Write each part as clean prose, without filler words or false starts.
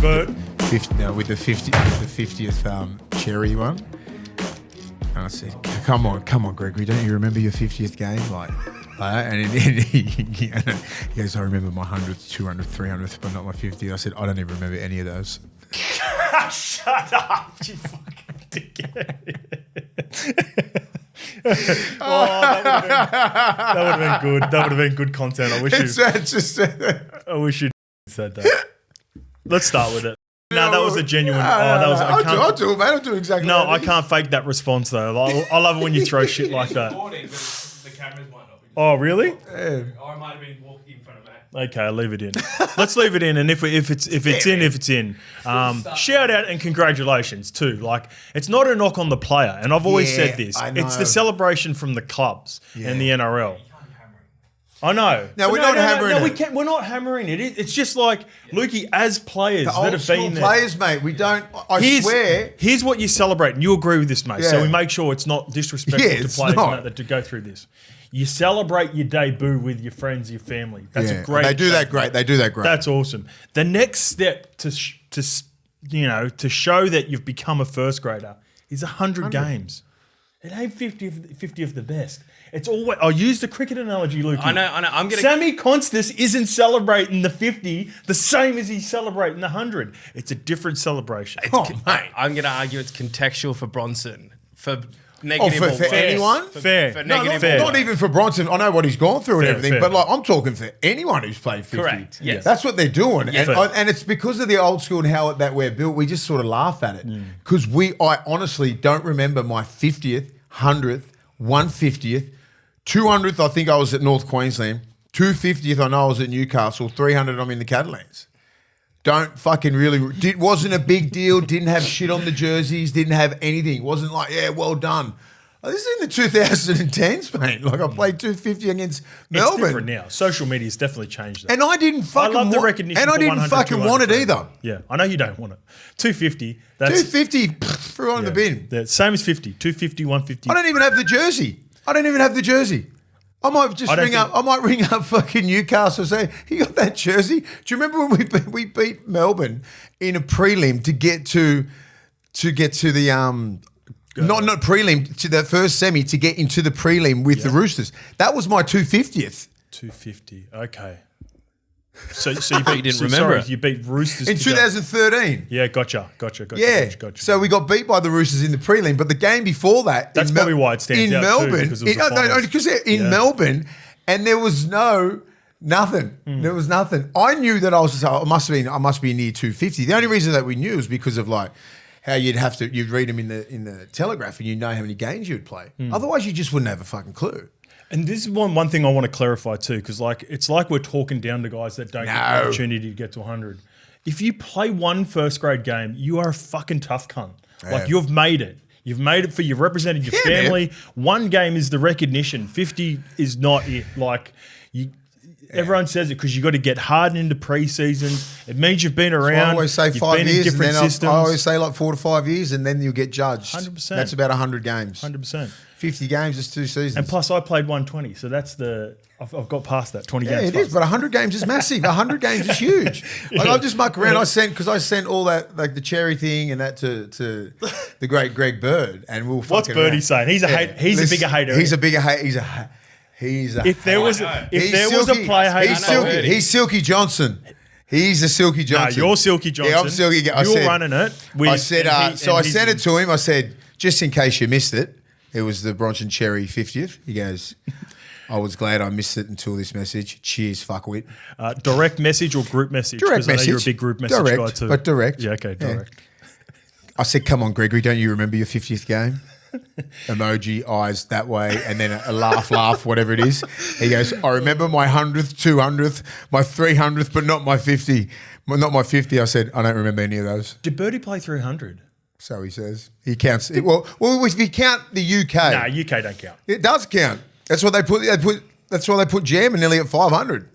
But with the 50th cherry one. And I said, come on, Gregory, don't you remember your 50th game? And he goes, I remember my 100th, 200th, 300th, but not my 50th. I said, I don't even remember any of those. Shut up, you fucking dickhead. That would have been good. That would have been good content. I wish you'd said that. Let's start with it. No, that was a genuine. I'll do it, mate. I'll do exactly. No, I can't fake that response though. I love it when you throw shit like that. The cameras might not be. Oh, really? Yeah. Or I might have been walking in front of that. Okay, I'll leave it in. Let's leave it in, and if it's in. Shout out and congratulations too. Like, it's not a knock on the player, and I've always said this. It's the celebration from the clubs and the NRL. I know. No, we're not hammering it. We're not hammering it. It's just like, Lukey, as players that have been there. Players, mate, we don't, swear. Here's what you celebrate, and you agree with this, mate. Yeah. So we make sure it's not disrespectful to players that to go through this. You celebrate your debut with your friends, your family. That's a great. They do that great. That's awesome. The next step to show that you've become a first grader is 100 games. It ain't 50 of the best. It's always. I'll use the cricket analogy, Luke. I know. Sammy Constas isn't celebrating the 50 the same as he's celebrating the 100. It's a different celebration. Mate, I'm going to argue it's contextual for Bronson. For negative for anyone? Fair. For negative not even for Bronson. I know what he's gone through and everything, but I'm talking for anyone who's played 50. Correct. Yes. That's what they're doing. Yes. And it's because of the old school and how that we're built, we just sort of laugh at it. Because I honestly don't remember my 50th, 100th, 150th, 200th, I think I was at North Queensland. 250th, I know I was at Newcastle. 300, I'm in the Catalans. Don't fucking really... It wasn't a big deal. Didn't have shit on the jerseys. Didn't have anything. Wasn't like, yeah, well done. This is in the 2010s, mate. Like, I played 250 against Melbourne. It's different now. Social media's definitely changed that. And I didn't fucking... I love the recognition and I didn't fucking want it either. Yeah, I know you don't want it. 250, that's... 250, threw on the bin. Same as 50. 250, 150. I don't even have the jersey. I might ring up fucking Newcastle and say, you got that jersey? Do you remember when we beat Melbourne in a prelim to get to the not prelim, to the first semi to get into the prelim with the Roosters? That was my 250th. 250. Okay. So you didn't remember. You beat Roosters in 2013. Yeah, gotcha. Yeah. Gotcha. So we got beat by the Roosters in the prelim, but the game before that, that's probably why it stands in out Melbourne, because in Melbourne, and there was nothing. There was nothing. I knew that I must be near 250. The only reason that we knew was because of like how you'd read them in the Telegraph and you know how many games you'd play. Otherwise, you just wouldn't have a fucking clue. And this is one thing I want to clarify too, because it's like we're talking down to guys that don't get the opportunity to get to 100. If you play one first grade game, you are a fucking tough cunt. Yeah. Like, you've made it. You've made it you've represented your family. Man. One game is the recognition. 50 is not it. Like, everyone says it because you got to get hardened into pre-seasons. It means you've been around. I always say 5 years, and then systems. I always say like 4 to 5 years, and then you'll get judged. 100%. That's about 100 games. 100%. 50 games is 2 seasons. And plus, I played 120, so that's I've got past that 20 games. Yeah, it is, but 100 games is massive. 100 games is huge. Like, I'll just muck around. I sent all that, like the cherry thing and that to the great Greg Bird, and we'll. What's Birdie saying? He's a bigger hater. He's a bigger hater. If there was a player hater, he's Silky Johnson. He's a Silky Johnson. No, you're Silky Johnson. Yeah, I'm Silky. You're running it. I said. I sent it to him. I said, just in case you missed it, it was the Bronson Cherry 50th. He goes, I was glad I missed it until this message. Cheers, fuckwit. Direct message or group message? Direct message. You're a big group message guy too. But direct. Yeah, okay, direct. Yeah. I said, come on, Gregory, don't you remember your 50th game? Emoji, eyes that way, and then a laugh, whatever it is. He goes, I remember my 100th, 200th, my 300th, but not my 50. Not my 50. I said, I don't remember any of those. Did Birdie play 300? So he says. He counts. Well, if you count the UK. No, UK don't count. It does count. That's what they put. That's why they put Jam nearly at 500.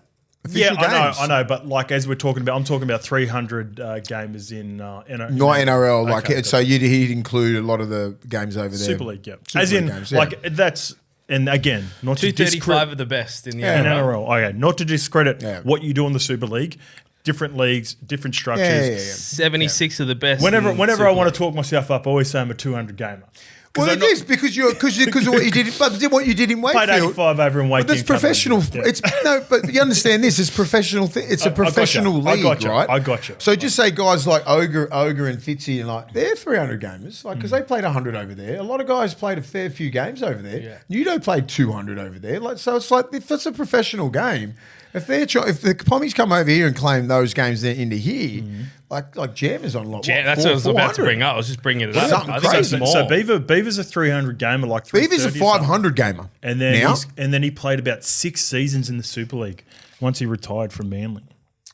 Yeah, I know, but like as we're talking about, I'm talking about 300 gamers in NRL. Not NRL, okay, so he'd include a lot of the games over there. Super League, yeah. As in, games, like that's, and again, not to 235 of the best in the NRL. Okay, not to discredit what you do in the Super League. different leagues, different structures. Yeah. 76 of the best. Whenever in I want to Super talk myself up, I always say I'm a 200 gamer. Well, it is because of what you did. But what you did in Played Wakefield. 85 over in Wakefield. But that's professional. Yeah. It's no, but you understand this. It's professional. It's a professional league, right? I got you. So just say guys like Ogre, and Fitzy, and like they're 300 gamers, like because they played 100 over there. A lot of guys played a fair few games over there. Yeah. Nudo played 200 over there. Like so, it's like if that's a professional game. If the Pommies come over here and claim those games into here, like Jam is on like Yeah, that's what I was about to bring up. I was just bringing it up. Something I think crazy. it's So more. Beaver's a 300 gamer, like Beaver's a 330 500 gamer, and then now. and then he played about 6 seasons in the Super League once he retired from Manly.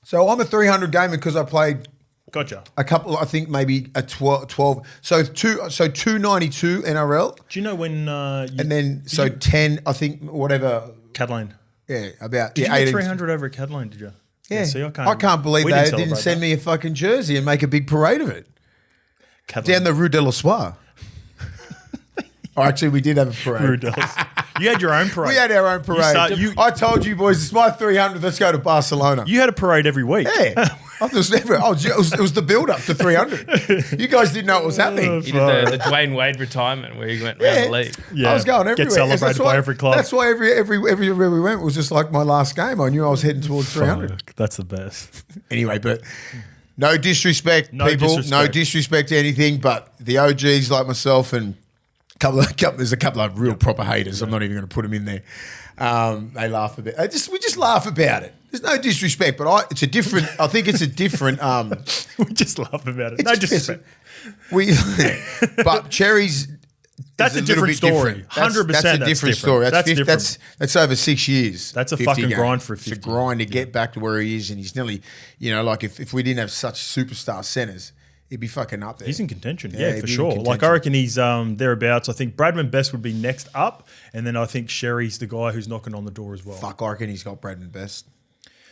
So I'm a 300 gamer because I played Gotcha. a couple. I think maybe a 12. So 292 NRL, Do you know when and then 10. I think whatever. Cadlane? Yeah, about Did you 18. get 300 over at Cadlane? Did you? Yeah, See, I can't believe we they didn't didn't celebrate send that. me a fucking jersey and make a big parade of it Cadlane. down the Rue de la Soie. Oh, actually, we did have a parade. You had your own parade. We had our own parade. I told you boys, it's my 300. Let's go to Barcelona. You had a parade every week. Yeah. It was the build up to 300. You guys didn't know what was happening. He did the Dwayne Wade retirement where he went around the league. Yeah. I was going everywhere. Get celebrated by every club. That's why everywhere we went was just like my last game. I knew I was heading towards 300. Fuck, that's the best. Anyway, but no disrespect, No people. disrespect. No disrespect to anything, but the OGs like myself and there's a couple of real proper haters. I'm not even going to put them in there. They laugh a bit. We just laugh about it. There's no disrespect, but I think it's a different. We just laugh about it. It's No just- disrespect. But Cherries. That's is a different bit story. different. 100% That's a different story. That's different. That's over 6 years. That's a 50 fucking games. grind for a It's 50. a grind to get back to where he is, and he's nearly, like if we didn't have such superstar centers, he'd be fucking up there. He's in contention, Yeah, yeah, he'd for be in sure. contention. Like I reckon he's thereabouts. I think Bradman Best would be next up, and then I think Sherry's the guy who's knocking on the door as well. Fuck, I reckon he's got Bradman Best.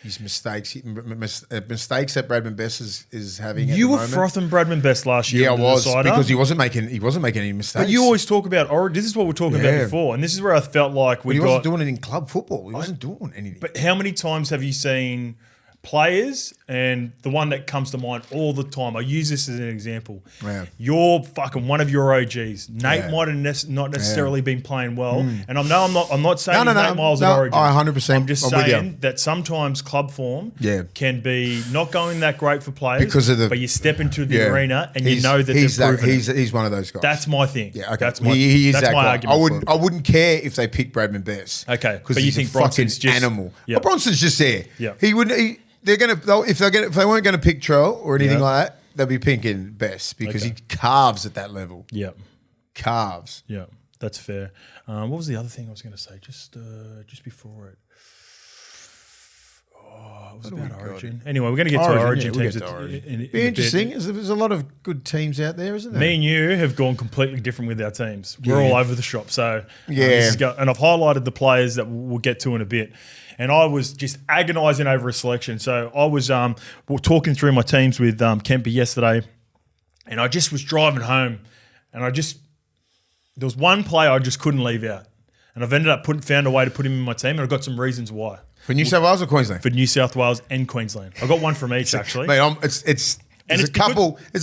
His mistakes that Bradman Best is having. At You the were moment. frothing Bradman Best last year. Yeah, I with the was decider. because he wasn't making any mistakes. But you always talk about Origin. This is what we're talking Yeah. about before, and this is where I felt like But we he got. wasn't doing it in club football. He wasn't doing anything. But how many times have you seen players, and the one that comes to mind all the time, I use this as an example. Yeah. You're fucking one of your OGs. Nate Yeah. might have not necessarily been playing well, and I'm not saying No, no, Nate Miles no, at Origin. I 100%. I'm just I'm with saying you. that sometimes club form Yeah. can be not going that great for players Because of the- but you step into the Yeah. arena and you know that he's they're proven it. he's one of those guys. That's my thing. Yeah, okay. That's my, he is that's that my guy. argument. I wouldn't care if they picked Bradman Best. Okay, because but you he's think a fucking Bronson's just- animal. Yep. Well, Bronson's just there. Yep. He wouldn't. If they weren't going to pick Trell or anything Yep. like that, they'd be picking Best because Okay. he carves at that level. Yeah. Carves. Yeah, that's fair. What was the other thing I was going to say just before it? Oh, it was about Origin. Anyway, we're going to get to Origin we'll teams. get to Origin. in a Be bit. interesting. There's a lot of good teams out there, isn't there? Me and you have gone completely different with our teams. We're Yeah. all over the shop. So Yeah. and I've highlighted the players that we'll get to in a bit. And I was just agonising over a selection. So I was talking through my teams with Kemper yesterday, and I just was driving home, and there was one player I just couldn't leave out, and I've ended up found a way to put him in my team, and I've got some reasons why. For New South Wales or Queensland? For New South Wales and Queensland, I got one from each actually. Mate, it's there's a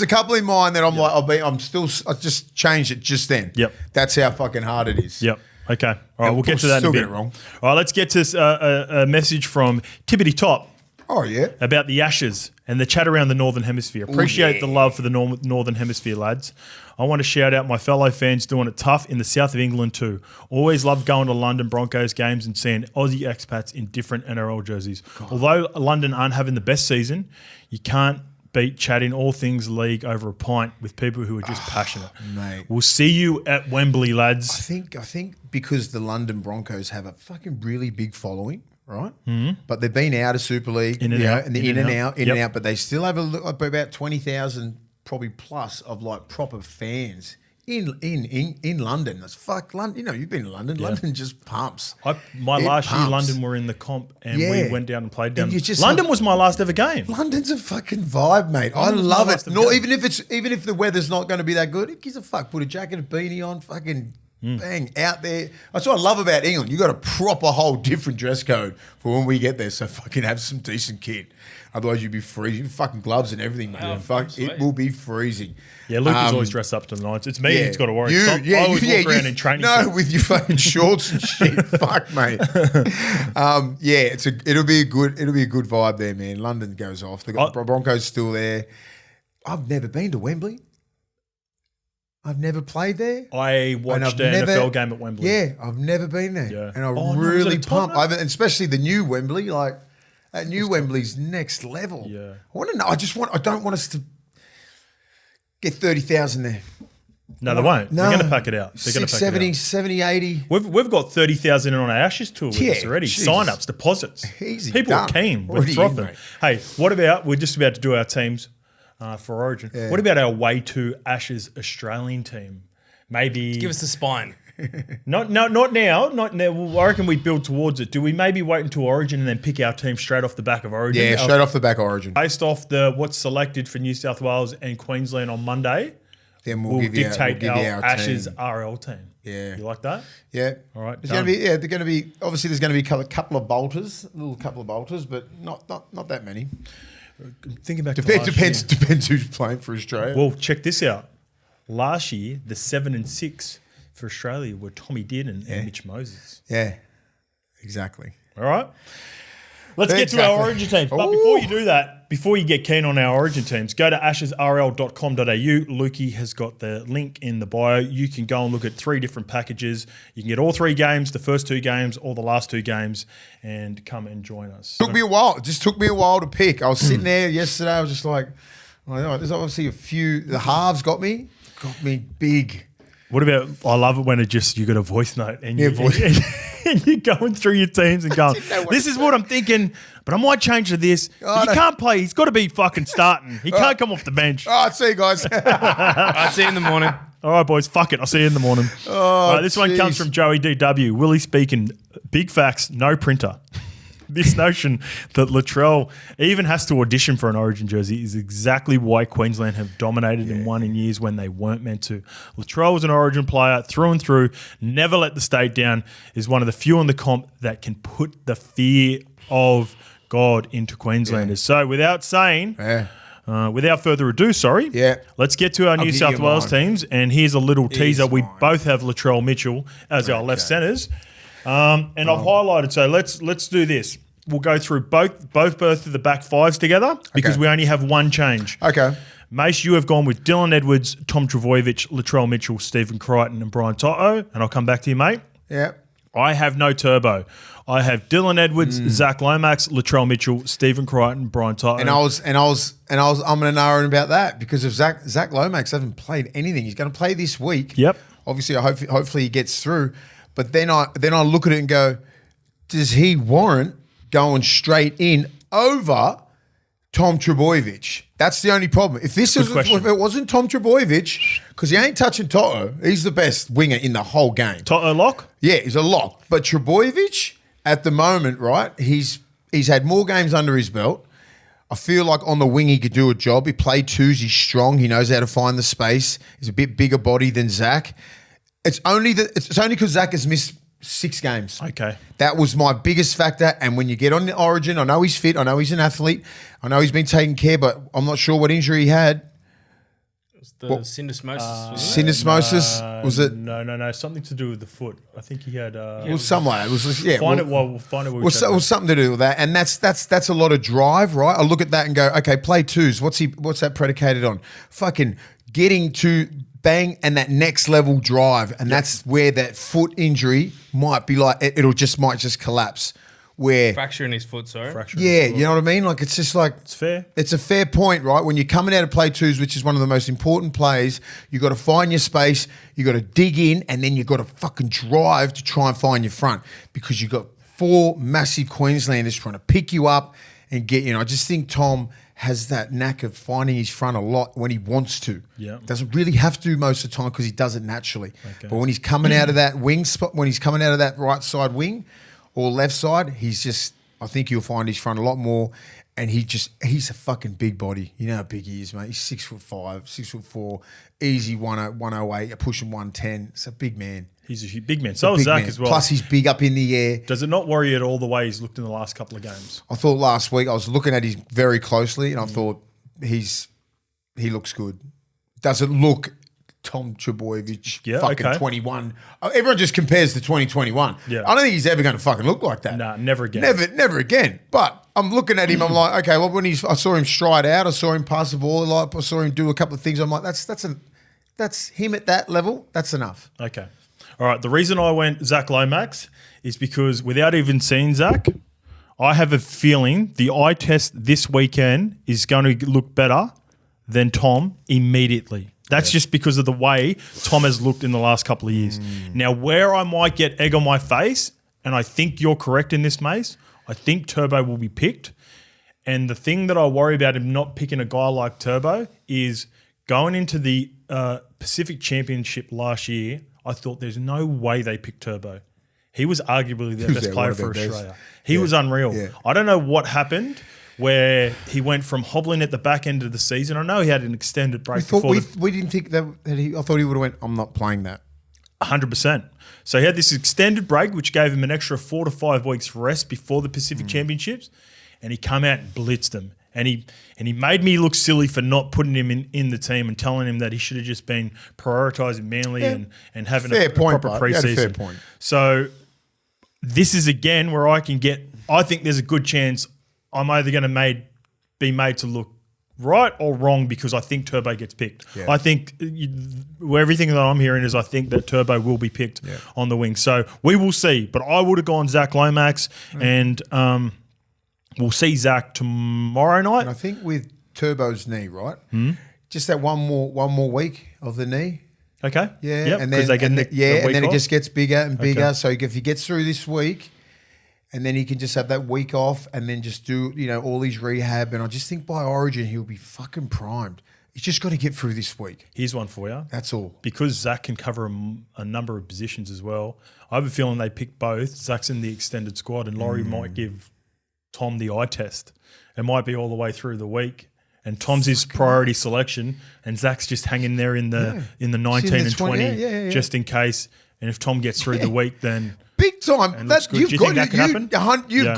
couple in mind that I'm like, I just changed it just then. Yep. That's how fucking hard it is. Yep. Okay. All right. And We'll get to that in a still bit. get it wrong. All right. Let's get to a message from Tippity Top Oh, yeah. about the Ashes and the chat around the Northern Hemisphere. Appreciate the love for the Northern Hemisphere, lads. I want to shout out my fellow fans doing it tough in the south of England too. Always love going to London Broncos games and seeing Aussie expats in different NRL jerseys. Although London aren't having the best season, you can't beat chatting all things league over a pint with people who are just passionate. mate. We'll see you at Wembley, lads. I think because the London Broncos have a fucking really big following, right? Mm-hmm. But they've been out of Super League, In and out, and they're in in and and out. out, in Yep. and out. But they still have about 20,000, probably plus, of like proper fans in London. That's fuck London. You know, you've been in London. Yeah. London just pumps. My It last year, pumps. London were in the comp, and we Yeah. went down and played down. And you just London have- was my last ever game. London's a fucking vibe, mate. I London's love my it. last of No, the- even if the weather's not going to be that good, who gives a fuck? Put a jacket, a beanie on, fucking Bang, out there. That's what I love about England. You got a proper whole different dress code for when we get there. So fucking have some decent kit. Otherwise you'd be freezing. Fucking gloves and everything. It will be freezing. Yeah, Luke is always dressed up to the nines. It's me who's got to worry. I always walk around in training. No, with your fucking shorts and shit. Fuck, mate. It'll be a good vibe there, man. London goes off. The Broncos still there. I've never been to Wembley. I've never played there. I watched an NFL game at Wembley. Yeah, I've never been there. Yeah. And I'm really pumped. Especially the new Wembley, like that new Wembley's next level. Yeah. I want to know. I don't want us to get 30,000 there. No, they won't. No. They're going to pack it out. They're going to pack it out. 70, 80. We've got 30,000 on our Ashes tour with us already. Jesus. Sign-ups, deposits. Easy, People done. are keen. We're Already frothing. in, mate. Hey, what about, we're just about to do our teams for Origin. Yeah. What about our way to Ashes Australian team? Maybe Give us the spine. not now. Well, I reckon we build towards it. Do we maybe wait until Origin and then pick our team straight off the back of Origin? Yeah, straight off the back of Origin. Based off what's selected for New South Wales and Queensland on Monday, Then we'll dictate our Ashes team. RL team. Yeah. You like that? Yeah. All right, There's going to be obviously there's going to be a couple of bolters, but not that many. Thinking back Depends who's playing for Australia. Well, check this out. Last year, the 7 and 6 for Australia were Tommy Dearden and Mitch Moses. Yeah. Exactly. All right. Let's get to our Origin teams. But before you do that, before you get keen on our Origin teams, go to ashesrl.com.au. Lukey has got the link in the bio. You can go and look at 3 different packages. You can get all 3 games, the first 2 games, or the last 2 games, and come and join us. Took me a while. It just took me a while to pick. I was sitting there yesterday. I was just like, there's obviously a few. The halves got me big. What about, I love it when you got a voice note and you're going through your teams and going, this is what I'm thinking, but I might change to this. But he can't play. He's got to be fucking starting. He can't come off the bench. All right, see you guys. I'll see you in the morning. All right, boys. Fuck it. I'll see you in the morning. All right, this one comes from Joey DW. Willie speaking. Big facts, no printer. This notion that Latrell even has to audition for an Origin jersey is exactly why Queensland have dominated and won in years when they weren't meant to. Latrell was an Origin player through and through, never let the state down, is one of the few in the comp that can put the fear of God into Queenslanders. So without further ado, let's get to our New South Wales teams. And here's a little teaser. We both have Latrell Mitchell as our left centres. I've highlighted, so let's do this. We'll go through both of the back fives together because we only have one change. Okay. Mace, you have gone with Dylan Edwards, Tom Trbojevic, Latrell Mitchell, Stephen Crichton, and Brian Toto, and I'll come back to you, mate. Yeah. I have no turbo. I have Dylan Edwards, Zach Lomax, Latrell Mitchell, Stephen Crichton, Brian Toto. And I'm going to narrow about that because if Zach Lomax hasn't played anything, he's going to play this week. Yep. Obviously, hopefully he gets through. But then I look at it and go, does he warrant going straight in over Tom Trbojevic? That's the only problem. If it wasn't Tom Trbojevic, because he ain't touching Toto, he's the best winger in the whole game. Toto lock? Yeah, he's a lock. But Trbojevic, at the moment, right, he's had more games under his belt. I feel like on the wing he could do a job. He played twos. He's strong. He knows how to find the space. He's a bit bigger body than Zach. It's only because Zach has missed 6 games. Okay. That was my biggest factor. And when you get on the Origin, I know he's fit. I know he's an athlete. I know he's been taken care, but I'm not sure what injury he had. It was the syndesmosis. Syndesmosis? Was it? No. Something to do with the foot. I think he had. It was some way. It was We'll find it. It was something to do with that, and that's a lot of drive, right? I look at that and go, okay, play twos. What's that predicated on? Fucking getting to bang and that next level drive, and that's where that foot injury might be like might just collapse. Where fracturing his foot, sorry. You know what I mean? Like it's just like it's fair. It's a fair point, right? When you're coming out of play twos, which is one of the most important plays, you got to find your space, you got to dig in, and then you got to fucking drive to try and find your front because you got 4 massive Queenslanders trying to pick you up and get you. I just think Tom has that knack of finding his front a lot when he wants to. Yeah. Doesn't really have to most of the time because he does it naturally. Okay. But when he's coming out of that wing spot, when he's coming out of that right side wing or left side, I think you'll find his front a lot more. And he's a fucking big body. You know how big he is, mate. He's 6'5", 6'4", easy 108, pushing 110. It's a big man. He's a big man. So is Zach as well. Plus, he's big up in the air. Does it not worry you at all the way he's looked in the last couple of games? I thought last week I was looking at him very closely, and I thought he looks good. Does it look Tom Trbojevic 21? Everyone just compares to 2021. Yeah. I don't think he's ever going to fucking look like that. Nah, never again. Never again. But I'm looking at him. I'm like, okay. Well, when I saw him stride out, I saw him pass the ball a lot. I saw him do a couple of things. I'm like, that's him at that level. That's enough. Okay. All right. The reason I went Zach Lomax is because without even seeing Zach, I have a feeling the eye test this weekend is going to look better than Tom immediately. That's just because of the way Tom has looked in the last couple of years. Now, where I might get egg on my face, and I think you're correct in this, Mace, I think Turbo will be picked. And the thing that I worry about him not picking a guy like Turbo is going into the Pacific Championship last year, I thought there's no way they picked Turbo. He was arguably their best player for Australia. He was unreal. Yeah. I don't know what happened where he went from hobbling at the back end of the season. I know he had an extended break. We didn't think that he. I thought he would have went, I'm not playing that. 100%. So he had this extended break, which gave him an extra 4 to 5 weeks rest before the Pacific Championships, and he come out and blitzed them. And he made me look silly for not putting him in the team and telling him that he should have just been prioritising Manly and having a proper pre-season. Fair point. So this is again where I think there's a good chance I'm either going to be made to look right or wrong because I think Turbo gets picked. Yeah. I think everything that I'm hearing is I think that Turbo will be picked on the wing. So we will see. But I would have gone Zach Lomax and we'll see Zach tomorrow night. And I think with Turbo's knee, right? Just that one more week of the knee. Okay. Yeah. Yep, and then it just gets bigger and bigger. Okay. So if he gets through this week, and then he can just have that week off and then just do, all his rehab. And I just think by Origin, he'll be fucking primed. He's just got to get through this week. Here's one for you. That's all. Because Zach can cover a number of positions as well, I have a feeling they pick both. Zach's in the extended squad and Laurie might give Tom the eye test. It might be all the way through the week. And Tom's his priority selection and Zach's just hanging there in the 19 and 20 just in case. And if Tom gets through the week, then... Big time. You've got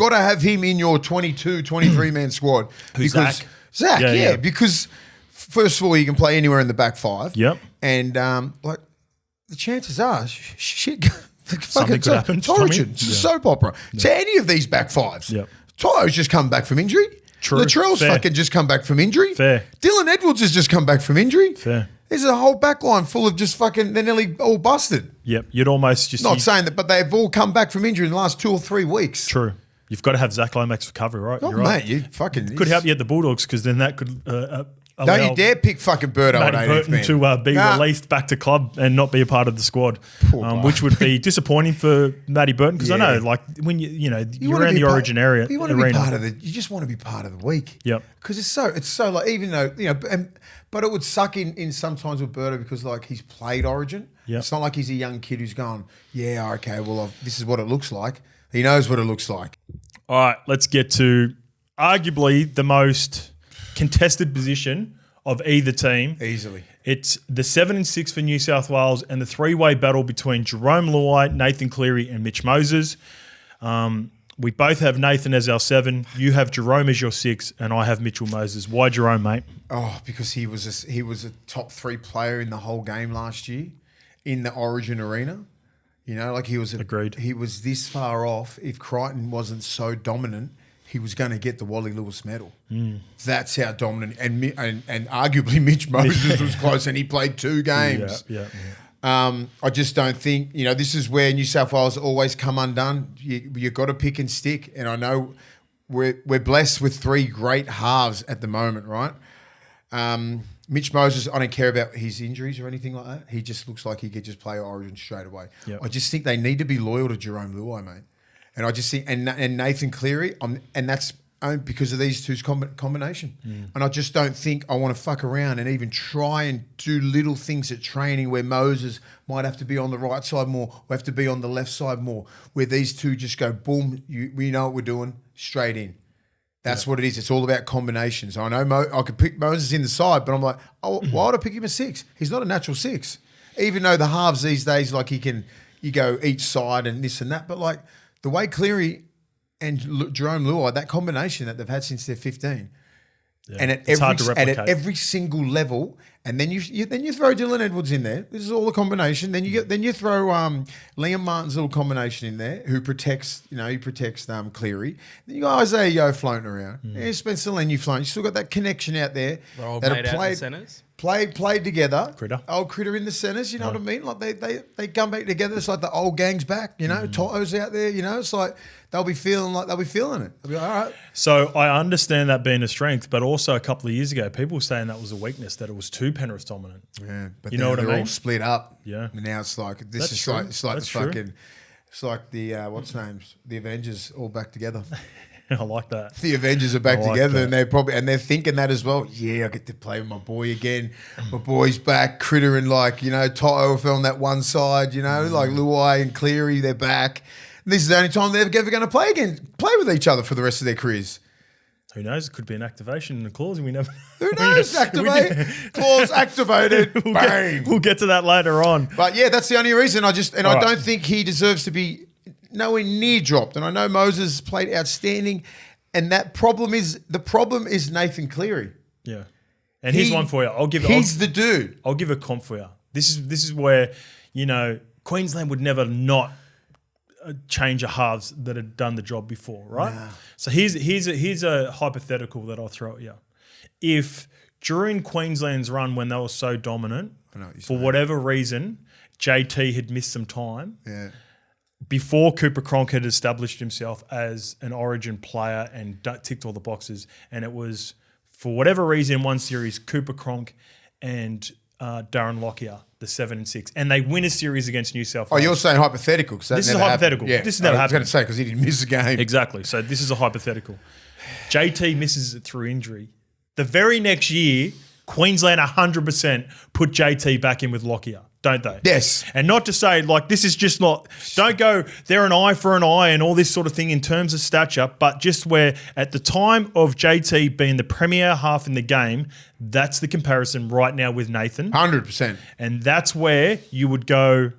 to have him in your 22, 23-man squad. Who's Zach? Zach, because first of all, you can play anywhere in the back five. Yep. And the chances are, something could happen. It's Origin. It's a soap opera. To any of these back fives. Yep. Toyo's just come back from injury. True. Latrell's fucking just come back from injury. Fair. Dylan Edwards has just come back from injury. Fair. There's a whole backline full of just fucking, they're nearly all busted. Yep. You'd almost just... Not saying that, but they've all come back from injury in the last 2 or 3 weeks. True. You've got to have Zach Lomax for cover, right? Oh, You're right. Mate, you fucking... Could help you at the Bulldogs because then that could don't you dare pick fucking Birdo at 18th man. To be released back to club and not be a part of the squad, which would be disappointing for Matty Burton because I know, like when you're around the Origin area, you want to be part of the. You just want to be part of the week. Yep. Because it's so like even though but it would suck in sometimes with Birdo because like he's played Origin. Yep. It's not like he's a young kid who's gone, okay, well this is what it looks like. He knows what it looks like. All right, let's get to arguably the most contested position of either team. Easily. It's the 7 and 6 for New South Wales and the three-way battle between Jerome Luai, Nathan Cleary and Mitch Moses. We both have Nathan as our 7. You have Jerome as your 6 and I have Mitchell Moses. Why Jerome, mate? Oh, because he was a top 3 player in the whole game last year in the Origin arena. Like he was agreed. He was this far off. If Crichton wasn't so dominant, he was going to get the Wally Lewis medal. That's how dominant. And arguably Mitch Moses was close and he played 2 games. Yeah. I just don't think, this is where New South Wales always come undone. You've got to pick and stick. And I know we're blessed with 3 great halves at the moment, right? Mitch Moses, I don't care about his injuries or anything like that. He just looks like he could just play Origin straight away. Yep. I just think they need to be loyal to Jerome Luai, mate. And I just think, and Nathan Cleary, and that's because of these two's combination. And I just don't think I want to fuck around and even try and do little things at training where Moses might have to be on the right side more or have to be on the left side more, where these two just go, boom, we know what we're doing, straight in. That's what it is. It's all about combinations. I know I could pick Moses in the side, but I'm like, why would I pick him a 6? He's not a natural 6. Even though the halves these days, like he can... you go each side and this and that. But like the way Cleary and Jerome Luai, that combination that they've had since they're 15, and at every single level, and then you throw Dylan Edwards in there. This is all a combination. Then you throw Liam Martin's little combination in there, who protects Cleary. Then you got Isaiah Yeo floating around. Yeah, Spencer Leniu floating. You still got that connection out there. That have played centers. Played together. Old Critter in the centres, you know what I mean? Like they come back together. It's like the old gang's back, you know. Toto's out there, you know. It's like they'll be feeling it. They'll be like, all right. So I understand that being a strength, but also a couple of years ago, people were saying that was a weakness, that it was too Penrith dominant. Yeah, but you know what I mean? All split up. Yeah. And now it's like That's it's true. like That's the true. fucking, it's like the what's names, the Avengers all back together. I like that. The Avengers are back I like together, that. and they're thinking that as well. Yeah, I get to play with my boy again. My boy's back. Critter and Toto fell on that one side. Like Luai and Cleary, they're back. And this is the only time they're ever going to play with each other for the rest of their careers. Who knows? It could be an activation in the clause, and we never. Who knows? Activate clause activated. Bang. We'll get to that later on. But yeah, that's the only reason. I don't think he deserves to be nowhere near dropped. And I know Moses played outstanding, and the problem is Nathan Cleary. Yeah, and here's one for you. He's the dude. I'll give a comp for you. This is where Queensland would never not change a halves that had done the job before, right? Nah. So here's a hypothetical that I'll throw at you. If during Queensland's run when they were so dominant, for whatever reason, JT had missed some time. Yeah. Before Cooper Cronk had established himself as an Origin player and ticked all the boxes, and it was, for whatever reason, in one series, Cooper Cronk and Darren Lockyer, the 7 and 6, and they win a series against New South Wales. Oh, you're saying hypothetical? Because this is hypothetical. Yeah. This is never happened. I was going to say, because he didn't miss a game. Exactly. So this is a hypothetical. JT misses it through injury. The very next year, Queensland 100% put JT back in with Lockyer, don't they? Yes. And not to say, this is just not, don't go, they're an eye for an eye and all this sort of thing in terms of stature, but just where at the time of JT being the premier half in the game, that's the comparison right now with Nathan. 100%. And that's where you would go,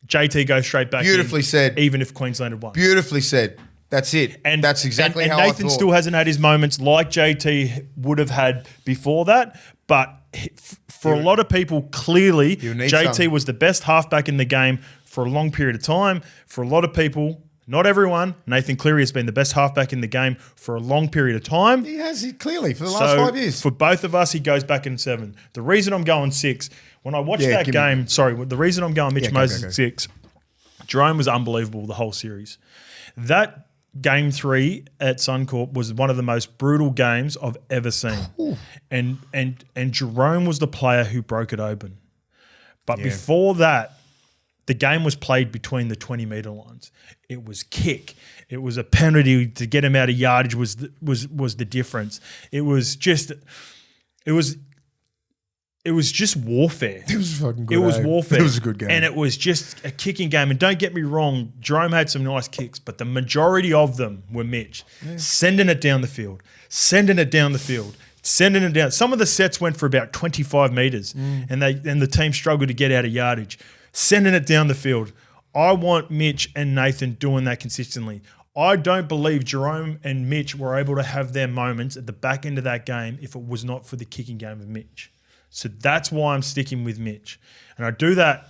JT goes straight back Beautifully in, said. even if Queensland had won. Beautifully said. That's it. And that's exactly how Nathan I thought. still hasn't had his moments like JT would have had before that, but for a lot of people, clearly, JT was the best halfback in the game for a long period of time. For a lot of people, not everyone, Nathan Cleary has been the best halfback in the game for a long period of time. He has, clearly, for the last 5 years. For both of us, he goes back in 7. The reason I'm going 6, when I watched that game, the reason I'm going Mitch Moses at 6, Jerome was unbelievable the whole series. That Game 3 at Suncorp was one of the most brutal games I've ever seen. And Jerome was the player who broke it open. But before that, the game was played between the 20-metre lines. It was kick. It was a penalty to get him out of yardage was the difference. It was just warfare. It was fucking good. It was warfare. It was a good game. And it was just a kicking game. And don't get me wrong, Jerome had some nice kicks, but the majority of them were Mitch. Sending it down the field. Some of the sets went for about 25 metres and the team struggled to get out of yardage. Sending it down the field. I want Mitch and Nathan doing that consistently. I don't believe Jerome and Mitch were able to have their moments at the back end of that game if it was not for the kicking game of Mitch. So that's why I'm sticking with Mitch. And I do that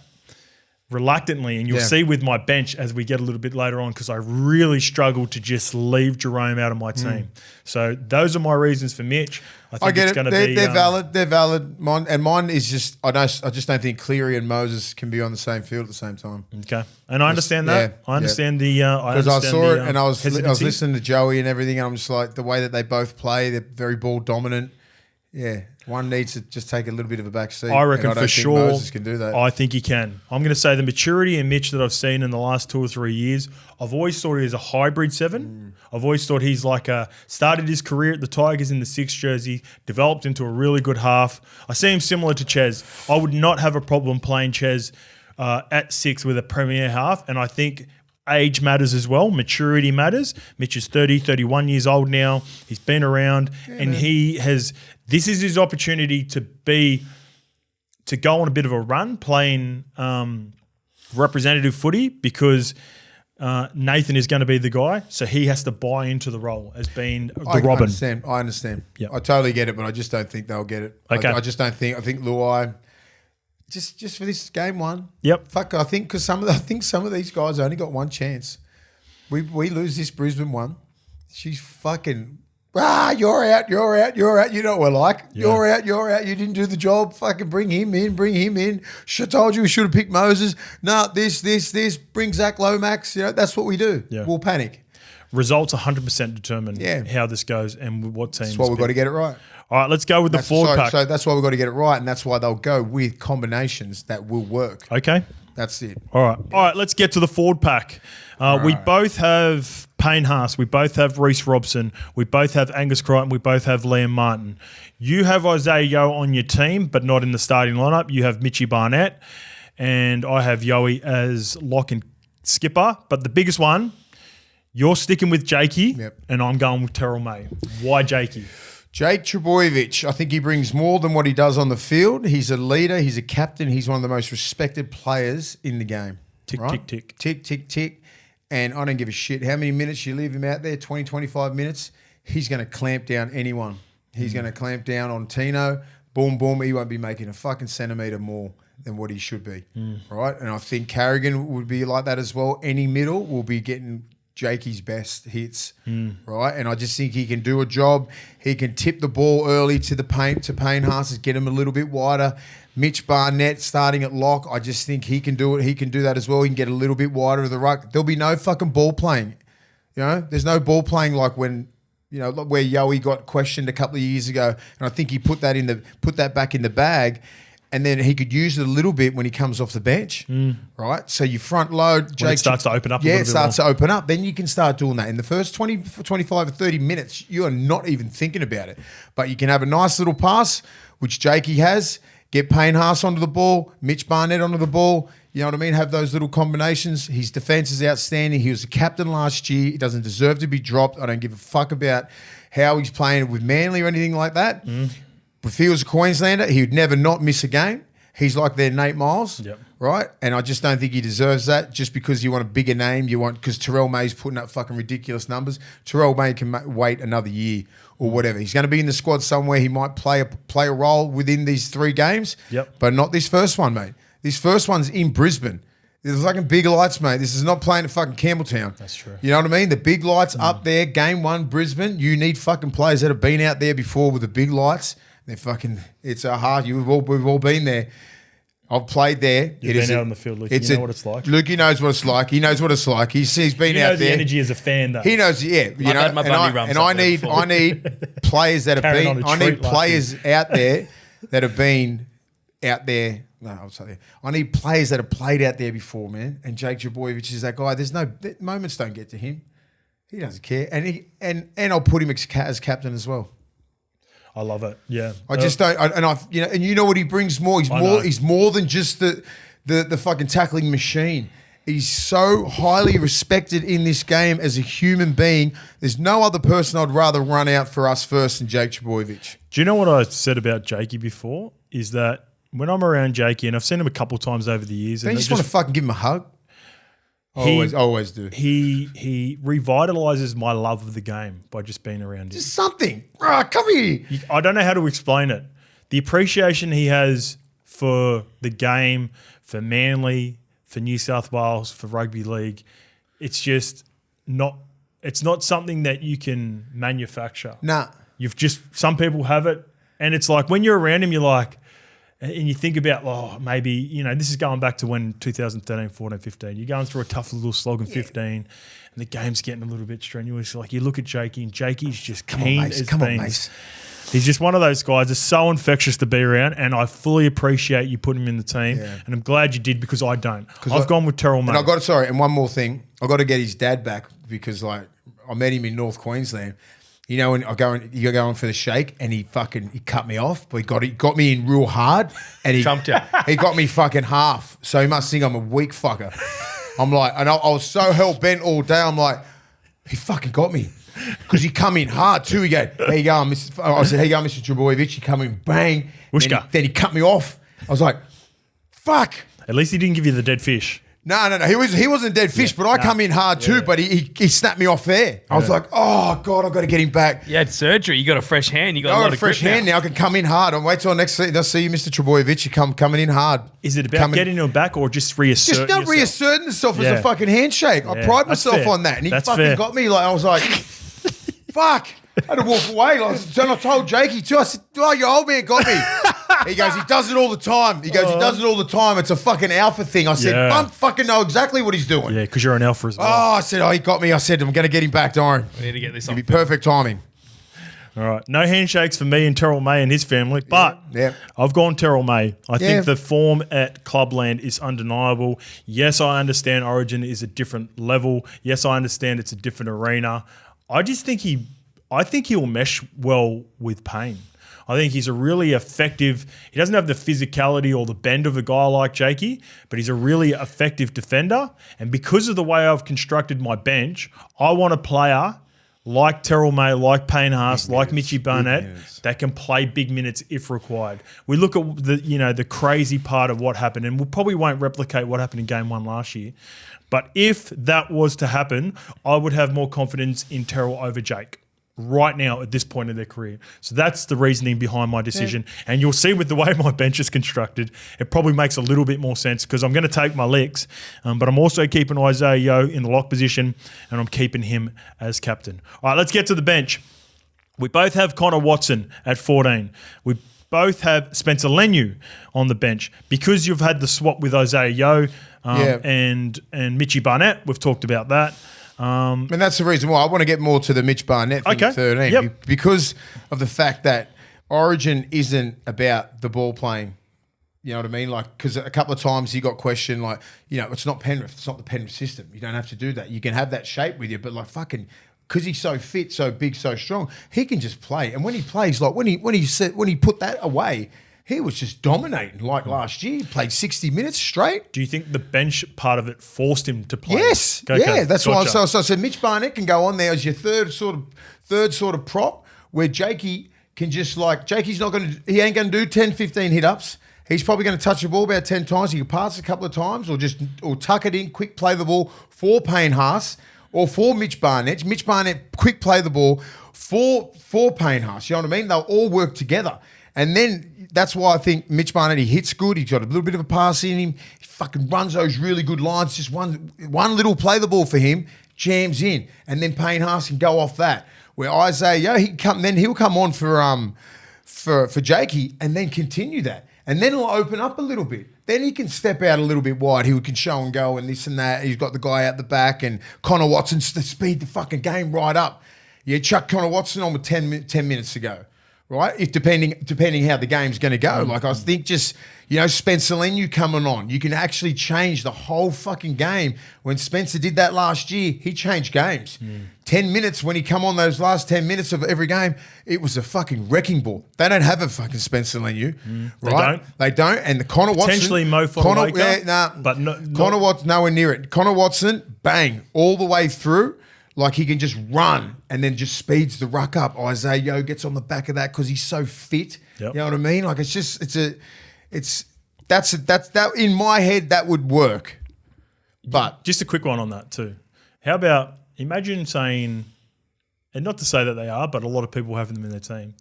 reluctantly, and you'll see with my bench as we get a little bit later on, because I really struggle to just leave Jerome out of my team. So those are my reasons for Mitch. I think it's going to be... They're valid. They're valid. Mine is just... I just don't think Cleary and Moses can be on the same field at the same time. Okay. And I understand that. I understand the... Because I saw it and I was listening to Joey and everything, and I'm just like, the way that they both play, they're very ball dominant. Yeah. One needs to just take a little bit of a back seat. I reckon for sure Moses can do that. I think he can. I'm going to say the maturity in Mitch that I've seen in the last 2 or 3 years, I've always thought he was a hybrid 7. I've always thought he's started his career at the Tigers in the 6 jersey, developed into a really good half. I see him similar to Ches. I would not have a problem playing Ches at 6 with a premier half, and I think age matters as well. Maturity matters. Mitch is 30, 31 years old now. He's been around and he has... This is his opportunity to go on a bit of a run, playing representative footy because Nathan is going to be the guy, so he has to buy into the role as being the Robin. I understand. Yep. I totally get it, but I just don't think they'll get it. Okay. I just don't think. I think Luai, just for this game one. Yep. Fuck. I think because some of these guys only got one chance. We lose this Brisbane one. She's fucking. You're out. You know what we're like. Yeah. You're out. You didn't do the job. Fucking bring him in. I told you we should have picked Moses. No, this. Bring Zach Lomax. You know, that's what we do. Yeah. We'll panic. Results 100% determine how this goes and what teams. That's why we've got to get it right. All right, let's go with the forward pack. So that's why we've got to get it right, and that's why they'll go with combinations that will work. Okay. That's it. All right, let's get to the forward pack. We both have Payne Haas. We both have Reece Robson. We both have Angus Crichton. We both have Liam Martin. You have Isaiah Yeo on your team, but not in the starting lineup. You have Mitchie Barnett, and I have Yoey as lock and skipper. But the biggest one, you're sticking with Jakey, and I'm going with Terrell May. Why Jakey? Jake Trbojevic, I think he brings more than what he does on the field. He's a leader. He's a captain. He's one of the most respected players in the game. Tick. Tick, tick, tick. And I don't give a shit how many minutes you leave him out there, 20, 25 minutes. He's going to clamp down anyone. He's going to clamp down on Tino. Boom, boom. He won't be making a fucking centimetre more than what he should be. Right? And I think Carrigan would be like that as well. Any middle will be getting Jakey's best hits, right? And I just think he can do a job. He can tip the ball early to the paint, to Payne Haas, get him a little bit wider. Mitch Barnett starting at lock, I just think he can do it. He can do that as well. He can get a little bit wider of the ruck. There'll be no fucking ball playing. You know, there's no ball playing like when, you know, where Yoey got questioned a couple of years ago, and I think he put that back in the bag. And then he could use it a little bit when he comes off the bench, right? So you front load. When it starts to open up a little bit it starts to open up. Then you can start doing that. In the first 20, 25 or 30 minutes, you are not even thinking about it. But you can have a nice little pass, which Jakey has, get Payne Haas onto the ball, Mitch Barnett onto the ball, you know what I mean? Have those little combinations. His defense is outstanding. He was a captain last year. He doesn't deserve to be dropped. I don't give a fuck about how he's playing with Manly or anything like that. If he was a Queenslander, he would never not miss a game. He's like their Nate Miles, right? And I just don't think he deserves that just because you want a bigger name. Because Terrell May's putting up fucking ridiculous numbers. Terrell May can wait another year or whatever. He's going to be in the squad somewhere. He might play a role within these 3 games, but not this first one, mate. This first one's in Brisbane. There's fucking big lights, mate. This is not playing at fucking Campbelltown. That's true. You know what I mean? The big lights up there, game 1, Brisbane. You need fucking players that have been out there before with the big lights. They're fucking. It's a hard. We've all been there. I've played there. You've been out on the field, Luke. You know what it's like. Luke, he knows what it's like. He knows what it's like. He's been out there. The energy as a fan, though. He knows. Yeah, you know. Had my And I need players that have been. I need players out there that have been out there. No, I'll say that. I need players that have played out there before, man. And Jake Trbojevic is that guy. There's no moments don't get to him. He doesn't care, and I'll put him as captain as well. I love it. Yeah, I just don't. And you know what he brings more. He's more than just the fucking tackling machine. He's so highly respected in this game as a human being. There's no other person I'd rather run out for us first than Jake Trbojevic. Do you know what I said about Jakey before? Is that when I'm around Jakey, and I've seen him a couple of times over the years, don't you just want to fucking give him a hug? I always do. He revitalizes my love of the game by just being around him. Just something. Come here. I don't know how to explain it. The appreciation he has for the game, for Manly, for New South Wales, for rugby league, it's just not. It's not something that you can manufacture. Nah. Some people have it, and it's like when you're around him, you're like. And you think about, maybe, you know, this is going back to when 2013, 14, 15. You're going through a tough little slog in 15 and the game's getting a little bit strenuous. Like you look at Jakey and Jakey's just keen as beans. He's just one of those guys that's so infectious to be around, and I fully appreciate you putting him in the team. Yeah. And I'm glad you did because I don't. I've gone with Terrell May. And one more thing. I got to get his dad back because I met him in North Queensland. You know, when you're going for the shake, and he cut me off, but he got me in real hard, and he trumped you. He got me fucking half. So he must think I'm a weak fucker. I'm like, and I was so hell bent all day. I'm like, he fucking got me because he come in hard too. He go, "There you go, Mr." I said, "Here you go, Mr. Trbojevic." He come in, bang. Whooshka. Then he cut me off. I was like, "Fuck." At least he didn't give you the dead fish. No. He wasn't dead fish, but I come in hard too. But he snapped me off there. I was like, oh God, I've got to get him back. You had surgery. You got a fresh hand. You got a lot a of fresh hand now. I can come in hard. I'll wait till next season. I'll see you, Mr. Trebojevic. You coming in hard. Is it about getting him back or just reasserting yourself? Reasserting yourself as a fucking handshake. I pride myself on that, and he fucking got me. Like I was like, fuck. I had to walk away. And I told Jakey too. I said, oh, your old man got me. He goes, he does it all the time. He does it all the time. It's a fucking alpha thing. I said, I fucking know exactly what he's doing. Yeah, because you're an alpha as well. Oh, I said, he got me. I said, I'm going to get him back, Darren. We need to get this on. It'll be perfect timing. All right. No handshakes for me and Terrell May and his family, but I've gone Terrell May. I think the form at Clubland is undeniable. Yes, I understand Origin is a different level. Yes, I understand it's a different arena. I just think I think he'll mesh well with Payne. I think he's a really effective. He doesn't have the physicality or the bend of a guy like Jakey, but he's a really effective defender. And because of the way I've constructed my bench, I want a player like Terrell May, like Payne Haas, like Mitchy Barnett that can play big minutes if required. We look at the crazy part of what happened, and we probably won't replicate what happened in Game 1 last year. But if that was to happen, I would have more confidence in Terrell over Jake right now at this point in their career. So that's the reasoning behind my decision. Yeah. And you'll see with the way my bench is constructed, it probably makes a little bit more sense because I'm going to take my licks, but I'm also keeping Isaiah Yeo in the lock position and I'm keeping him as captain. All right, let's get to the bench. We both have Connor Watson at 14. We both have Spencer Leniu on the bench. Because you've had the swap with Isaiah Yeo and Mitchy Barnett, we've talked about that. And that's the reason why I want to get more to the Mitch Barnett thing at 13 because of the fact that Origin isn't about the ball playing. You know what I mean? Like, because a couple of times he got questioned, like, it's not Penrith. It's not the Penrith system. You don't have to do that. You can have that shape with you, but like fucking, because he's so fit, so big, so strong, he can just play. And when he plays, like when he put that away, he was just dominating like last year. He played 60 minutes straight. Do you think the bench part of it forced him to play? Yes. Okay. That's why. So I said Mitch Barnett can go on there as your third sort of prop where Jakey can just Jakey's he ain't going to do 10, 15 hit-ups. He's probably going to touch the ball about 10 times. He can pass a couple of times or tuck it in, quick play the ball for Payne Haas or for Mitch Barnett. Mitch Barnett, quick play the ball for Payne Haas. You know what I mean? They'll all work together. And then that's why I think Mitch Barnett, he hits good. He's got a little bit of a pass in him. He fucking runs those really good lines. Just one little play the ball for him, jams in. And then Payne Haas can go off that. Where Isaiah, he'll come on for Jakey and then continue that. And then he'll open up a little bit. Then he can step out a little bit wide. He can show and go and this and that. He's got the guy out the back and Connor Watson to speed the fucking game right up. Yeah, chuck Connor Watson on with 10 minutes to go. Right, if depending how the game's going to go, like I think just Spencer Leniu coming on, you can actually change the whole fucking game. When Spencer did that last year, he changed games. 10 minutes when he come on those last 10 minutes of every game, it was a fucking wrecking ball. They don't have a fucking Spencer Leniu, right? They don't. And the Connor Watson, potentially Mo Fotuaika, but Connor Watson nowhere near it. Connor Watson, bang, all the way through. Like he can just run and then just speeds the ruck up. Isaiah Yeo gets on the back of that because he's so fit. Yep. You know what I mean? Like that's in my head that would work. But just a quick one on that too. How about imagine saying, and not to say that they are, but a lot of people have them in their team.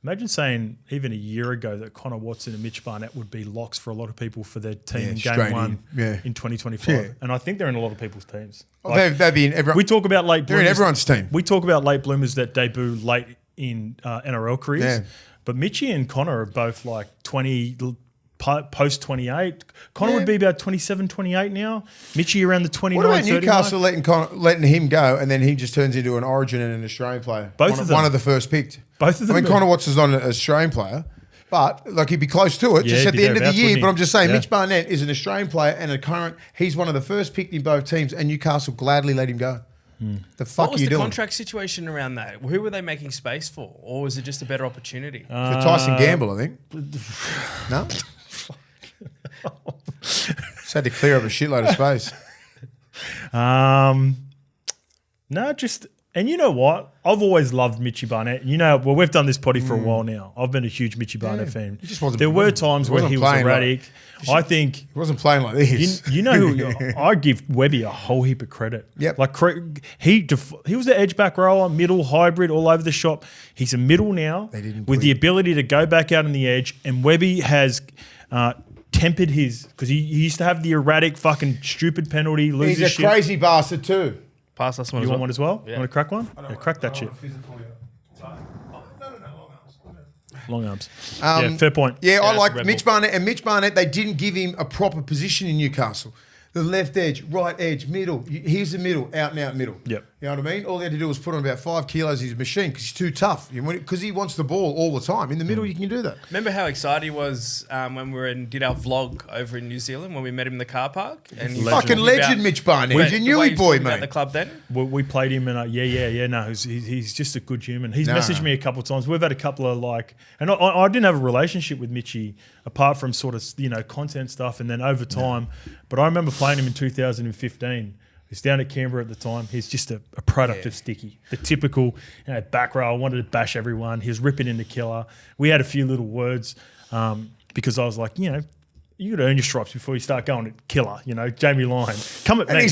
Imagine saying even a year ago that Connor Watson and Mitch Barnett would be locks for a lot of people for their team in Game 1 in 2025. Yeah. And I think they're in a lot of people's teams. They'd be in everyone. We talk about late bloomers. They're in everyone's team. We talk about late bloomers that debut late in NRL careers. Yeah. But Mitchie and Connor are both like 20, post 28. Connor would be about 27, 28 now. Mitchie around the 29, What about Newcastle letting him go and then he just turns into an Origin and an Australian player? One of the first picked. Both of them. I mean, Connor Watson's not an Australian player, but he'd be close to it just at the end of the year. But I'm just saying, Mitch Barnett is an Australian player and he's one of the first picked in both teams and Newcastle gladly let him go. The fuck what was you the doing? Contract situation around that? Who were they making space for? Or was it just a better opportunity? For Tyson Gamble, I think. No? Just had to clear up a shitload of space. No, just And you know what? I've always loved Mitchy Barnett. You know, well, we've done this potty for a while now. I've been a huge Mitchy Barnett fan. There were times where he was erratic. I think he wasn't playing like this. You know who I give Webby a whole heap of credit. Yep. Like he was an edge back rower, middle hybrid, all over the shop. He's a middle now with the ability to go back out on the edge. And Webby has tempered his, because he used to have the erratic fucking stupid penalty. He's a crazy bastard too. Pass us one You as want well. one as well? Yeah. You want to crack one? Yeah, crack that shit. Long arms. Yeah, fair point. Yeah, I like Mitch Barnett. And Mitch Barnett, they didn't give him a proper position in Newcastle. The left edge, right edge, middle. Here's the middle, out and out middle. Yep. You know what I mean? All they had to do was put on about 5 kilos of his machine because he's too tough. Because he wants the ball all the time. In the middle, you can do that. Remember how excited he was when we were did our vlog over in New Zealand when we met him in the car park? And he Fucking legend, Mitch Barnett. He's a newy boy, mate. About the club then? We played him and no, he's just a good human. He's messaged me a couple of times. We've had a couple of and I didn't have a relationship with Mitchy apart from sort of, content stuff and then over time. But I remember playing him in 2015. He's down at Canberra at the time. He's just a product of Sticky. The typical back row. I wanted to bash everyone. He was ripping into killer. We had a few little words because I was like, you got to earn your stripes before you start going at killer. Jamie Lyon. Come at me.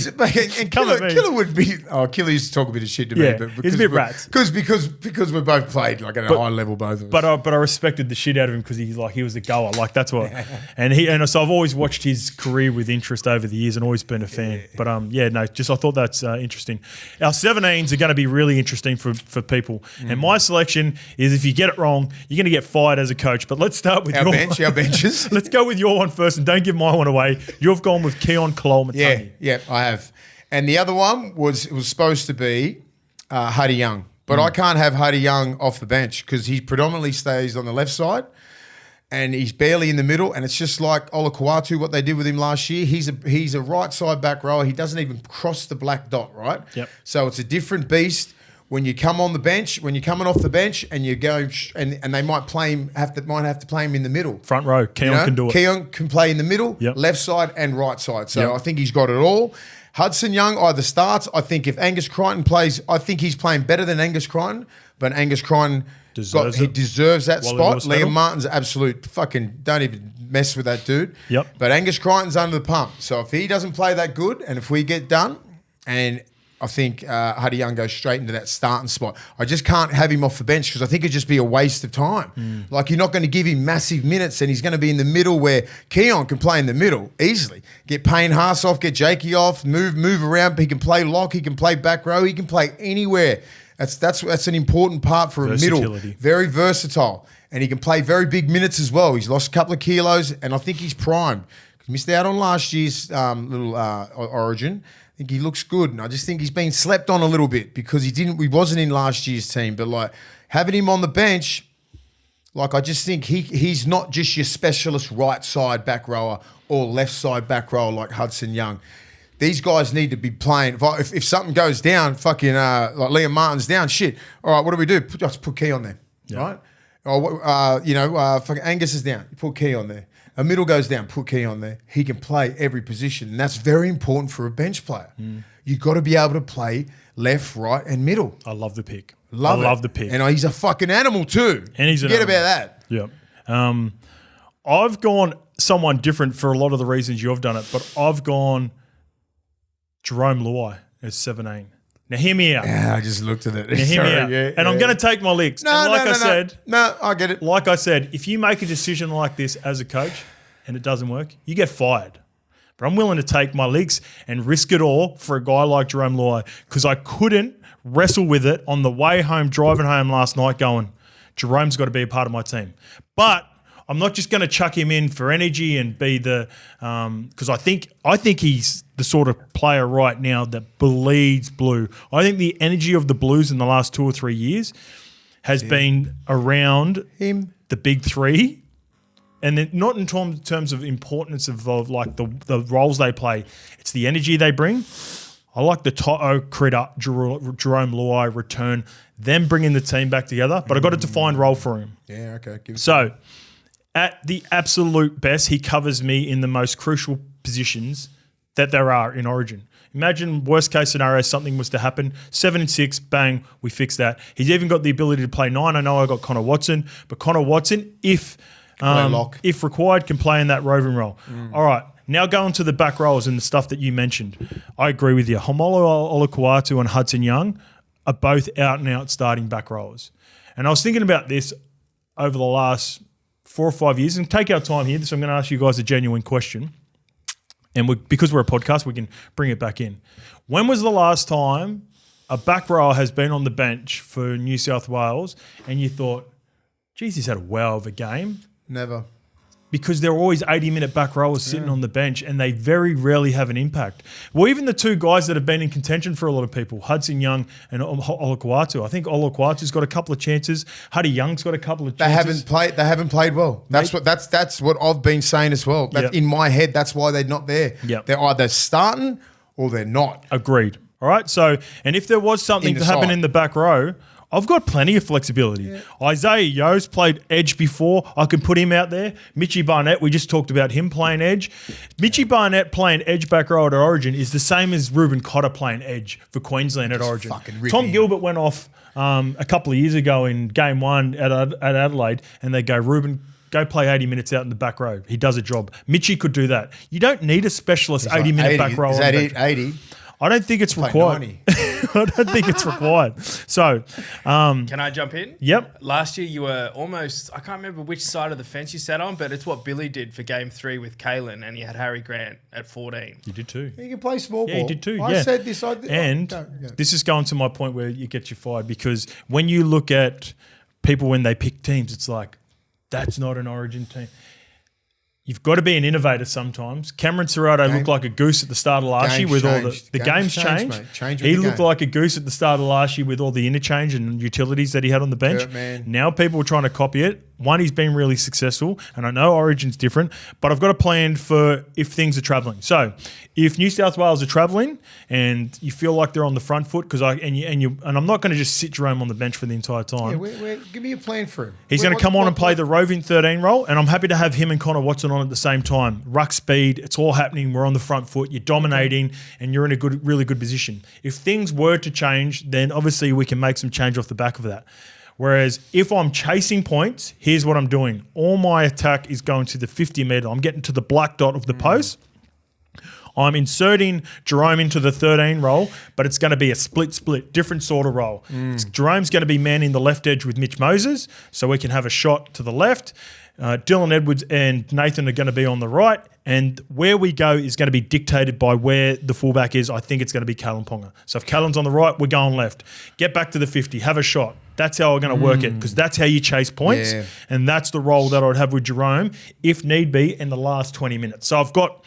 And Killer would be. Oh, Killer used to talk a bit of shit to me. But he's a bit rats. Because we both played at a high level, both of us. But I respected the shit out of him because he was a goer. Like that's what. and so I've always watched his career with interest over the years and always been a fan. But I thought that's interesting. Our 17s are going to be really interesting for people. And my selection is if you get it wrong, you're going to get fired as a coach. But let's start with our benches. Let's go with your one first and don't give my one away. You've gone with Keon Colomatoni. Yeah, I have. And the other one was supposed to be Huddy Young. But I can't have Huddy Young off the bench because he predominantly stays on the left side and he's barely in the middle. And it's just like Olakuatu, what they did with him last year. He's a right side back rower. He doesn't even cross the black dot, right? Yep. So it's a different beast. When you come on the bench, when you're coming off the bench, and you go, and they might have to play him in the middle, front row. Keon can do it. Keon can play in the middle, left side and right side. So I think he's got it all. Hudson Young either starts. I think if Angus Crichton plays, I think he's playing better than Angus Crichton. But Angus Crichton deserves that spot. Liam Martin's absolute fucking don't even mess with that dude. Yep. But Angus Crichton's under the pump. So if he doesn't play that good, and if we get done, and I think Huddy Young goes straight into that starting spot. I just can't have him off the bench because I think it'd just be a waste of time. Like you're not going to give him massive minutes and he's going to be in the middle where Keon can play in the middle easily. Get Payne Haas off, get Jakey off, move around. He can play lock, he can play back row, he can play anywhere. That's an important part for a middle. Very versatile. And he can play very big minutes as well. He's lost a couple of kilos and I think he's primed. He missed out on last year's little origin. I think he looks good, and I just think he's been slept on a little bit because he wasn't in last year's team. But like having him on the bench, like I just think he's not just your specialist right side back rower or left side back rower like Hudson Young. These guys need to be playing. If something goes down, fucking like Liam Martin's down, shit. All right, what do we do? Just put Key on there, right? Or fucking Angus is down. You put Key on there. A middle goes down, put Key on there. He can play every position, and that's very important for a bench player. You've got to be able to play left, right, and middle. I love the pick. Love the pick. And he's a fucking animal too. And he's Forget about that. Yeah. I've gone someone different for a lot of the reasons you've done it, but I've gone Jerome Luai as 17. Now, hear me out. Yeah, I just looked at it. Now, hear me out. And I'm going to take my licks. No, I get it. Like I said, if you make a decision like this as a coach and it doesn't work, you get fired. But I'm willing to take my licks and risk it all for a guy like Jerome Luai because I couldn't wrestle with it on the way home, driving home last night going, Jerome's got to be a part of my team. But I'm not just going to chuck him in for energy and be the because I think he's the sort of player right now that bleeds blue. I think the energy of the Blues in the last 2 or 3 years has been around him, the big three, and then not in terms of importance of like the roles they play. It's the energy they bring. I like the Toto Critter, Jerome Luai return, them bringing the team back together, but I got a defined role for him. Yeah, okay. So at the absolute best, he covers me in the most crucial positions that there are in Origin. Imagine worst case scenario, something was to happen, 7-6, bang, we fix that. He's even got the ability to play 9. I know I got Connor Watson, but Connor Watson, if required, can play in that roving role. All right, now going to the back rows and the stuff that you mentioned. I agree with you. Homolo Olukwatu and Hudson Young are both out-and-out starting back rowers. And I was thinking about this over the last 4 or 5 years, and take our time here, so I'm going to ask you guys a genuine question. And because we're a podcast, we can bring it back in. When was the last time a back rower has been on the bench for New South Wales and you thought, geez, he's had a wow of a game? Never. Because they're always 80-minute back rowers sitting on the bench and they very rarely have an impact. Well, even the two guys that have been in contention for a lot of people, Hudson Young and Olukwatu. I think Olukwatu's got a couple of chances. Huddy Young's got a couple of chances. They haven't played well. That's what I've been saying as well. In my head, that's why they're not there. Yep. They're either starting or they're not. Agreed. All right. So, and if there was something to happen in the back row, I've got plenty of flexibility. Yeah. Isaiah Yo's played edge before. I can put him out there. Mitchie Barnett, we just talked about him playing edge. Mitchie Barnett playing edge back row at Origin is the same as Ruben Cotter playing edge for Queensland at Origin. Tom Gilbert went off a couple of years ago in game 1 at Adelaide, and they go, Ruben, go play 80 minutes out in the back row. He does a job. Mitchie could do that. You don't need a specialist 80-minute back row. Is that it, 80? I don't think it's required. I don't think it's required. So, can I jump in? Yep. Last year you were almost, I can't remember which side of the fence you sat on, but it's what Billy did for game 3 with Kalen, and he had Harry Grant at 14. You did too. You can play small ball. Yeah, you did too. I said this. This is going to my point where you get you fired, because when you look at people when they pick teams, it's like, that's not an Origin team. You've got to be an innovator sometimes. Cameron Serrato looked like a goose at the start of last year with all the game's changed. He looked like a goose at the start of last year with all the interchange and utilities that he had on the bench. Now people are trying to copy it. One, he's been really successful, and I know Origin's different, but I've got a plan for if things are travelling. So, if New South Wales are travelling and you feel like they're on the front foot, and I'm not going to just sit Jerome on the bench for the entire time. Yeah, give me a plan for him. He's going to come on and play the roving 13 role, and I'm happy to have him and Connor Watson on at the same time. Ruck speed, it's all happening. We're on the front foot. You're dominating, and you're in a really good position. If things were to change, then obviously we can make some change off the back of that. Whereas if I'm chasing points, here's what I'm doing. All my attack is going to the 50 metre. I'm getting to the black dot of the post. I'm inserting Jerome into the 13 role, but it's going to be a split, different sort of role. Jerome's going to be manning the left edge with Mitch Moses, so we can have a shot to the left. Dylan Edwards and Nathan are going to be on the right, and where we go is going to be dictated by where the fullback is. I think it's going to be Callum Ponga. So if Callum's on the right, we're going left. Get back to the 50, have a shot. That's how we're going to work it, because that's how you chase points, and that's the role that I would have with Jerome, if need be, in the last 20 minutes. So I've got...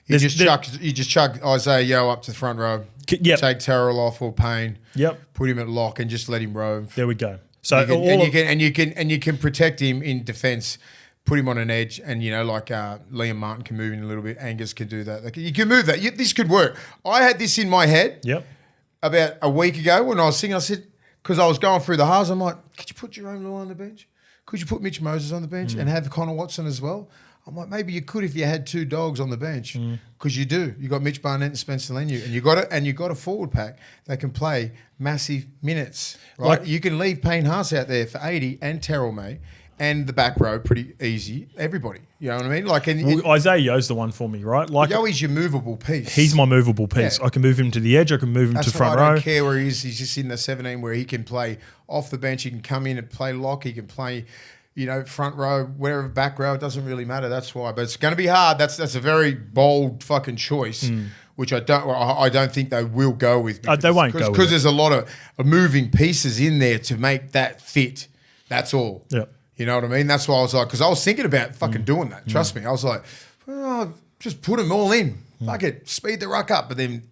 You just chuck Isaiah Yo up to the front row. Yep. Take Terrell off or Payne. Yep. Put him at lock and just let him rove. There we go. So you can protect him in defence. Put him on an edge, and Liam Martin can move in a little bit. Angus can do that. You can move that. This could work. I had this in my head. Yep. About a week ago when I was singing, I said, because I was going through the halves, I'm like, could you put Jerome Law on the bench? Could you put Mitch Moses on the bench and have Connor Watson as well? I'm like, maybe you could if you had 2 dogs on the bench, because you do. You got Mitch Barnett and Spencer Leniu, and you got a forward pack that can play massive minutes. Right? You can leave Payne Haas out there for 80 and Terrell, mate, and the back row pretty easy. everybody. You know what I mean? Isaiah Yo's the one for me, right? Yo's your movable piece. He's my movable piece. Yeah. I can move him to the edge. I can move him to front row. I don't care where he is. He's just in the 17 where he can play off the bench. He can come in and play lock. He can play... front row, wherever, back row, it doesn't really matter. That's why. But it's going to be hard. That's a very bold fucking choice, which I don't think they will go with. They won't go with because there's a lot of moving pieces in there to make that fit. That's all. Yeah. You know what I mean? That's why I was like, because I was thinking about fucking doing that. Trust me. I was like, just put them all in. Fuck it. Speed the ruck up. But then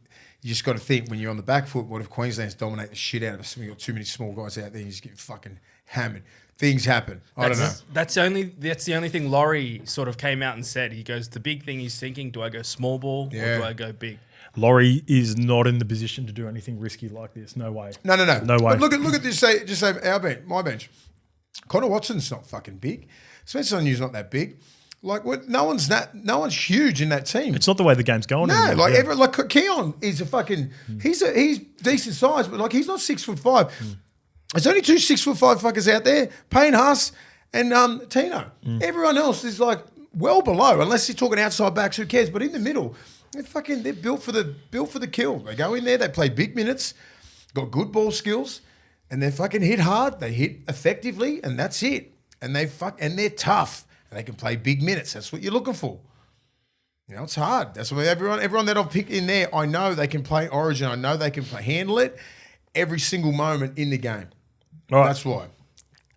you just got to think, when you're on the back foot, what if Queensland's dominate the shit out of us? We got too many small guys out there and you just get fucking hammered. Things happen. I don't know. That's the only thing Laurie sort of came out and said. He goes, the big thing he's thinking, do I go small ball or do I go big? Laurie is not in the position to do anything risky like this. No way. No. No way. But look at this. Just say our bench, my bench. Connor Watson's not fucking big. Spencer Lanu's not that big. Like no one's huge in that team. It's not the way the game's going. No, like Keon is a fucking. He's decent size, but like he's not 6'5". There's only 2 6'5" fuckers out there: Payne Haas and Tino. Everyone else is like well below, unless you're talking outside backs. Who cares? But in the middle, they're built for the kill. They go in there, they play big minutes, got good ball skills, and they fucking hit hard. They hit effectively, and that's it. And they're tough. And they can play big minutes. That's what you're looking for. You know, it's hard. That's why everyone that I've picked in there, I know they can play Origin. I know they can handle it every single moment in the game. All right. That's why.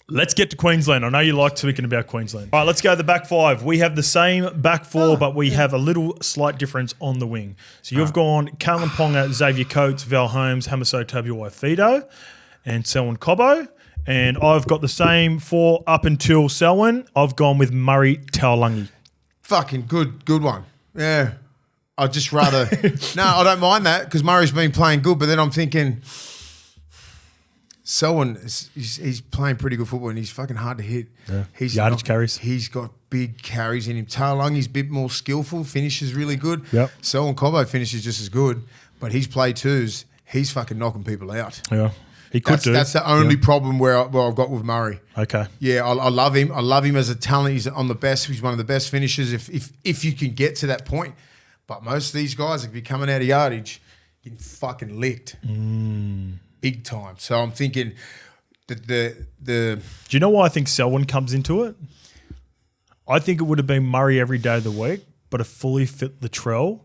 Let's get to Queensland. I know you like speaking about Queensland. All right, let's go to the back five. We have the same back four, but we have a little slight difference on the wing. So you've gone Kalen Ponga, Xavier Coates, Val Holmes, Hamiso Toby Waifito, and Selwyn Cobbo. And I've got the same four up until Selwyn. I've gone with Murray Taulagi. Fucking good one. Yeah. I'd just rather... No, I don't mind that because Murray's been playing good, but then I'm thinking Selwyn, he's playing pretty good football and he's fucking hard to hit. Yeah. Yardage carries. He's got big carries in him. Taulungi's a bit more skillful, finishes really good. Yep. Selwyn Cobbo finishes just as good, but his play twos, he's fucking knocking people out. Yeah. That's the only problem where I've got with Murray. Okay. Yeah, I love him. I love him as a talent. He's on the best. He's one of the best finishers if you can get to that point. But most of these guys, if you're coming out of yardage, getting fucking licked big time. So I'm thinking that the. Do you know why I think Selwyn comes into it? I think it would have been Murray every day of the week, but a fully fit Latrell,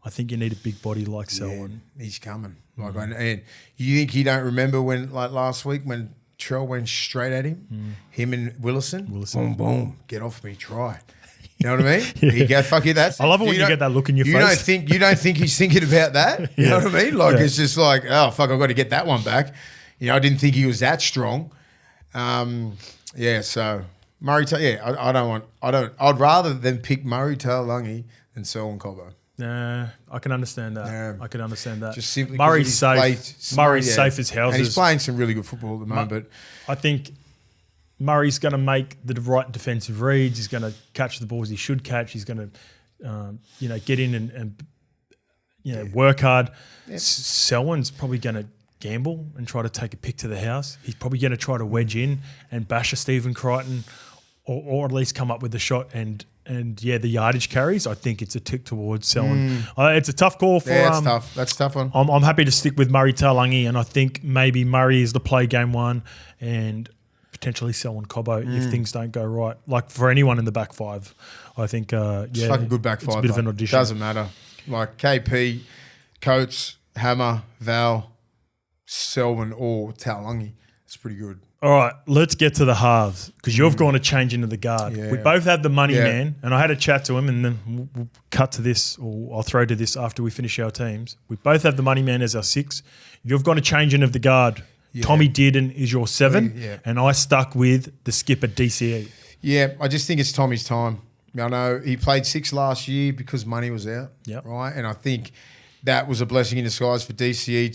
I think you need a big body like Selwyn. Yeah, he's coming. Like, and you think he don't remember when, like last week, when Trell went straight at him, him and Willison, boom, boom, get off me, try. You know what I mean? Yeah. He go, fuck you, that's. I love it when you get that look in your face. You don't think he's thinking about that? You know what I mean? Like it's just like, oh fuck, I've got to get that one back. You know, I didn't think he was that strong. So Murray, I'd rather than pick Murray Taulagi than Selwyn Cobbo. Nah, I can understand that. Yeah. I can understand that. Just simply Murray's safe. Murray's safe as houses. And he's playing some really good football at the moment. But I think Murray's going to make the right defensive reads. He's going to catch the balls he should catch. He's going to, get in and work hard. Yep. Selwyn's probably going to gamble and try to take a pick to the house. He's probably going to try to wedge in and bash a Stephen Crichton, or at least come up with a shot and the yardage carries. I think it's a tick towards Selwyn. It's a tough call for. Yeah, it's tough. That's a tough one. I'm happy to stick with Murray Taulagi, and I think maybe Murray is the play game one, and potentially Selwyn Cobbo if things don't go right. Like for anyone in the back five, I think it's fucking good back five. It's a bit of an audition. Doesn't matter. Like KP, Coates, Hammer, Val, Selwyn, or Taulagi. It's pretty good. All right, let's get to the halves because you've gone to change into the guard. Yeah. We both had the money man, and I had a chat to him, and then we'll cut to this, or I'll throw to this after we finish our teams. We both have the money man as our 6. You've gone to change into the guard. Yeah. Tommy Dearden is your 7, and I stuck with the skipper DCE. Yeah, I just think it's Tommy's time. I know he played 6 last year because money was out, right? And I think that was a blessing in disguise for DCE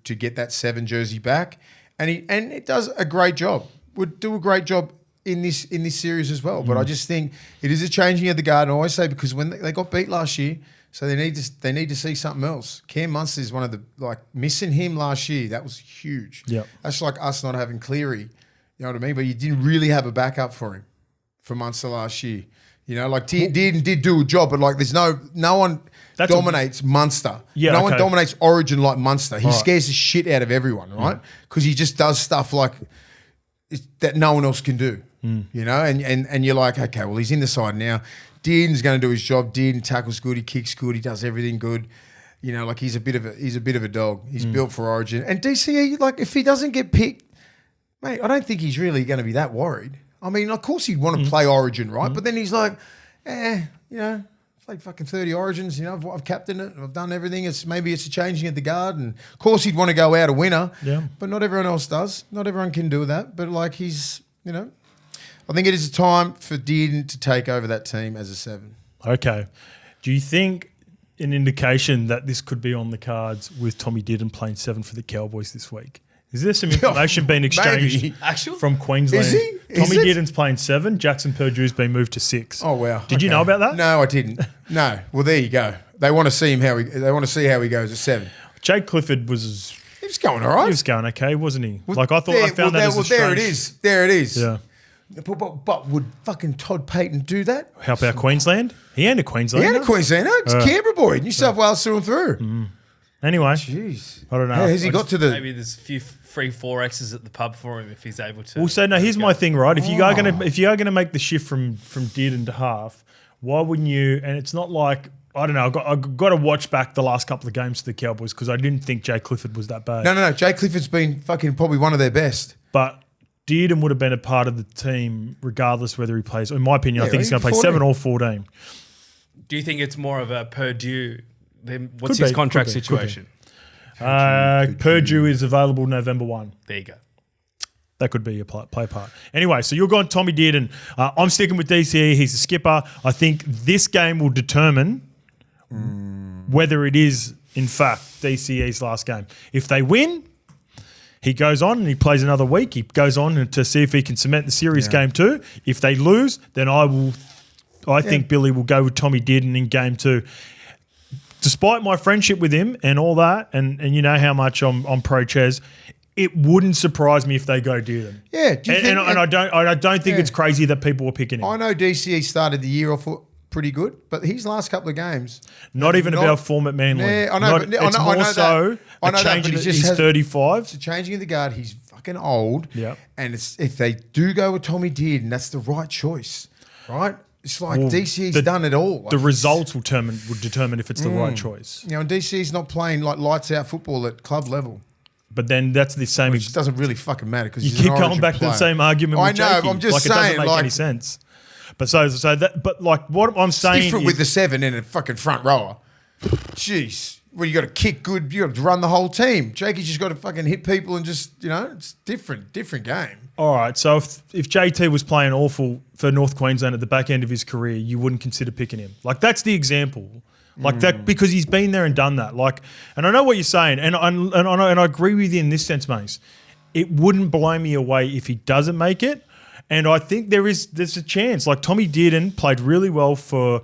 to get that 7 jersey back. And it does a great job. Would do a great job in this series as well. But I just think it is a changing of the guard. And I always say because when they got beat last year, so they need to see something else. Cam Munster is one of the missing him last year. That was huge. Yeah, that's like us not having Cleary. You know what I mean? But you didn't really have a backup for him for Munster last year. You know, like did do a job, but like there's no one dominates Munster. Yeah, no one dominates Origin like Munster. He scares the shit out of everyone, right? Because he just does stuff like that no one else can do. You know, and you're like, okay, well he's in the side now. Dearden's going to do his job. Dearden tackles good. He kicks good. He does everything good. You know, like he's a bit of a dog. He's built for Origin. And DCE, like if he doesn't get picked, mate, I don't think he's really going to be that worried. I mean, of course he'd want to play Origin, right? But then he's like, you know, played fucking 30 Origins. You know, I've captained it. I've done everything. Maybe it's a changing of the guard. And, of course, he'd want to go out a winner. Yeah. But not everyone else does. Not everyone can do that. But, like, he's, you know, I think it is a time for Dearden to take over that team as a 7. Okay. Do you think an indication that this could be on the cards with Tommy Dearden playing 7 for the Cowboys this week Is there some information being exchanged Actual? from Queensland? Is he? Tommy Dearden's playing 7. Jackson Purdue's been moved to 6. Oh wow! Did you know about that? No, I didn't. No. Well, there you go. They want to see They want to see how he goes at 7. Jake Clifford was. He was going all right. He was going okay, wasn't he? Like I thought, There, I found that as a there it strange- is. There it is. Yeah. But would fucking Todd Payton do that? How about Queensland? He ain't a He Queenslander. ain't a Queenslander. It's Canberra boy. New South Wales through and through. Anyway, Jeez. I don't know. How has he got to the? Maybe there's a few free 4Xs at the pub for him if he's able to. Well, so now here's my thing, right? If you are gonna make the shift from Dearden to half, why wouldn't you? And it's not like I don't know. I've got to watch back the last couple of games to the Cowboys because I didn't think Jay Clifford was that bad. No. Jay Clifford's been fucking probably one of their best. But Dearden would have been a part of the team regardless whether he plays. In my opinion, I think he's going to play 14. 7 or 14. Do you think it's more of a Purdue? What's Could his be, contract could be, situation? Purdue is available November 1. There you go. That could be a play part. Anyway, so you're going Tommy Dearden. I'm sticking with DCE. He's the skipper. I think this game will determine whether it is, in fact, DCE's last game. If they win, he goes on and he plays another week. He goes on to see if he can cement the series game 2. If they lose, then I think Billy will go with Tommy Dearden in game 2. Despite my friendship with him and all that, and you know how much I'm pro Ches, it wouldn't surprise me if they go Dearden. Yeah, do you think, and I don't think it's crazy that people were picking him. I know DCE started the year off pretty good, but his last couple of games, not even about form at Manly. Yeah, I know. It's more so a change. He's 35. It's a changing of the guard. He's fucking old. Yeah, and if they do go with Tommy Dearden, that's the right choice, right? It's like DCE's done it all. Like the results will determine if it's the right choice. You know, and DCE's not playing like lights out football at club level. But then that's the same. Which doesn't really fucking matter because you keep going back to the same argument. I with know. Jakey. I'm just saying, it doesn't make like, any sense. But what I'm saying different is, with the 7 in a fucking front rower. Jeez. Well, you got to kick good. You got to run the whole team. Jakey's just got to fucking hit people and just, it's different game. All right. So if JT was playing awful for North Queensland at the back end of his career, you wouldn't consider picking him. Like that's the example. Like that because he's been there and done that. Like, and I know what you're saying, and I agree with you in this sense, Mace. It wouldn't blow me away if he doesn't make it. And I think there's a chance. Like Tommy Dearden played really well for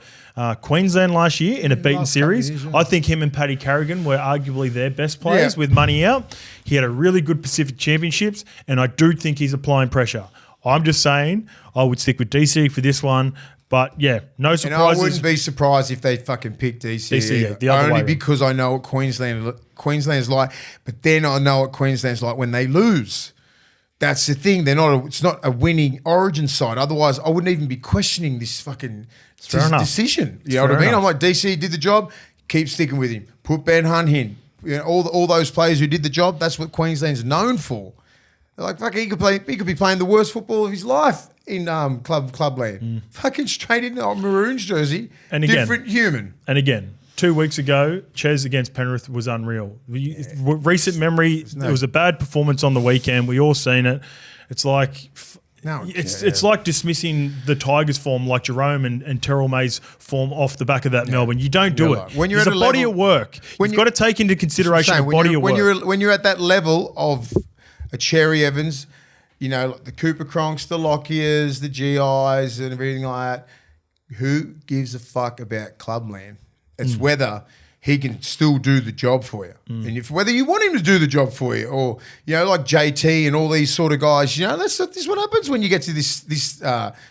Queensland last year in a beaten series. I think him and Paddy Carrigan were arguably their best players with money out. He had a really good Pacific Championships, and I do think he's applying pressure. I'm just saying I would stick with DC for this one. But yeah, no surprises. And I wouldn't be surprised if they fucking picked DCE. the other only way because I know what Queensland's like. But then I know what Queensland's like when they lose. That's the thing. It's not a winning Origin side. Otherwise, I wouldn't even be questioning this fucking decision. You know what I mean? I'm like, DC did the job. Keep sticking with him. Put Ben Hunt in. All those players who did the job. That's what Queensland's known for. They're like, fuck, he could be playing the worst football of his life in clubland. Fucking straight in a Maroons jersey. And again, different human. And again, 2 weeks ago, Ches against Penrith was unreal. Recent memory, it was a bad performance on the weekend. We all seen it. It's like it's like dismissing the Tigers' form, like Jerome and Terrell May's form off the back of that Melbourne. You don't do it. When you're There's at a body of work. You've got to take into consideration a body of work. When you're at that level of a Cherry Evans, like the Cooper Cronks, the Lockiers, the GIs, and everything like that. Who gives a fuck about clubland? It's whether he can still do the job for you. And whether you want him to do the job for you or, like JT and all these sort of guys, this is what happens when you get to this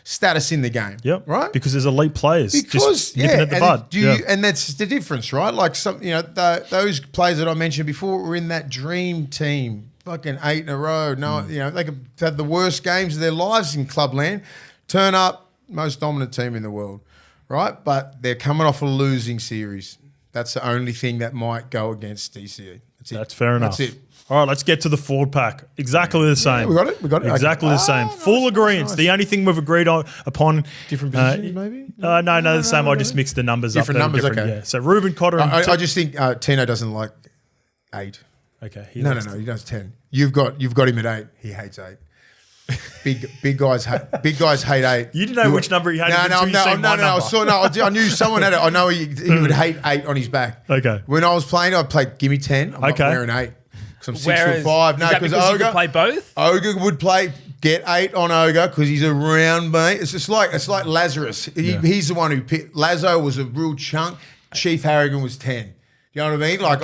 status in the game. Yep. Right? Because there's elite players just nipping at the bud. And that's the difference, right? Like those players that I mentioned before were in that dream team. Fucking 8 in a row. No, they could have the worst games of their lives in clubland. Turn up, most dominant team in the world, right? But they're coming off a losing series. That's the only thing that might go against DCE. That's it. That's fair enough. That's it. All right, let's get to the forward pack. Exactly the same. We got it. Exactly the same. Full agreement. nice. The only thing we've agreed upon. Different positions, maybe? No, the same. I just mixed the numbers up. Different numbers, okay. Yeah. So Ruben Cotter and I just think Tino doesn't like 8. Okay. No. He does 10. You've got him at 8. He hates 8. Big guys hate 8. You didn't know which number he hated. No. I knew someone had it. I know he would hate 8 on his back. Okay. When I was playing, I'd play, give me 10. I'm not wearing 8. because I'm 6'5". Whereas, No, is that because because you could play both? Ogre would get 8 on Ogre because he's a round mate. It's like Lazarus. He's the one who picked. Lazo was a real chunk. Chief Harrigan was 10. You know what I mean? Like,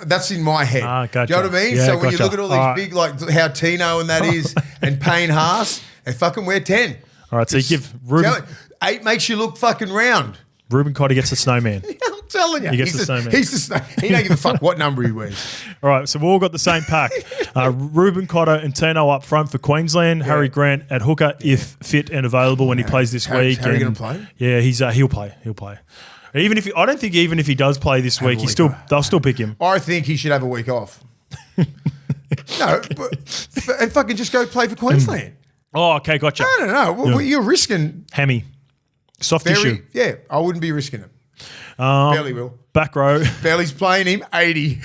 that's in my head. Gotcha. Do you know what I mean? Yeah, so when gotcha. you look at all these big, like how Tino and that is, and Payne Haas, they fucking wear 10. All right, so you give Ruben. 8 makes you look fucking round. Ruben Cotter gets the snowman. I'm telling you. He gets the snowman. He's the snowman. He don't give a fuck what number he wears. All right, so we've all got the same pack. Ruben Cotter and Tino up front for Queensland. Harry Grant at hooker if fit and available when he plays this week. Harry going to play? Yeah, he'll play. He'll play. I don't think even if he does play this week, they'll still pick him. I think he should have a week off. No, and fucking just go play for Queensland. Oh, okay, gotcha. No. Well, you're risking hammy, soft tissue. Yeah, I wouldn't be risking it. Belly will. Back row. Belly's playing him 80.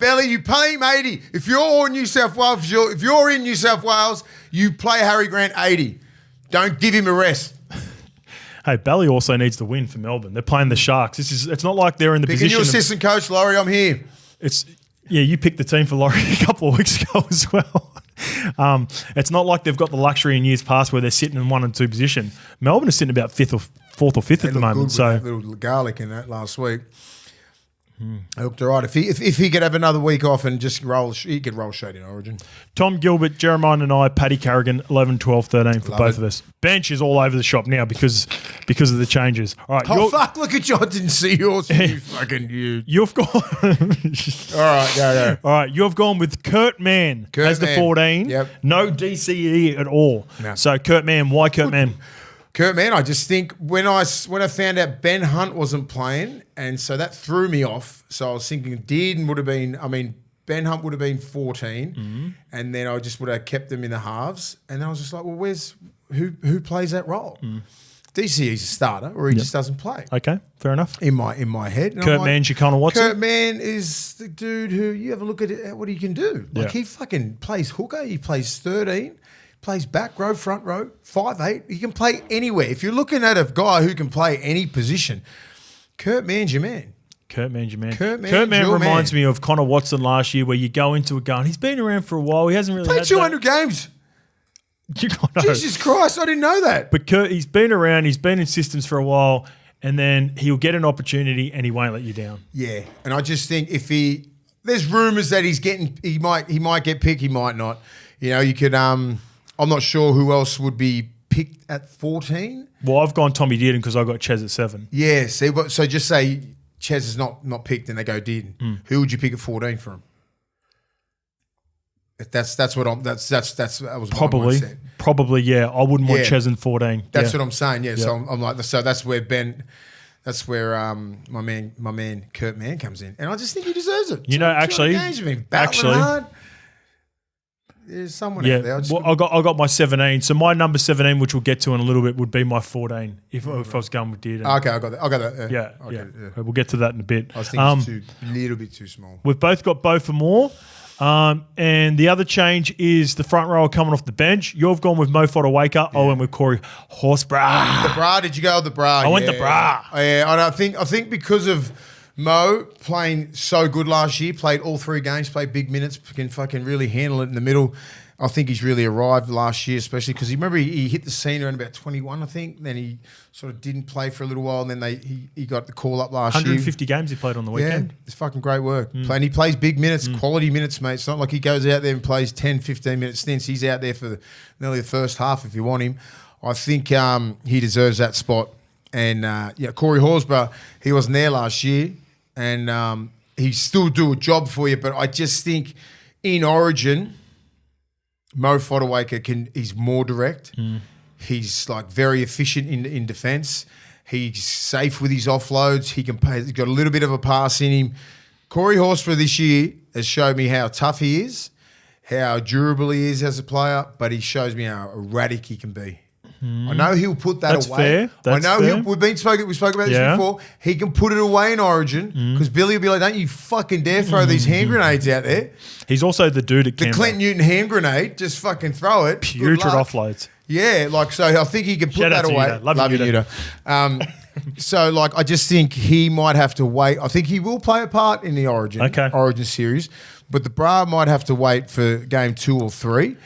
Belly, you pay him 80. If you're in New South Wales, you play Harry Grant 80. Don't give him a rest. Hey, Belly also needs to win for Melbourne. They're playing the Sharks. It's not like they're in the Picking position. your assistant coach, Laurie, I'm here. You picked the team for Laurie a couple of weeks ago as well. It's not like they've got the luxury in years past where they're sitting in 1 and 2 position. Melbourne is sitting about 4th or 5th at the moment. Good with that little garlic in that last week. It looked all right. If he could have another week off and just roll, he could roll straight in Origin. Tom Gilbert, Jeremiah and I, Paddy Carrigan, 11, 12, 13 for both of us. Bench is all over the shop now because of the changes. All right. Fuck, look at you. I didn't see yours. You fucking you. You've gone. All right, go. All right, you've gone with Kurt Mann as the 14. Yep. No DCE at all. No. So Kurt Mann, why Kurt Mann? Kurt Mann, I just think when I found out Ben Hunt wasn't playing, and so that threw me off. So I was thinking Ben Hunt would have been 14, and then I just would have kept them in the halves. And I was just like, well, who plays that role? DCE's a starter, or he just doesn't play. Okay, fair enough. In my head, and Kurt Mann, Shekinah Watson. Kurt Mann is the dude who you have a look at what he can do. Like he fucking plays hooker, he plays 13. Plays back row, front row, 5'8". He can play anywhere. If you're looking at a guy who can play any position, Kurt Mann's your man. Kurt Mann's your man. Kurt Mann reminds me of Connor Watson last year, where you go into a gun. He's been around for a while. He hasn't really played had 200 games. Jesus Christ, I didn't know that. But Kurt, he's been around. He's been in systems for a while, and then he'll get an opportunity, and he won't let you down. Yeah, and I just think there's rumours that he might get picked, he might not. You know, you could. I'm not sure who else would be picked at 14. Well, I've gone Tommy Dearden because I got Ches at 7. Yeah, see, so just say Ches is not picked and they go Dearden. Who would you pick at 14 for him? That was probably yeah. I wouldn't want Ches in 14. That's what I'm saying. Yeah, so I'm like, so that's where my man Kurt Mann comes in, and I just think he deserves it. You know, actually, there's someone out there. I got my 17. So my number 17, which we'll get to in a little bit, would be my 14 if I was going with Dearden. Okay, I got that. Yeah. We'll get to that in a bit. I was thinking it's a little bit too small. We've both got Bo for more. And the other change is the front row coming off the bench. You've gone with Mo Fodawaker. I went with Corey Horsburgh. The bra? Did you go with the bra? I went the bra. Yeah, and I think because of Mo playing so good last year, played all 3 games, played big minutes, can fucking really handle it in the middle. I think he's really arrived last year, especially because he hit the scene around about 21, I think. Then he sort of didn't play for a little while, and then he got the call up last 150 games he played on the weekend. Yeah, it's fucking great work. And he plays big minutes, quality minutes, mate. It's not like he goes out there and plays 10, 15-minute stints. He's out there for nearly the first half if you want him. I think he deserves that spot. And, Corey Horsburgh, he wasn't there last year, and he still do a job for you, but I just think in Origin, Mo Fodawaker he's more direct. He's like very efficient in defence. He's safe with his offloads. He's got a little bit of a pass in him. Corey Horsburgh this year has showed me how tough he is, how durable he is as a player, but he shows me how erratic he can be. I know he'll put that away. That's fair. We spoke about this before. He can put it away in Origin because Billy will be like, "Don't you fucking dare throw these hand grenades out there." He's also the dude at Canberra. The Clint Newton hand grenade, just fucking throw it. Putrid offloads. Yeah, so I think he can put that away. Love you, Yuta. So, like, I just think he might have to wait. I think he will play a part in the Origin series, but the Bra might have to wait for game 2 or 3.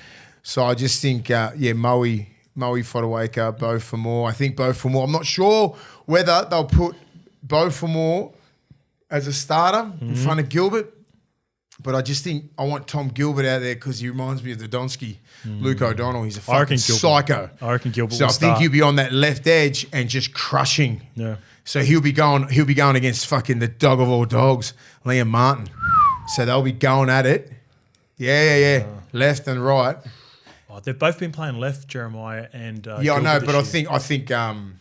So I just think, Moe Fodawaker, Beau Fermor. I think Beau Fermor. I'm not sure whether they'll put Beau Fermor as a starter in front of Gilbert, but I just think I want Tom Gilbert out there because he reminds me of the Donsky, Luke O'Donnell. He's a fucking psycho. I reckon Gilbert. So I think he'll be on that left edge and just crushing. Yeah. So he'll be going against fucking the dog of all dogs, Liam Martin. So they'll be going at it. Yeah. Left and right. Oh, they've both been playing left, Jeremiah and I know, but I think Nanai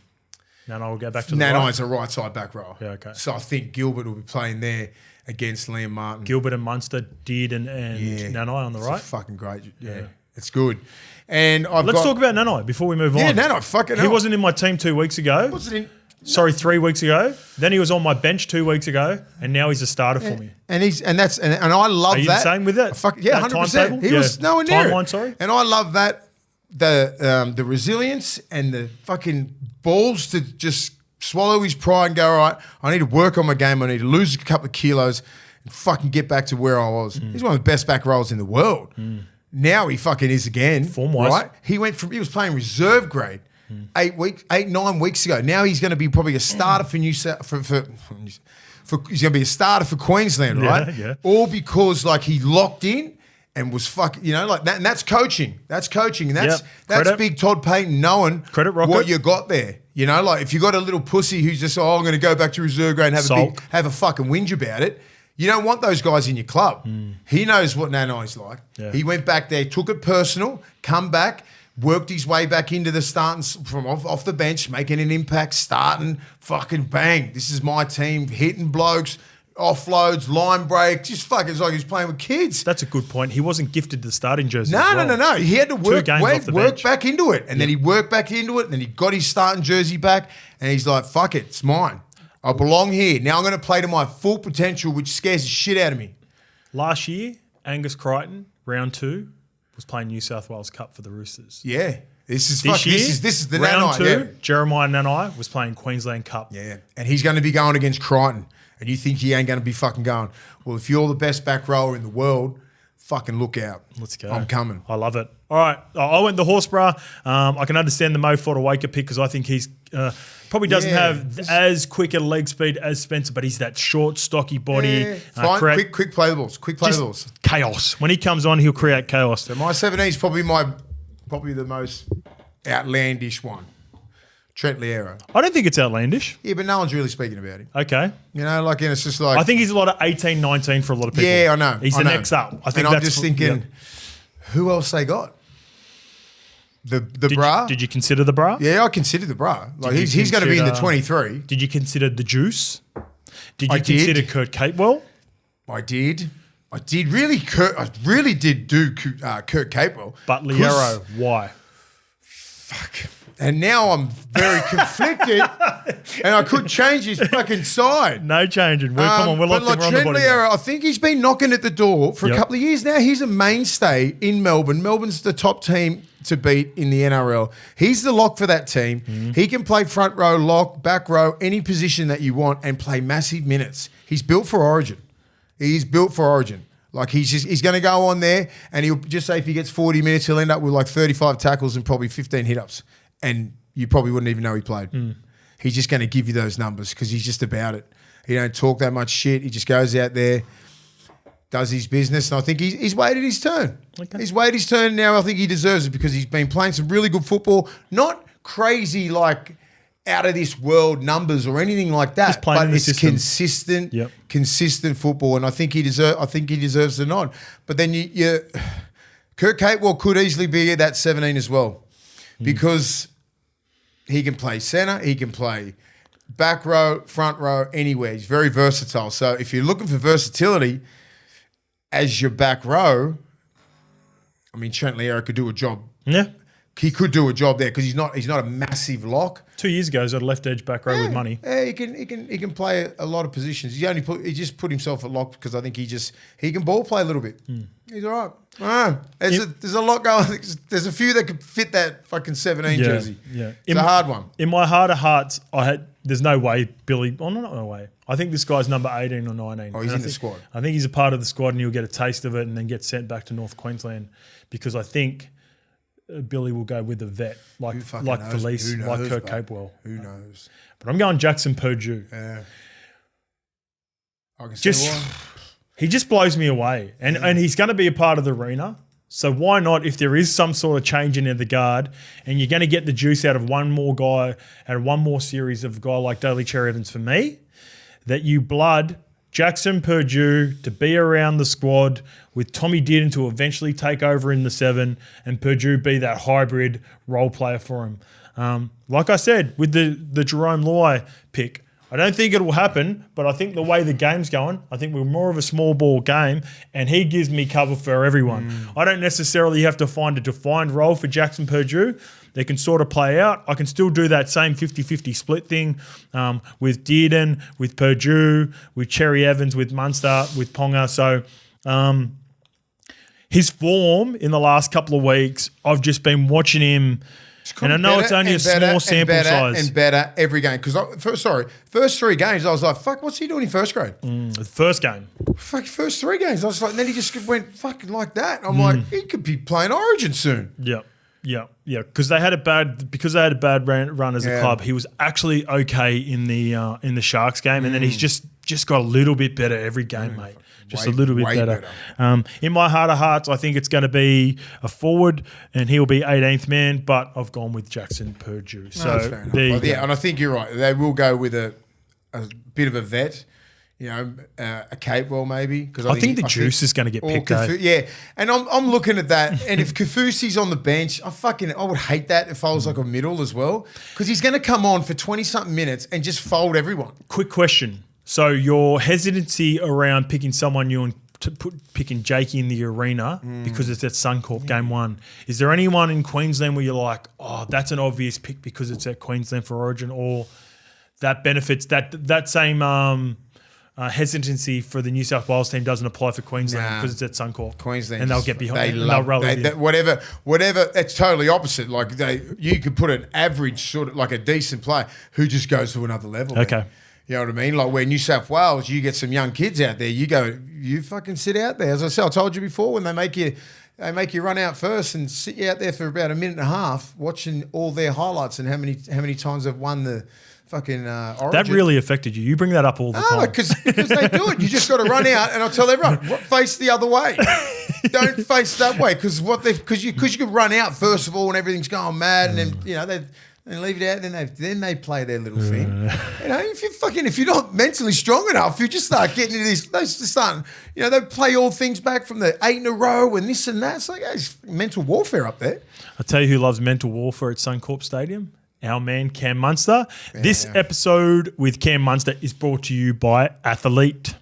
will go back to the right. Nanai's a right side back row. Yeah, okay. So I think Gilbert will be playing there against Liam Martin. Gilbert and Munster did and Nanai on the right. Fucking great. Yeah. It's good. And let's talk about Nanai before we move on. Yeah, Nanai, fucking hell. He wasn't in my team 2 weeks ago. Wasn't in. Sorry, 3 weeks ago. Then he was on my bench 2 weeks ago, and now he's a starter for me. And I love that. Are you the same with that? 100%. He was nowhere near timeline, it. sorry. And I love that the resilience and the fucking balls to just swallow his pride and go, all right, I need to work on my game. I need to lose a couple of kilos and fucking get back to where I was. He's one of the best back rows in the world. Now he fucking is again. Form-wise. Right? He was playing reserve grade 9 weeks ago. Now he's going to be probably a starter for he's going to be a starter for Queensland, right? Yeah. All because like he locked in and was fucking, like that. And that's coaching. That's coaching. And that's big Todd Payton knowing what you got there. Like if you got a little pussy who's just, I'm going to go back to reserve grade and have a fucking whinge about it. You don't want those guys in your club. He knows what Nanai's like. Yeah. He went back there, took it personal, come back, worked his way back into the starting from off the bench, making an impact, starting, fucking bang. This is my team, hitting blokes, offloads, line break, just fucking, it's like he's playing with kids. That's a good point. He wasn't gifted the starting jersey. No. He had to work back into it. And then he worked back into it, and then he got his starting jersey back, and he's like, fuck it, it's mine. I belong here. Now I'm going to play to my full potential, which scares the shit out of me. Last year, Angus Crichton, round 2, was playing New South Wales Cup for the Roosters. Yeah. This is the round Nanai, 2, yeah. Jeremiah Nanai was playing Queensland Cup. Yeah. And he's going to be going against Crichton. And you think he ain't going to be fucking going, well, if you're the best back rower in the world, fucking look out. Let's go. I'm coming. I love it. All right. I went the horse bra. I can understand the Mo Fodawaker pick because I think he's probably doesn't have as quick a leg speed as Spencer, but he's that short, stocky body. Yeah. Fine. Quick play the balls. Chaos. When he comes on, he'll create chaos. So my 17 is probably the most outlandish one. Trent Liero. I don't think it's outlandish. Yeah, but no one's really speaking about him. Okay. And it's just like... I think he's a lot of 18, 19 for a lot of people. Yeah, I know. He's the next up. I think I'm just thinking, who else they got? The bra? Did you consider the bra? Yeah, I considered the bra. Like he's going to be in the 23. Did you consider the juice? Did you consider Kurt Capewell? I did. I really did do Kurt Capewell. But Liero, why? Fuck. And now I'm very conflicted, and I could change his fucking side. No changing. Come on, we're locked in. We're on the body. I think he's been knocking at the door for a couple of years now. He's a mainstay in Melbourne. Melbourne's the top team to beat in the NRL. He's the lock for that team. He can play front row, lock, back row, any position that you want, and play massive minutes. He's built for Origin. Like he's going to go on there, and he'll just say if he gets 40 minutes, he'll end up with like 35 tackles and probably 15 hit-ups. And you probably wouldn't even know he played. He's just going to give you those numbers because he's just about it. He don't talk that much shit. He just goes out there, does his business, and I think he's waited his turn. Okay. He's waited his turn now. I think he deserves it because he's been playing some really good football. Not crazy like out of this world numbers or anything like that, but it's consistent football, and I think he deserves the nod. But then Kurt Capewell could easily be at that 17 as well because he can play centre, he can play back row, front row, anywhere. He's very versatile. So if you're looking for versatility as your back row, I mean, Trent Liero could do a job he could do a job there because he's not a massive lock. 2 years ago, he's at left edge back row with money. Yeah, he can play a lot of positions. He just put himself at lock because I think he can ball play a little bit. He's all right. There's a lot going. There's a few that could fit that fucking 17 jersey. Yeah, it's a hard one. In my heart of hearts, there's no way Billy. Oh, no way. I think this guy's number 18 or 19. Oh, he's in the squad. I think he's a part of the squad, and he'll get a taste of it, and then get sent back to North Queensland because I think Billy will go with a vet like Felice, like Kurt Capewell. Who knows? But I'm going Jackson Purdue. Yeah. I can see why. He just blows me away. And he's going to be a part of the arena. So why not, if there is some sort of change in the guard and you're going to get the juice out of one more guy and one more series of a guy like Daly Cherry Evans for me, that you blood Jackson Purdue to be around the squad with Tommy Dearden to eventually take over in the 7 and Purdue be that hybrid role player for him. Like I said, with the Jerome Luai pick, I don't think it will happen, but I think the way the game's going, I think we're more of a small ball game and he gives me cover for everyone. I don't necessarily have to find a defined role for Jackson Purdue. They can sort of play out. I can still do that same 50-50 split thing with Dearden, with Purdue, with Cherry Evans, with Munster, with Ponga. So his form in the last couple of weeks, I've just been watching him. And I know it's only a small sample size. And better every game. Because, first 3 games, I was like, fuck, what's he doing in first grade? The first game. Fuck, first 3 games. I was like, and then he just went fucking like that. I'm like, he could be playing Origin soon. Yeah. Because they had a bad run as a club. He was actually okay in the Sharks game, and then he's just got a little bit better every game, mate. Just a little bit better. In my heart of hearts, I think it's going to be a forward, and he'll be 18th man. But I've gone with Jackson Purdue. So there you go. And I think you're right. They will go with a bit of a vet. A Capewell maybe. Because I think the juice is going to get picked up. Yeah, and I'm looking at that. And if Kafusi's on the bench, I would hate that if I was like a middle as well. Because he's going to come on for 20-something minutes and just fold everyone. Quick question. So your hesitancy around picking someone new and picking Jakey in the arena because it's at Suncorp game 1. Is there anyone in Queensland where you're like, oh, that's an obvious pick because it's at Queensland for Origin, or that benefits that same hesitancy for the New South Wales team doesn't apply for Queensland because it's at Suncorp. Queensland, and they'll get behind. They'll rally whatever. It's totally opposite. Like you could put an average sort of like a decent player who just goes to another level. Okay. Man. You know what I mean? Like where New South Wales, you get some young kids out there. You fucking sit out there. As I said, I told you before, when they make you run out first and sit you out there for about a minute and a half watching all their highlights and how many times they've won the fucking Origin. That really affected you. You bring that up all the time. Because they do it. You just got to run out, and I'll tell everyone, face the other way. Don't face that way because you could run out first of all and everything's going mad, and then and leave it out. Then they play their little thing. If you're not mentally strong enough, you just start getting into this. They just start. They play all things back from the 8 in a row and this and that. It's like it's mental warfare up there. I'll tell you who loves mental warfare at Suncorp Stadium. Our man Cam Munster. This episode with Cam Munster is brought to you by Athlete.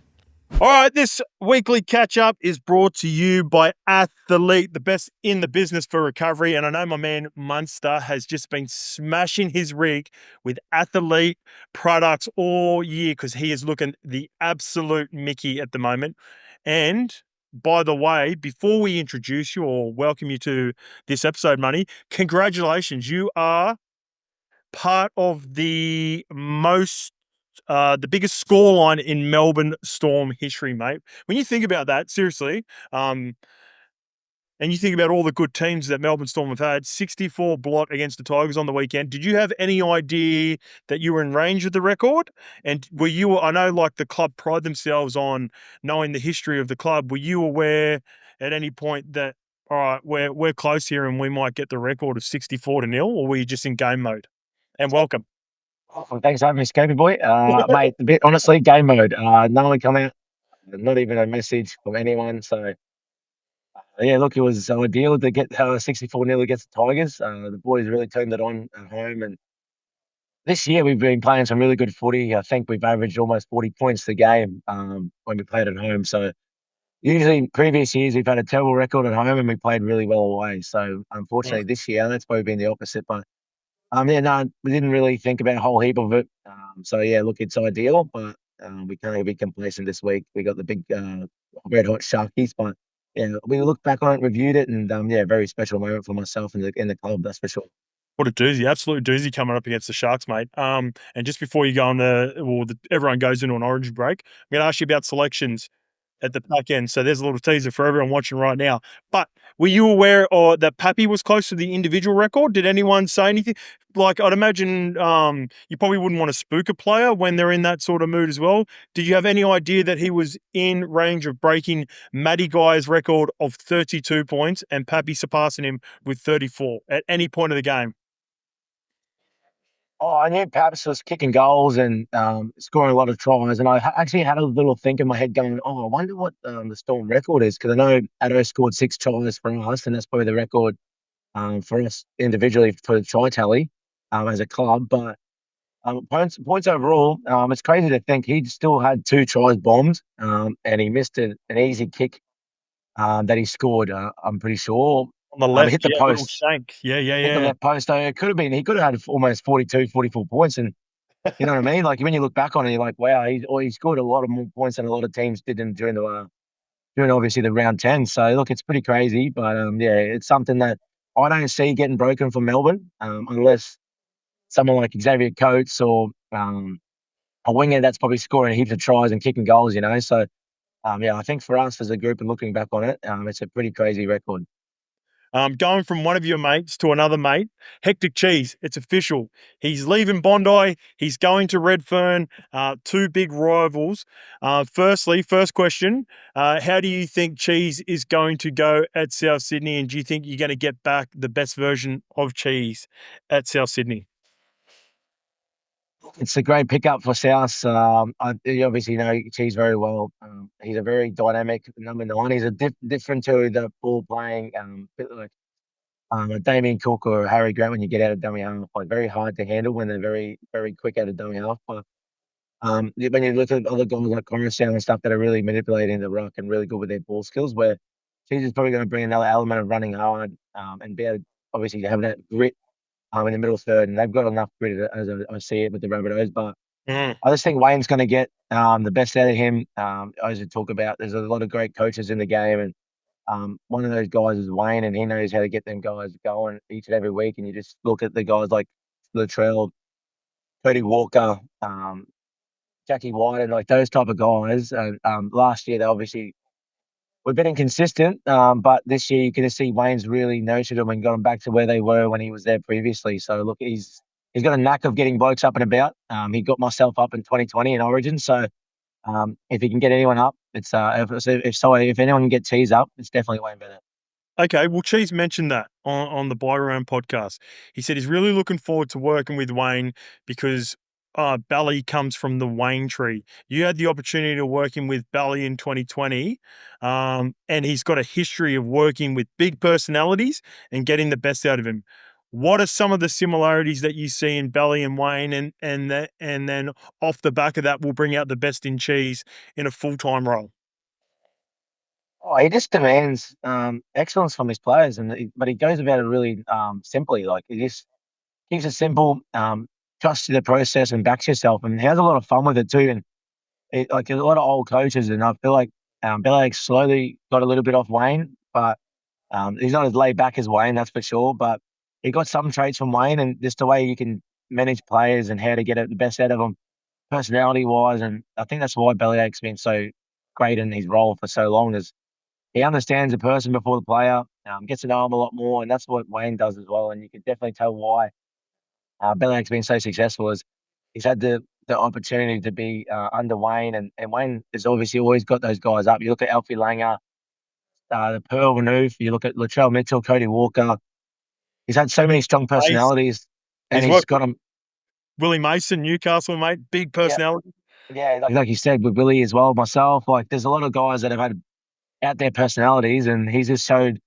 All right, this weekly catch-up is brought to you by Athlete, the best in the business for recovery. And I know my man Munster has just been smashing his rig with Athlete products all year because he is looking the absolute Mickey at the moment. And by the way, before we introduce you or welcome you to this episode, Money, congratulations. You are part of the biggest scoreline in Melbourne Storm history, mate. When you think about that, seriously, and you think about all the good teams that Melbourne Storm have had, 64 blot against the Tigers on the weekend. Did you have any idea that you were in range of the record? And I know like the club pride themselves on knowing the history of the club. Were you aware at any point that, all right, we're close here and we might get the record of 64-0, or were you just in game mode? And welcome. Well, thanks for having me, Scapey boy. Mate, honestly, game mode. No one come out, not even a message from anyone. So, look, it was ideal to get 64-0 against the Tigers. The boys really turned it on at home. And this year we've been playing some really good footy. I think we've averaged almost 40 points a game when we played at home. So, Usually, previous years we've had a terrible record at home and we played really well away. So unfortunately, this year that's probably been the opposite. But yeah, no, we didn't really think about a whole heap of it. So yeah, look, it's ideal, but we can't be complacent this week. We got the big red hot Sharkies, but yeah, we looked back on it, reviewed it, and yeah, very special moment for myself and in the club, that's for sure. What a doozy, absolute doozy coming up against the Sharks, mate. And just before you go on everyone goes into an origin break, I'm going to ask you about selections at the back end. So there's a little teaser for everyone watching right now. But were you aware that Pappy was close to the individual record? Did anyone say anything? Like, I'd imagine you probably wouldn't want to spook a player when they're in that sort of mood as well. Did you have any idea that he was in range of breaking Matty Guy's record of 32 points and Pappy surpassing him with 34 at any point of the game? Oh, I knew Paps was kicking goals and scoring a lot of tries, and I actually had a little think in my head going, "Oh, I wonder what the Storm record is," because I know Addo scored 6 tries for us, and that's probably the record for us individually for the try tally as a club. But points overall, it's crazy to think he still had 2 tries bombed, and he missed an easy kick that he scored. I'm pretty sure On the left, hit the little post. shank. Yeah. Hit the left post. So it could have been. He could have had almost 42, 44 points, and you know what I mean. Like when you look back on it, you're like, wow, he scored a lot of more points than a lot of teams did during obviously the round 10. So look, it's pretty crazy, but yeah, it's something that I don't see getting broken for Melbourne unless someone like Xavier Coates or a winger that's probably scoring heaps of tries and kicking goals. You know, so yeah, I think for us as a group and looking back on it, it's a pretty crazy record. Going from one of your mates to another mate, Hectic Cheese, it's official. He's leaving Bondi. He's going to Redfern, 2 big rivals. First question, how do you think Cheese is going to go at South Sydney, and do you think you're going to get back the best version of Cheese at South Sydney? It's a great pickup for South. You obviously know Cheese very well. He's a very dynamic number 9. He's different to the ball playing, bit like Damien Cook or Harry Grant when you get out of dummy half. Like very hard to handle when they're very, very quick out of dummy half. But when you look at other guys like Coruscant and stuff that are really manipulating the ruck and really good with their ball skills, where Cheese is probably going to bring another element of running hard and be able to obviously have that grit in the middle third, and they've got enough grit as I see it with the Rabbitohs. But I just think Wayne's going to get the best out of him. As you talk about, there's a lot of great coaches in the game, and one of those guys is Wayne, and he knows how to get them guys going each and every week. And you just look at the guys like Latrell, Cody Walker, Jackie White, and like those type of guys. Last year, they obviously were a bit inconsistent, but this year you can see Wayne's really nurtured them and got them back to where they were when he was there previously. So look, he's got a knack of getting blokes up and about. He got myself up in 2020 in Origin, so if he can get anyone up, it's if anyone can get Cheese up, it's definitely Wayne Bennett. Okay, well, Cheese mentioned that on the Buy Round podcast. He said he's really looking forward to working with Wayne because Bally comes from the Wayne tree. You had the opportunity to work him with Bally in 2020, and he's got a history of working with big personalities and getting the best out of him. What are some of the similarities that you see in Bally and Wayne, and then off the back of that, we'll bring out the best in Cheese in a full-time role? Oh, he just demands excellence from his players, but he goes about it really simply. Like he just keeps it simple, trusts the process, and backs yourself, and he has a lot of fun with it too. And like a lot of old coaches, and I feel like Belichick slowly got a little bit off Wayne, but he's not as laid back as Wayne, that's for sure. But he got some traits from Wayne, and just the way you can manage players and how to get the best out of them, personality wise. And I think that's why Belichick's been so great in his role for so long. Is he understands the person before the player, gets to know him a lot more, and that's what Wayne does as well. And you can definitely tell why Belichick's been so successful is he's had the opportunity to be under Wayne, and Wayne has obviously always got those guys up. You look at Alfie Langer, the Pearl Renouf, you look at Latrell Mitchell, Cody Walker. He's had so many strong personalities, and he's got them. Willie Mason, Newcastle, mate, big personality. Yeah, like you said, with Willie as well, myself. Like, there's a lot of guys that have had out there personalities, and he's just showed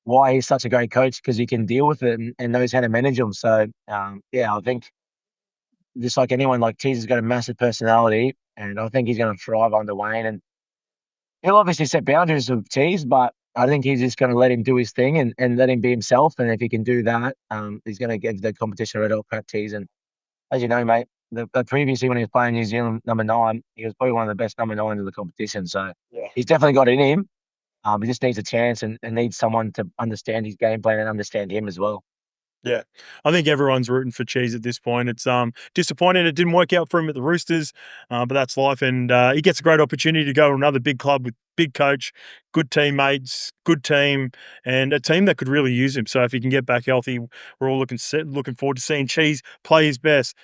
why he's such a great coach because he can deal with it and knows how to manage them. So, yeah, I think just like anyone, like Cheese has got a massive personality, and I think he's going to thrive under Wayne. And He'll obviously set boundaries with Tees, but I think he's just going to let him do his thing and let him be himself. And if he can do that, he's going to give the competition a red hot crack Tees. And as you know, mate, previously when he was playing New Zealand number 9, he was probably one of the best number 9s in the competition. So he's definitely got it in him. He just needs a chance and needs someone to understand his game plan and understand him as well. Yeah, I think everyone's rooting for Cheese at this point. It's disappointing it didn't work out for him at the Roosters, but that's life. And he gets a great opportunity to go to another big club with big coach, good teammates, good team, and a team that could really use him. So if he can get back healthy, we're all looking forward to seeing Cheese play his best.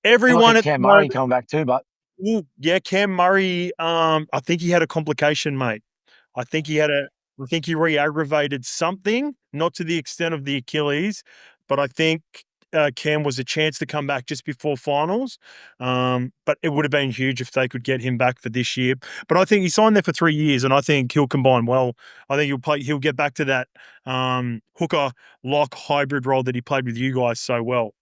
Everyone at Cam Murray coming back too, but Cam Murray. I think he had a complication, mate. I think he re-aggravated something, not to the extent of the Achilles, but I think Cam was a chance to come back just before finals. But it would have been huge if they could get him back for this year. But I think he signed there for 3 years, and I think he'll combine well. I think he'll get back to that hooker lock hybrid role that he played with you guys so well.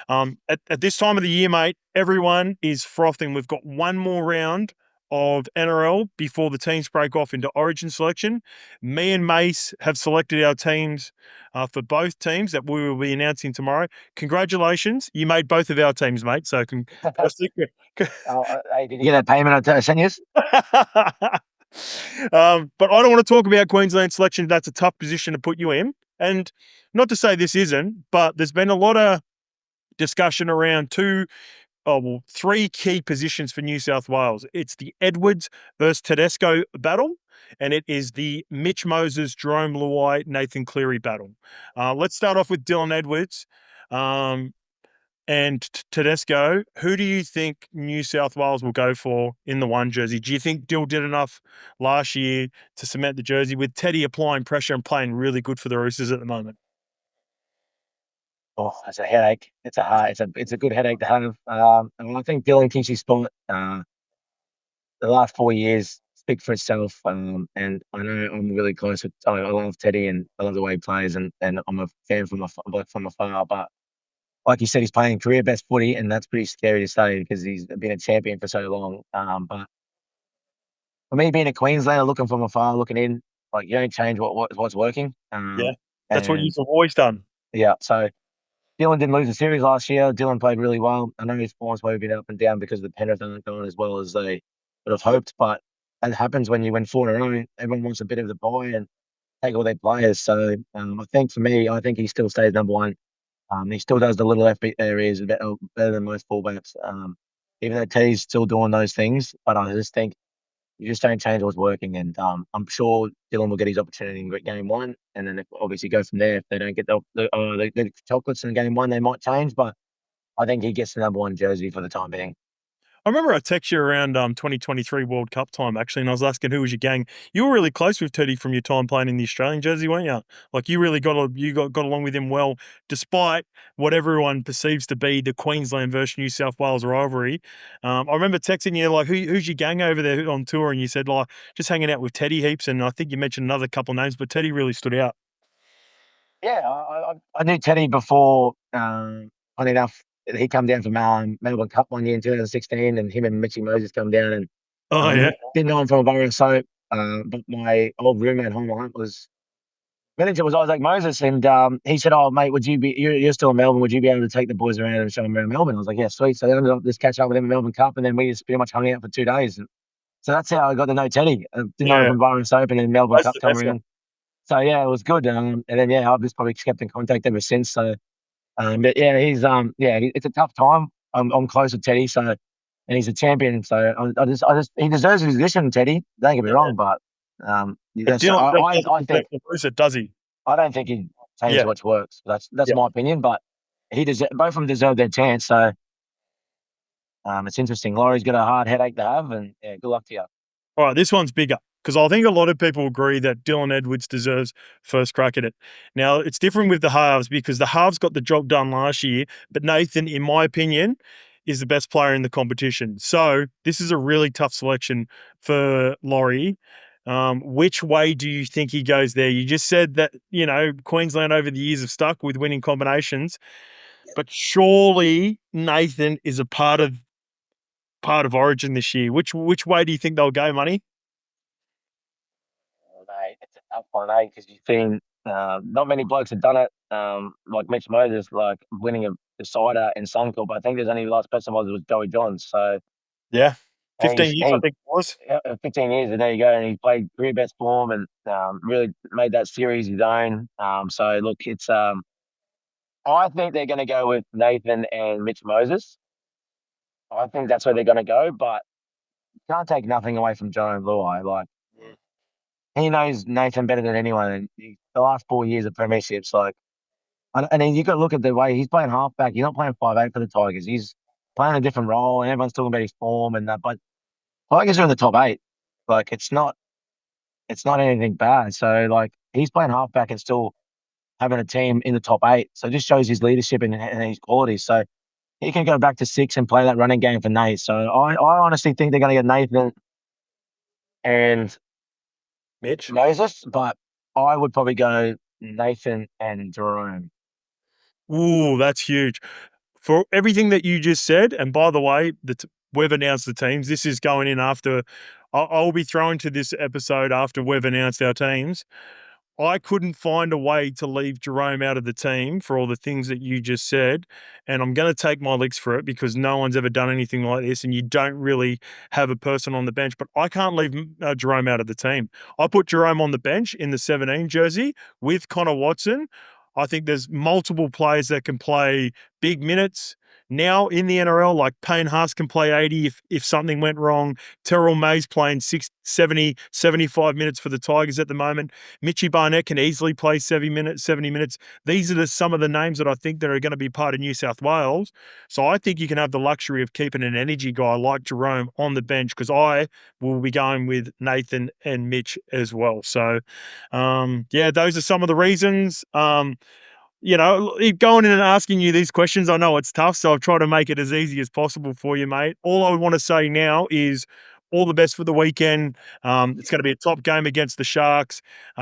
At this time of the year, mate, everyone is frothing. We've got one more round of NRL before the teams break off into Origin selection. Me and Mace have selected our teams for both teams that we will be announcing tomorrow. Congratulations. You made both of our teams, mate. So hey, did you get that payment I sent you? But I don't want to talk about Queensland selection. That's a tough position to put you in. And not to say this isn't, but there's been a lot of discussion around three key positions for New South Wales. It's the Edwards versus Tedesco battle, and it is the Mitch Moses, Jerome Luai, Nathan Cleary battle. Let's start off with Dylan Edwards and Tedesco. Who do you think New South Wales will go for in the 1 jersey? Do you think Dill did enough last year to cement the jersey, with Teddy applying pressure and playing really good for the Roosters at the moment? Oh, it's a headache. It's a good headache to have. And I think Dylan Kingsey's spot the last 4 years speak for itself. And I know I'm really close with. I love Teddy and I love the way he plays, and I'm a fan from afar. But like you said, he's playing career best footy, and that's pretty scary to say because he's been a champion for so long. But for me, being a Queenslander, looking from afar, looking in, like you don't change what's working. That's what you've always done. Yeah, so. Dylan didn't lose the series last year. Dylan played really well. I know his form's probably been up and down because of the Penrith aren't going as well as they would have hoped, but that happens when you win 4 in a row. Everyone wants a bit of the pie and take all their players. So I think for me, I think he still stays number 1. He still does the little FB areas better than most fullbacks. Even though T's still doing those things, but I just think you just don't change what's working. And I'm sure Dylan will get his opportunity in game 1, and then obviously go from there. If they don't get the chocolates in game 1, they might change. But I think he gets the number 1 jersey for the time being. I remember I texted you around 2023 World Cup time, actually, and I was asking who was your gang. You were really close with Teddy from your time playing in the Australian jersey, weren't you? Like you really got along with him well, despite what everyone perceives to be the Queensland versus New South Wales rivalry. I remember texting you like, who's your gang over there on tour? And you said like just hanging out with Teddy heaps, and I think you mentioned another couple of names, but Teddy really stood out. Yeah, I knew Teddy before. Funny enough, he come down from Melbourne Cup one year in 2016, and him and Mitchy Moses come down, and didn't know him from a borough. So, but my old roommate Homer Hunt was manager was Isaac Moses, and he said, "Oh, mate, you're still in Melbourne? Would you be able to take the boys around and show them around Melbourne?" I was like, "Yeah, sweet." So I ended up just catch up with him at Melbourne Cup, and then we just pretty much hung out for 2 days. And so that's how I got to know Teddy. Didn't know him from Byron Soap, and then Melbourne Cup come around. So yeah, it was good. And then I've just probably kept in contact ever since. So, but yeah, it's a tough time. I'm close with Teddy, so, and he's a champion. So he deserves his position, Teddy. Don't get me wrong, but I think does he? I don't think he changes what works. That's my opinion, but both of them deserve their chance. So it's interesting. Laurie's got a hard headache to have, and good luck to you. All right, this one's bigger, because I think a lot of people agree that Dylan Edwards deserves first crack at it. Now, it's different with the halves, because the halves got the job done last year, but Nathan, in my opinion, is the best player in the competition. So this is a really tough selection for Laurie. Which way do you think he goes there? You just said that, Queensland over the years have stuck with winning combinations, but surely Nathan is a part of Origin this year. Which way do you think they'll go, Money? tough one, eh? Because you've seen not many blokes have done it. Like Mitch Moses, like winning a decider in Suncorp. I think there's only the last person was Joey Johns. So Yeah. and 15 years, I think it was. 15 years, and there you go. And he played career best form and really made that series his own. So look, it's I think they're going to go with Nathan and Mitch Moses. I think that's where they're going to go, but can't take nothing away from Jerome Luai. Like he knows Nathan better than anyone. And the last 4 years of premierships, like, and then you got to look at the way he's playing halfback. He's not playing 5'8" for the Tigers. He's playing a different role, and everyone's talking about his form and that. But Tigers are in the top 8. Like it's not anything bad. So like he's playing halfback and still having a team in the top 8. So it just shows his leadership and his qualities. So he can go back to 6 and play that running game for Nate. So I honestly think they're going to get Nathan and Mitch Moses, but I would probably go Nathan and Jerome. Ooh, that's huge. For everything that you just said, and by the way, we've announced the teams. This is going in after. I'll be thrown to this episode after we've announced our teams. I couldn't find a way to leave Jerome out of the team for all the things that you just said. And I'm going to take my licks for it because no one's ever done anything like this and you don't really have a person on the bench. But I can't leave Jerome out of the team. I put Jerome on the bench in the 17 jersey with Connor Watson. I think there's multiple players that can play big minutes. Now in the NRL, like Payne Haas can play 80 if something went wrong. Terrell May's playing 70, 75 minutes for the Tigers at the moment. Mitchie Barnett can easily play 70 minutes. These are some of the names that I think that are going to be part of New South Wales. So I think you can have the luxury of keeping an energy guy like Jerome on the bench because I will be going with Nathan and Mitch as well. So, those are some of the reasons. Going in and asking you these questions, I know it's tough, so I've tried to make it as easy as possible for you, mate. All I want to say now is all the best for the weekend. It's going to be a top game against the Sharks.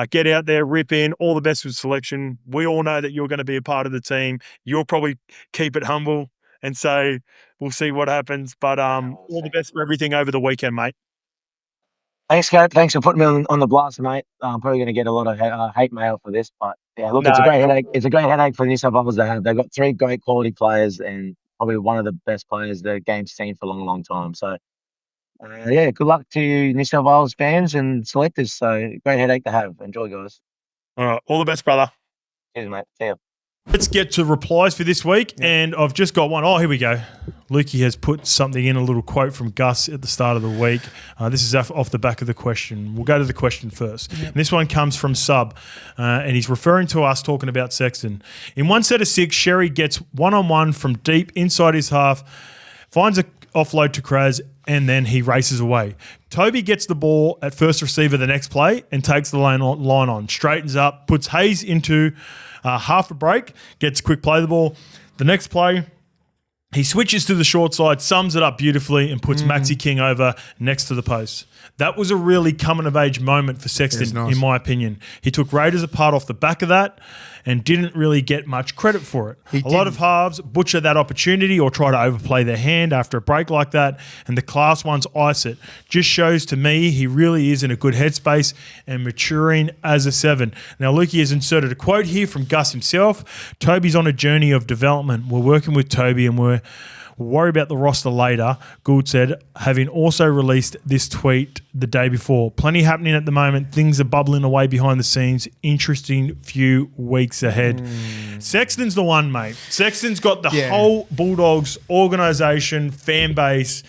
Get out there, rip in. All the best with selection. We all know that you're going to be a part of the team. You'll probably keep it humble and say, we'll see what happens. But all the best for everything over the weekend, mate. Thanks, Scott. Thanks for putting me on the blast, mate. I'm probably going to get a lot of hate mail for this, but yeah, look, it's a great headache. It's a great headache for New South Wales to have. They've got 3 great quality players and probably one of the best players the game's seen for a long, long time. So, good luck to New South Wales fans and selectors. So, great headache to have. Enjoy, guys. All right. All the best, brother. Cheers, mate. See ya. Let's get to replies for this week, and I've just got one. Oh, here we go. Lukey has put something in, a little quote from Gus at the start of the week. This is off the back of the question. We'll go to the question first. Yep. And this one comes from Sub, and he's referring to us talking about Sexton. In one set of 6, Sherry gets one-on-one from deep inside his half, finds a offload to Kraz, and then he races away. Toby gets the ball at first receiver the next play and takes the line on, straightens up, puts Hayes into half a break, gets a quick play the ball. The next play, he switches to the short side, sums it up beautifully, and puts Maxi King over next to the post. That was a really coming-of-age moment for Sexton, in my opinion. He took Raiders apart off the back of that and didn't really get much credit for it. A lot of halves butcher that opportunity or try to overplay their hand after a break like that, and the class ones ice it. Just shows to me he really is in a good headspace and maturing as a 7. Now, Lukey has inserted a quote here from Gus himself. Toby's on a journey of development. We're working with Toby and we'll worry about the roster later, Gould said, having also released this tweet the day before. Plenty happening at the moment. Things are bubbling away behind the scenes. Interesting few weeks ahead. Sexton's the one, mate. Sexton's got the whole Bulldogs organisation, fan base,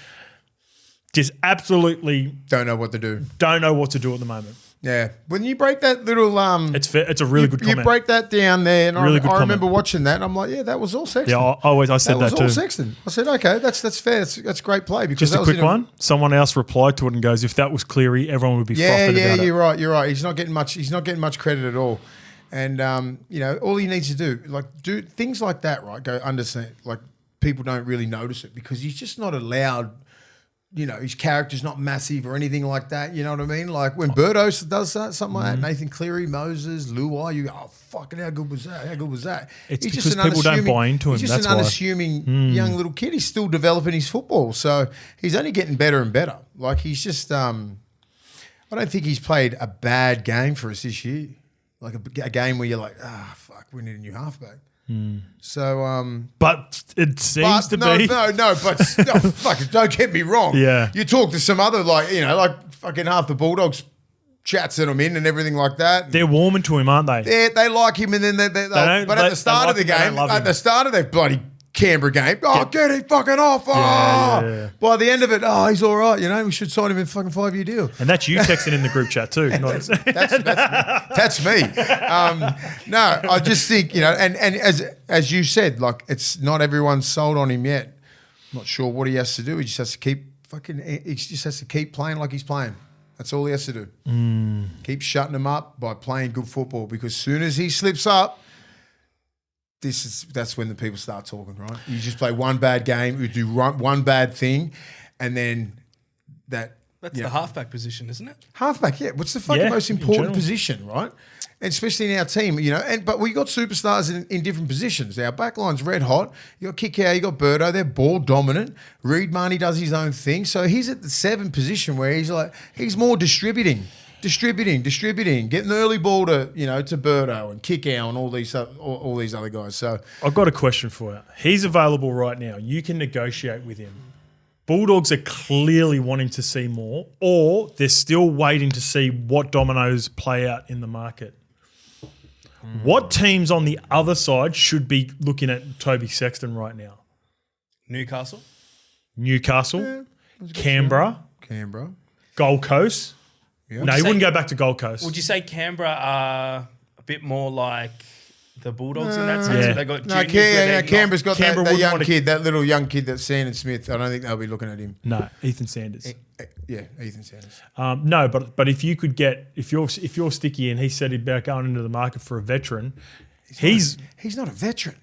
just absolutely don't know what to do. Don't know what to do at the moment. Yeah, when you break that little, it's fair. It's a really good comment. You break that down there, and really I remember watching that. And I'm like, that was all Sexton. Yeah, I said that was too. All Sexton. I said, okay, that's fair. That's great play. Because just a quick one. Someone else replied to it and goes, if that was Cleary, everyone would be frothed about it. You're right. He's not getting much credit at all. And all he needs to do things like that, right? Go understand. Like people don't really notice it because he's just not allowed. His character's not massive or anything like that. You know what I mean? Like when Birdos does that, something like that, Nathan Cleary, Moses, Luai, you go, oh, fucking how good was that? How good was that? It's because people don't buy into him. He's just an unassuming young little kid. He's still developing his football. So he's only getting better and better. Like he's just, I don't think he's played a bad game for us this year. Like a game where you're like, fuck, we need a new halfback. So, but it seems to be. But fuck, don't get me wrong. Yeah. You talk to some other, like fucking half the Bulldogs chats that I'm in and everything like that. They're warming to him, aren't they? They like him, and then but at the start of the game, at the start of their bloody Canberra game, get him fucking off. Yeah. By the end of it, he's all right. We should sign him in a fucking 5-year deal. And that's you texting in the group chat too. That's me. No, I just think, and as you said, like, it's not everyone's sold on him yet. I'm not sure what he has to do. He just has to keep playing like he's playing. That's all he has to do. Keep shutting him up by playing good football, because as soon as he slips up, that's when the people start talking, right? You just play one bad game, you do one bad thing, and then that's the halfback position, isn't it? Halfback, yeah. What's the fucking most important position, right? And especially in our team, but we got superstars in different positions. Our backline's red hot. You got Kikau, you got Birdo, they're ball dominant. Reed Marnie does his own thing. So he's at the 7 position where he's more distributing, getting the early ball to Birdo and Kikau and all these other guys. So I've got a question for you. He's available right now. You can negotiate with him. Bulldogs are clearly wanting to see more, or they're still waiting to see what dominoes play out in the market. What teams on the other side should be looking at Toby Sexton right now? Newcastle, Canberra, Gold Coast. Yeah. No, he wouldn't go back to Gold Coast. Would you say Canberra are a bit more like the Bulldogs in that sense? Yeah. They got Canberra's got that young want kid, that little young kid that's Sandon Smith. I don't think they'll be looking at him. No, Ethan Sanders. Yeah, Ethan Sanders. No, but if you could get if you're sticky and he said he'd about going into the market for a veteran, he's not a veteran.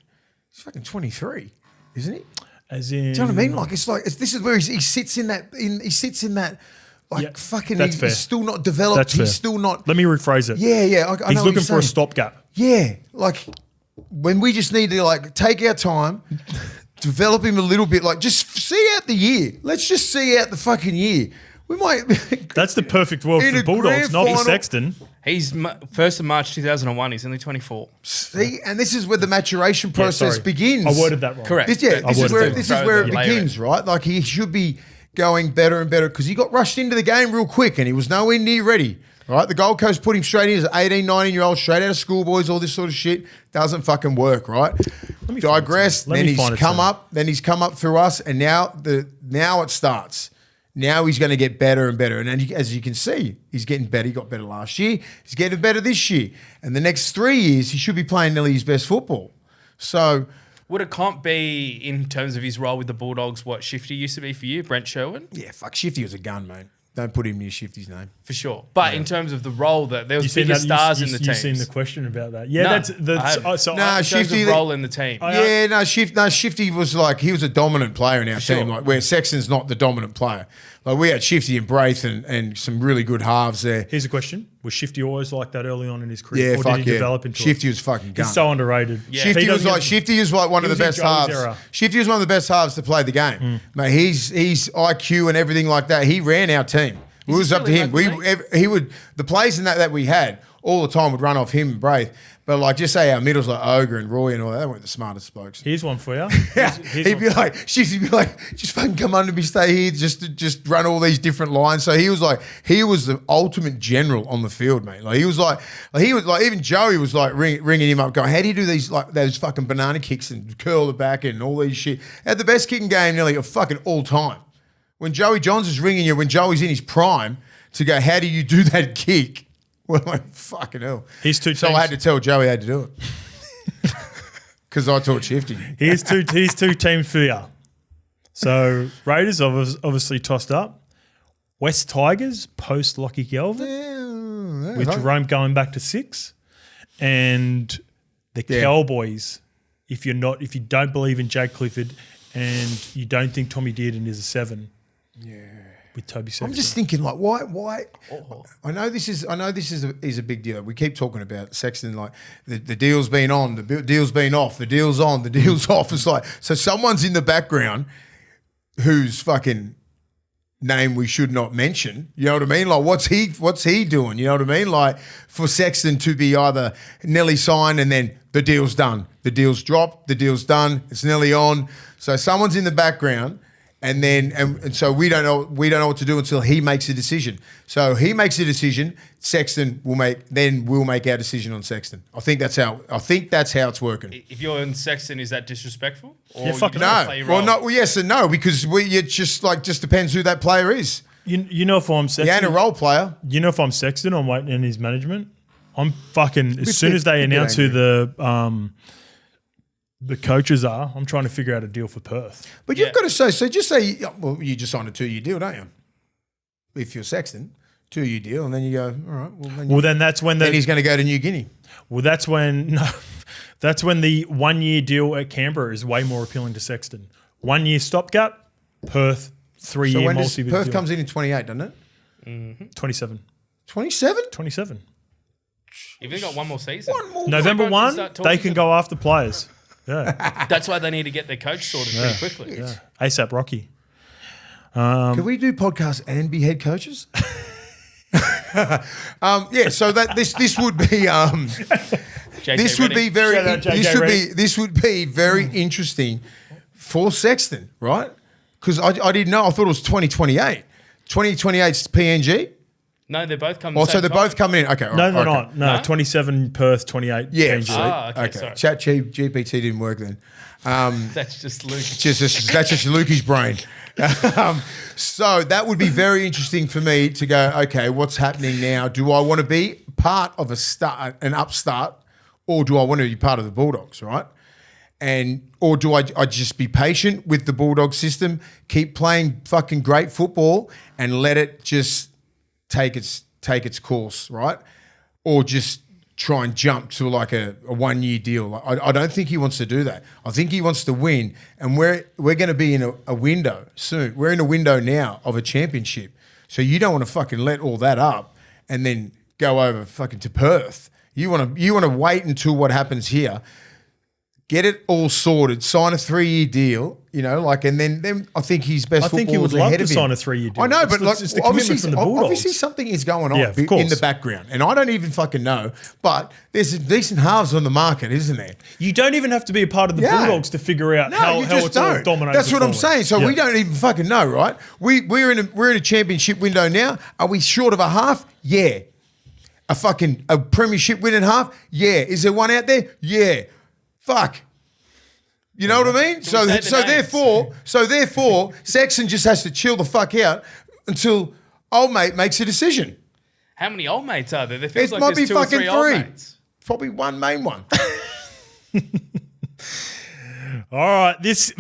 He's fucking 23, isn't he? As in, do you know what I mean? Like this is where he sits in that. Fucking. He's still not developed. That's fair. He's still not. Let me rephrase it. Yeah. I he's know looking for a stopgap. Yeah, like when we just need to take our time, develop him a little bit. Like just see out the year. Let's just see out the fucking year. We might. That's the perfect world for the Bulldogs, not for Sexton. He's 1st of March 2001. He's only 24. See, and this is where the maturation process begins. I worded that wrong. Correct. This is where it begins, right? Like he should be going better and better, because he got rushed into the game real quick and he was nowhere near ready. Right, the Gold Coast put him straight in as an 18, 19-year-old, straight out of schoolboys, all this sort of shit. Doesn't fucking work, right? Digress. Then he's come up. Then he's come up through us, and now it starts. Now he's going to get better and better. And then as you can see, he's getting better. He got better last year. He's getting better this year. And the next 3 years, he should be playing nearly his best football. So would a comp be, in terms of his role with the Bulldogs, what Shifty used to be for you, Brent Sherwin? Yeah, fuck, Shifty was a gun, mate. Don't put him near Shifty's name. For sure. But in terms of the role, that there was bigger stars in the team. You've seen the question about that. Yeah, Shifty role in the team. Shifty was he was a dominant player in our team, where Sexton's not the dominant player. Like we had Shifty and Braith and some really good halves there. Here's a question. Was Shifty always like that early on in his career? Yeah, or did he develop into Shifty was fucking gun. He's so underrated. Yeah. Shifty was one of the best halves. Shifty was one of the best halves to play the game. Mate, he's IQ and everything like that. He ran our team. It was up to him. The plays in that we had all the time would run off him and Braith. But just say our middles like Ogre and Roy and all that, they weren't the smartest blokes. Here's one for you. He'd be like, just fucking come under me, stay here, just run all these different lines. So he was the ultimate general on the field, mate. Even Joey was ringing him up, going, how do you do those fucking banana kicks and curl the back and all these shit? Had the best kicking game nearly of fucking all time. When Joey Johns is ringing you, when Joey's in his prime, to go, how do you do that kick? Well, fucking hell. So I had to tell Joey how to do it. Because I taught Shifty. Here's two teams for you. So Raiders obviously tossed up. West Tigers post Lockie Galvin with Jerome going back to 6. And the Cowboys, if you don't believe in Jake Clifford and you don't think Tommy Dearden is a 7. Yeah. With Toby Sexton. I'm just thinking, why? I know this is a big deal. We keep talking about Sexton, the deal's been on, the deal's been off, the deal's on, the deal's off. It's so someone's in the background who's fucking name we should not mention. You know what I mean? Like, what's he doing? You know what I mean? Like, for Sexton to be either nearly signed and then the deal's done, the deal's dropped, the deal's done, it's nearly on. So someone's in the background, and so we don't know what to do until he makes a decision. So he makes a decision. Sexton will make our decision on Sexton. I think that's how it's working. If you're in Sexton, is that disrespectful? Or Yeah, fuck you no. just play your role? Well, yes and no, because it just depends who that player is. You know if I'm Sexton, He ain't a role player. You know if I'm Sexton, I'm waiting in his management. I'm fucking as soon as they bit announce who angry. the coaches are, I'm trying to figure out a deal for Perth. But you've got to say, so just say, well, you just signed a 2-year deal, don't you? If you're Sexton, 2-year deal, and then you go, all right, Then that's when then he's going to go to New Guinea. Well, that's when the 1-year deal at Canberra is way more appealing to Sexton. 1 year stopgap, Perth 3 So year when does multi. Perth comes in 28, doesn't it? 27. 27? 27. You've only got one more season. November Everyone 1, can start they talking can to go after players. Yeah, That's why they need to get their coach sorted pretty quickly. yeah. ASAP Rocky. Can we do podcasts and be head coaches? So that this would be this would be very Shout out JJ this would be very interesting for Sexton, right? Because I didn't know. I thought it was 2028. 2028's PNG. No, they're both coming. Oh, so they're both coming in. Okay, No, they're okay. not. No, 27 Perth, 28 Yeah. PNG. Okay, sorry. Chat GPT didn't work then. That's just Luke. That's just Lukey's brain. So that would be very interesting for me to go, okay, what's happening now? Do I want to be part of an upstart, or do I want to be part of the Bulldogs, right? Or do I just be patient with the Bulldog system, keep playing fucking great football and let it just take its course, right? Or just try and jump to like a 1 year deal. I don't think he wants to do that. I think he wants to win, and we're going to be in a window soon. We're in a window now of a championship, so you don't want to fucking let all that up and then go over fucking to Perth. You want to wait until what happens here. Get it all sorted, sign a 3-year deal, and then I think his best football is ahead of him. I think he would love to sign a 3-year deal. I know, but it's the commitment from the Bulldogs. Obviously something is going on Yeah, of in course. the background, and I don't even fucking know, but there's some decent halves on the market, isn't there? You don't even have to be a part of the Bulldogs to figure out how you just it's all don't. dominated. That's what I'm saying. So Yeah. we don't even fucking know, right? We're in a championship window now. Are we short of a half? Yeah. A premiership winning half? Yeah. Is there one out there? Yeah. Fuck. You know what I mean? So therefore, Sexton just has to chill the fuck out until old mate makes a decision. How many old mates are there? There feels It like might there's be 2 or fucking 3 old 3. mates. Probably one main one. All right, this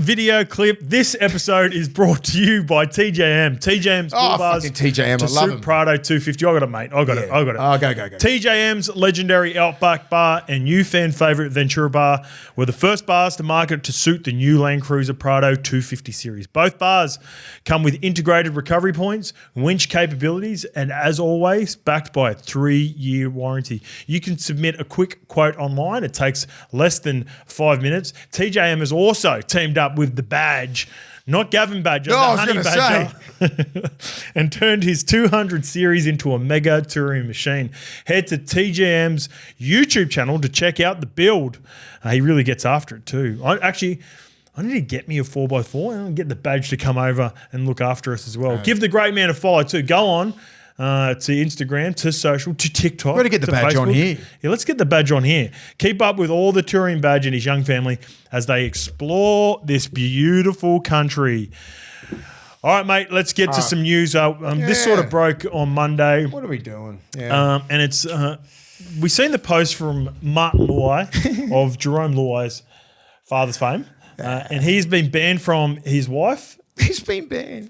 episode is brought to you by TJM. TJM's Bull Bars. Fucking TJM, to I love suit him. Prado 250. I got it, mate. I got it. Oh, go. TJM's legendary Outback Bar and new fan favourite Ventura Bar were the first bars to market to suit the new Land Cruiser Prado 250 series. Both bars come with integrated recovery points, winch capabilities, and as always, backed by a 3-year warranty. You can submit a quick quote online. It takes less than 5 minutes. TJM has also teamed up with the Badge, not Gavin Badger, the Honey Badger, and turned his 200 series into a mega touring machine. Head to TJM's YouTube channel to check out the build. He really gets after it too. I need to get me a 4x4 and get the Badge to come over and look after us as well. Give the great man a follow too. Go on to Instagram, to social, to TikTok. We've got to get the Badge on here. Yeah, let's get the Badge on here. Keep up with all the touring Badge and his young family as they explore this beautiful country. All right, mate, let's get to some news. This sort of broke on Monday. What are we doing? Yeah. And it's we seen the post from Martin Luai of Jerome Luai's father's fame. And he's been banned from his wife. He's been banned.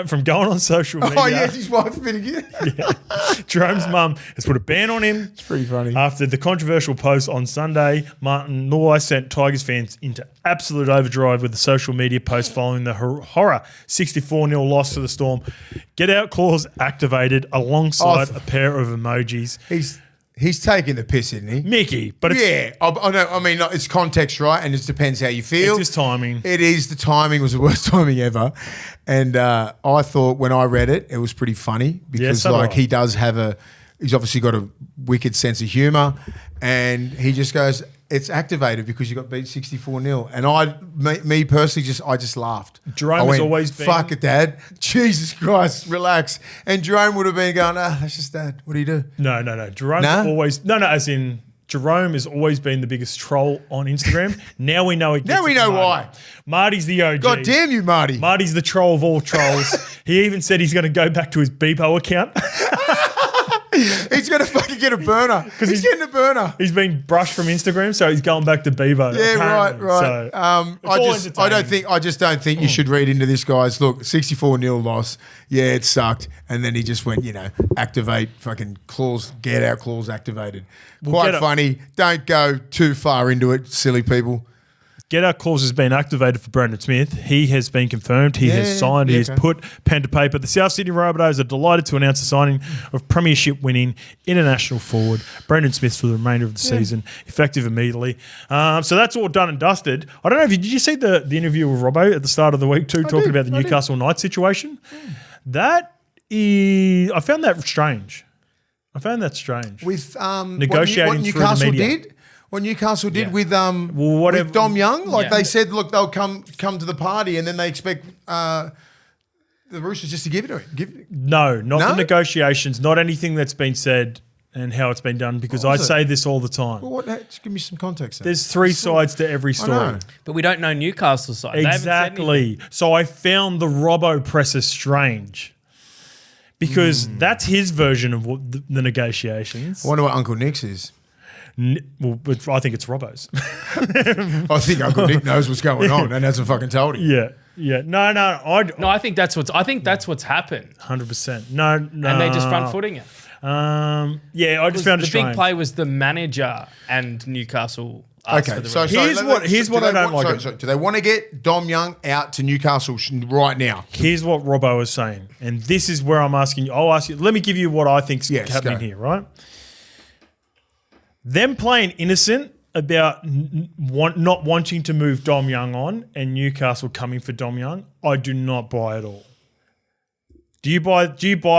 From going on social media. Oh, yes, his wife's been again. Jerome's mum has put a ban on him. It's pretty funny. After the controversial post on Sunday, Martin Luai sent Tigers fans into absolute overdrive with the social media post following the horror 64-0 loss to the Storm. Get out clause activated alongside a pair of emojis. He's taking the piss, isn't he? Mickey, but it's, I know. I mean, it's context, right? And it depends how you feel. it's just timing. It is. The timing was the worst timing ever. And I thought when I read it, it was pretty funny because so like do I. he does have he's obviously got a wicked sense of humour, and he just goes, it's activated because you got beat 64-0. And me personally, I just laughed. Jerome I has went, always been- fuck it, Dad. Jesus Christ, relax. And Jerome would have been going, that's just Dad. What do you do? No. Jerome's Nah? always as in Jerome has always been the biggest troll on Instagram. Now we know it. Now we know why. Marty's the OG. God damn you, Marty. Marty's the troll of all trolls. He even said he's going to go back to his Bebo account. He's going to fucking get a burner. He's getting a burner. He's been brushed from Instagram, so he's going back to Bebo. Yeah, apparently. right. So, I just don't think you should read into this, guys. Look, 64-0 loss. Yeah, it sucked. And then he just went, activate fucking clause, get out clause activated. Quite funny. Don't go too far into it, silly people. Get Out clause has been activated for Brandon Smith. He has been confirmed. He has signed. He has put pen to paper. The South Sydney Rabbitohs are delighted to announce the signing of premiership winning international forward Brandon Smith for the remainder of the season, effective immediately. So that's all done and dusted. I don't know if did you see the interview with Robbo at the start of the week too, talking about the Newcastle Knights situation? That is, I found that strange. With negotiating what through Newcastle the media. did. What Newcastle did with whatever- with Dom Young, they said, look, they'll come to the party, and then they expect the Roosters just to give it to him. No, not the negotiations, not anything that's been said and how it's been done, because I say this all the time. Well, just give me some context. Then. There's three sides to every story. But we don't know Newcastle's side. They haven't said Exactly. So I found the Robbo presser strange because that's his version of what the negotiations. I wonder what Uncle Nick's is. But I think it's Robbo's. I think Uncle Nick knows what's going on and hasn't fucking told him. Yeah. No. I think that's what's happened. 100%. No. And they're just front footing it. I just found it the strange. big play was the manager and Newcastle. Okay, so here's what I don't like. Do they want to get Dom Young out to Newcastle right now? Here's what Robbo is saying, and this is where I'm asking you. I'll ask you. Let me give you what I think's happening here, right? Them playing innocent about not wanting to move Dom Young on and Newcastle coming for Dom Young, I do not buy at all. Do you buy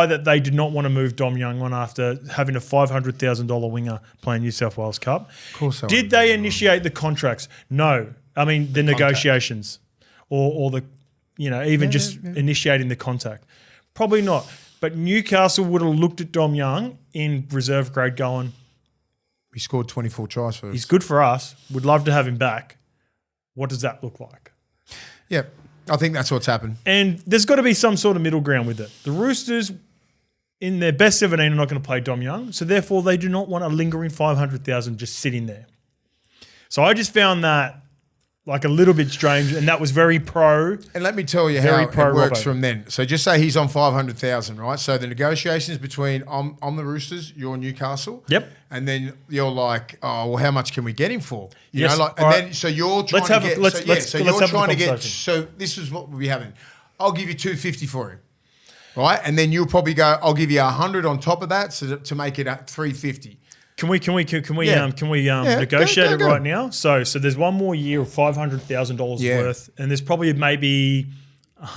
that they did not want to move Dom Young on after having a $500,000 winger playing New South Wales Cup? Of course. Did they initiate the contracts? No. I mean the negotiations or the initiating the contact. Probably not. But Newcastle would have looked at Dom Young in reserve grade going, he scored 24 tries for us. he's good for us. Would love to have him back. What does that look like? Yeah, I think that's what's happened. And there's got to be some sort of middle ground with it. The Roosters, in their best 17, are not going to play Dom Young, so therefore they do not want a lingering $500,000 just sitting there. So I just found that like a little bit strange, and that was very pro. And let me tell you how it works from then. So just say he's on 500,000, right? So the negotiations between I'm the Roosters, you're Newcastle. Yep. And then you're like, oh, well, how much can we get him for? Yes. Then so you're trying Let's to have a- get. let's- so let's- so let's you're have the trying to get. conversation. So this is what we'll be having. I'll give you 250 for him, right? And then you'll probably go, I'll give you 100 on top of that, so to make it at 350. Can we Yeah. negotiate go. it right now? So there's one more year of $500,000 worth, and there's probably maybe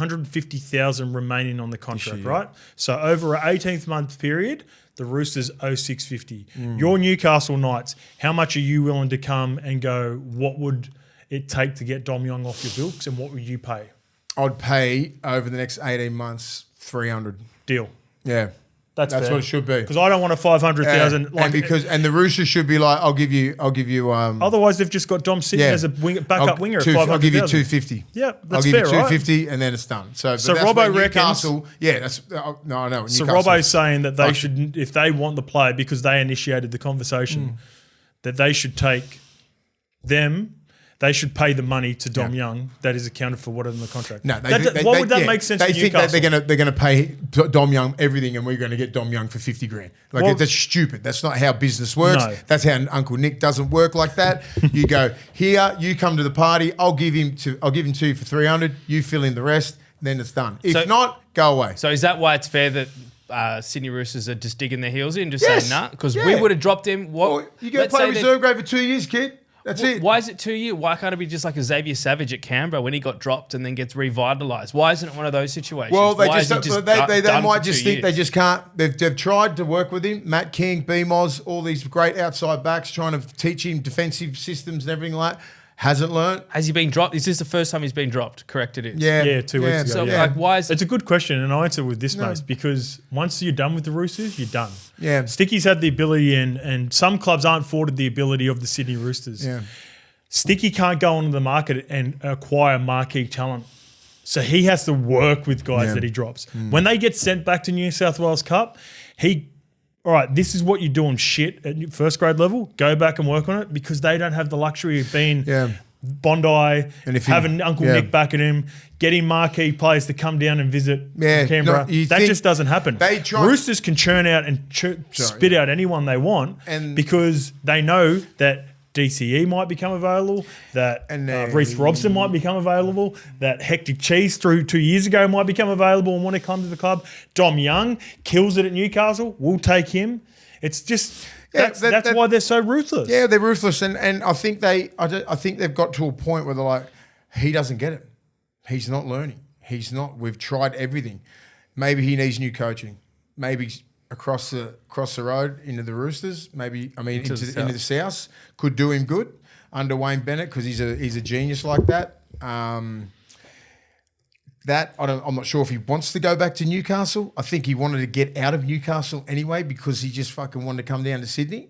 150,000 remaining on the contract, right? So over an 18th month period, the Roosters owe 650. Your Newcastle Knights, how much are you willing to come and go? What would it take to get Dom Young off your books, and what would you pay? I'd pay over the next 18 months 300. Deal. Yeah. That's what it should be. Because I don't want a 500,000. And the Roosters should be like, I'll give you. Otherwise, they've just got Dom sitting as a backup winger at 500,000. I'll give you 250. Yeah, that's I'll give fair, you 250, and then it's done. So that's Robbo where reckons. Newcastle, that's no, I know. So Newcastle. Robbo's saying that they should, if they want the player because they initiated the conversation, that they should take them. They should pay the money to Dom Young that is accounted for what is in the contract. No, what would that make sense They for think Newcastle? that they're going to pay Dom Young everything, and we're going to get Dom Young for 50 grand. That's stupid. That's not how business works. No. That's how Uncle Nick doesn't work like that. You go here, you come to the party. I'll give him to you for 300. You fill in the rest, then it's done. If not, go away. So is that why it's fair that Sydney Roosters are just digging their heels in, just Yes. saying nah, because Yeah. we would have dropped him. What? Well, you go let's play say that- reserve grade for 2 years, kid. That's it. Why is it 2 years? Why can't it be just like a Xavier Savage at Canberra when he got dropped and then gets revitalised? Why isn't it one of those situations? Well, they Why just, is he they done might for just 2 think they years? just can't. They've tried to work with him. Matt King, BMOS, all these great outside backs trying to teach him defensive systems and everything like that. Hasn't learned. Has he been dropped? Is this the first time he's been dropped? Correct, it is. Yeah, Yeah, 2 weeks ago. So, yeah. like, why is It's it? a good question, and I answer with this, mate, because once you're done with the Roosters, you're done. Yeah. Sticky's had the ability, and some clubs aren't afforded the ability of the Sydney Roosters. Yeah. Sticky can't go onto the market and acquire marquee talent. So he has to work with guys that he drops. When they get sent back to New South Wales Cup, all right, this is what you're doing shit at first grade level. Go back and work on it because they don't have the luxury of being Bondi, And if having Uncle Nick back at him, getting marquee players to come down and visit Canberra. no, you that think just doesn't happen. Roosters can churn out and spit out anyone they want because they know that DCE might become available, that Reece Robson might become available, that Hectic Cheese through 2 years ago might become available and want to come to the club. Dom Young kills it at Newcastle. We'll take him. It's just that's why they're so ruthless. Yeah, they're ruthless, and I think I think they've got to a point where they're like, he doesn't get it. He's not learning. He's not. We've tried everything. Maybe he needs new coaching. Maybe across the road into the Roosters. Maybe into the South could do him good under Wayne Bennett because he's a genius like that. I'm not sure if he wants to go back to Newcastle. I think he wanted to get out of Newcastle anyway because he just fucking wanted to come down to Sydney.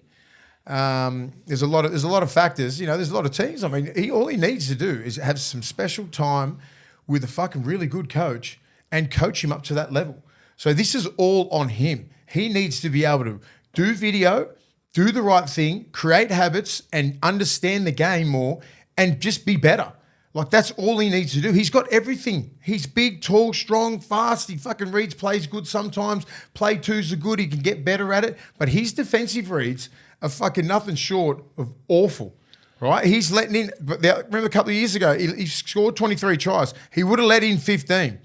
There's a lot of factors. There's a lot of teams. I mean, all he needs to do is have some special time with a fucking really good coach and coach him up to that level. So this is all on him. He needs to be able to do video, do the right thing, create habits, and understand the game more, and just be better. Like, that's all he needs to do. He's got everything. He's big, tall, strong, fast. He fucking reads plays good sometimes. Play twos are good. He can get better at it. But his defensive reads are fucking nothing short of awful, right? He's letting in. But remember a couple of years ago, he scored 23 tries. He would have let in 15.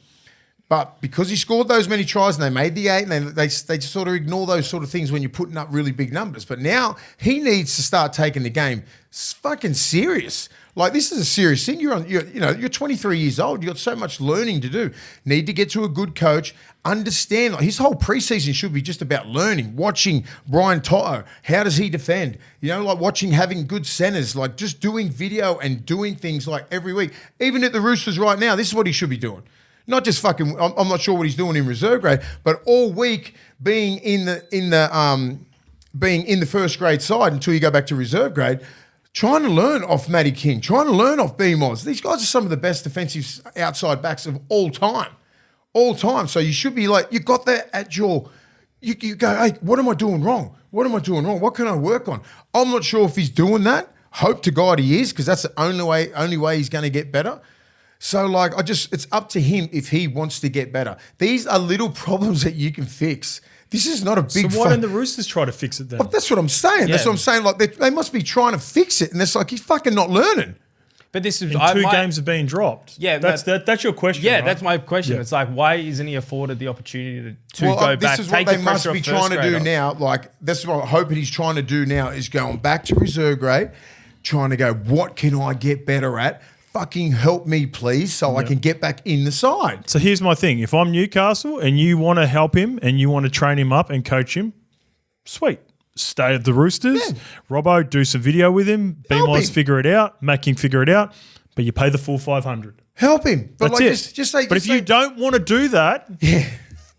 But because he scored those many tries and they made the 8, and they just sort of ignore those sort of things when you're putting up really big numbers. But now he needs to start taking the game fucking serious. Like, this is a serious thing. You're 23 years old. You've got so much learning to do. Need to get to a good coach. Understand. Like, his whole preseason should be just about learning, watching Brian Toto. How does he defend? Having good centers, like just doing video and doing things like every week. Even at the Roosters right now, this is what he should be doing. Not just fucking. I'm not sure what he's doing in reserve grade, but all week being in the first grade side until you go back to reserve grade, trying to learn off Matty King, trying to learn off BMOS. These guys are some of the best defensive outside backs of all time. So you should be like, you got that at your. You go, hey, what am I doing wrong? What am I doing wrong? What can I work on? I'm not sure if he's doing that. Hope to God he is, because that's the only way he's going to get better. So, it's up to him if he wants to get better. These are little problems that you can fix. This is not a big. So why don't the Roosters try to fix it then? Well, that's what I'm saying. Yeah. That's what I'm saying. Like, they must be trying to fix it, and it's like he's fucking not learning. But this is two games have been dropped. Yeah, that's your question. Yeah, right? that's my question. Yeah. It's like, why isn't he afforded the opportunity to go back? This is what they must be trying to do now. Like, that's what I'm hoping he's trying to do now, is going back to reserve grade, trying to go, what can I get better at? Fucking help me, please, so I can get back in the side. So here's my thing. If I'm Newcastle and you want to help him and you want to train him up and coach him, sweet. Stay at the Roosters. Yeah. Robbo, do some video with him. BMOS figure it out. Make him figure it out. But you pay the full 500. Help him. But that's it. Just say. But if you don't want to do that,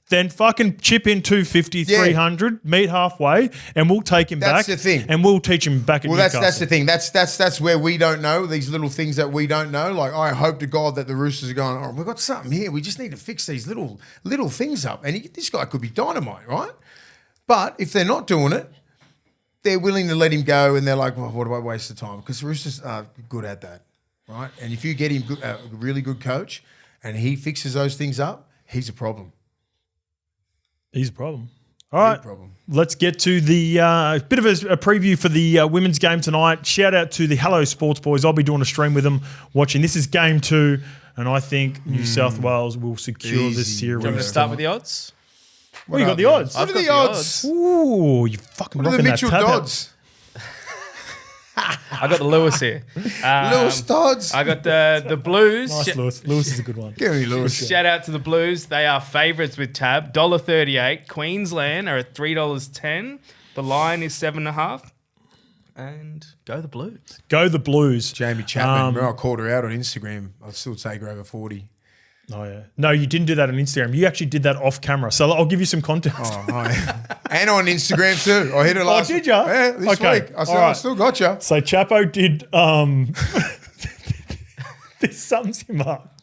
then fucking chip in 250, 300, meet halfway, and we'll take him back. That's the thing. And we'll teach him back at Newcastle. That's the thing. That's where we don't know, these little things that we don't know. Like, I hope to God that the Roosters are going, oh, we've got something here. We just need to fix these little things up. And this guy could be dynamite, right? But if they're not doing it, they're willing to let him go, and they're like, well, what do I waste the time? Because the Roosters are good at that, right? And if you get him a really good coach and he fixes those things up, he's a problem. He's a problem. All right, let's get to the bit of a preview for the women's game tonight. Shout out to the Hello Sports Boys. I'll be doing a stream with them watching. This is game 2, and I think New South Wales will secure the series. Do you want me to start with the odds? Well, you got the odds. What are the odds? Ooh, you fucking What are the rocking that Mitchell tab out. Dodds? I got the Lewis here. Lewis Dodds. I got the Blues. Nice, Lewis. Lewis is a good one. Give me Lewis. Shout out to the Blues. They are favourites with tab. $1.38. Queensland are at $3.10. The line is 7.5. And go the Blues. Go the Blues. Jamie Chapman. Remember I called her out on Instagram. I'd still take her over 40. Oh, yeah. No, you didn't do that on Instagram. You actually did that off camera. So I'll give you some context. Oh, hi. And on Instagram too. I hit her last did ya? Yeah, this week. I said, All right. I still got you. So Chapo did this sums him up.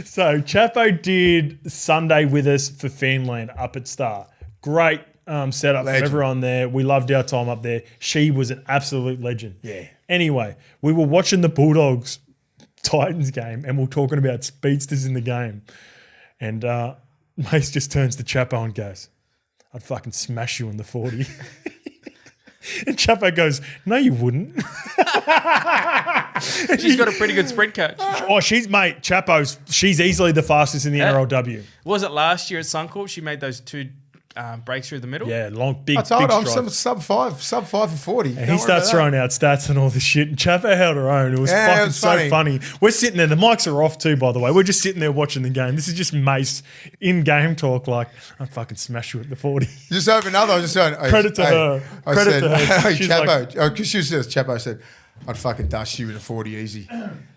So Chapo did Sunday with us for Fanland up at Star. Great setup for everyone there. We loved our time up there. She was an absolute legend. Yeah. Anyway, we were watching the Bulldogs Titans game and we're talking about speedsters in the game. And Mace just turns to Chapo and goes, I'd fucking smash you in the 40. And Chapo goes, no, you wouldn't. She's got a pretty good sprint coach. Oh, she's easily the fastest in the NRLW. Was it last year at Suncorp? She made those two breaks through the middle. Yeah, long, big, I told big her I'm strides. sub 5 for 40. And he starts throwing out stats and all this shit. And Chapo held her own. It was fucking so funny. We're sitting there. The mics are off too, by the way. We're just sitting there watching the game. This is just Mace in-game talk like, I'd fucking smash you at the 40. Just open another. I was just going, Credit to her. I Credit said, to her. hey, She's Chapo. Because she says, Chapo said, I'd fucking dust you in a 40 easy.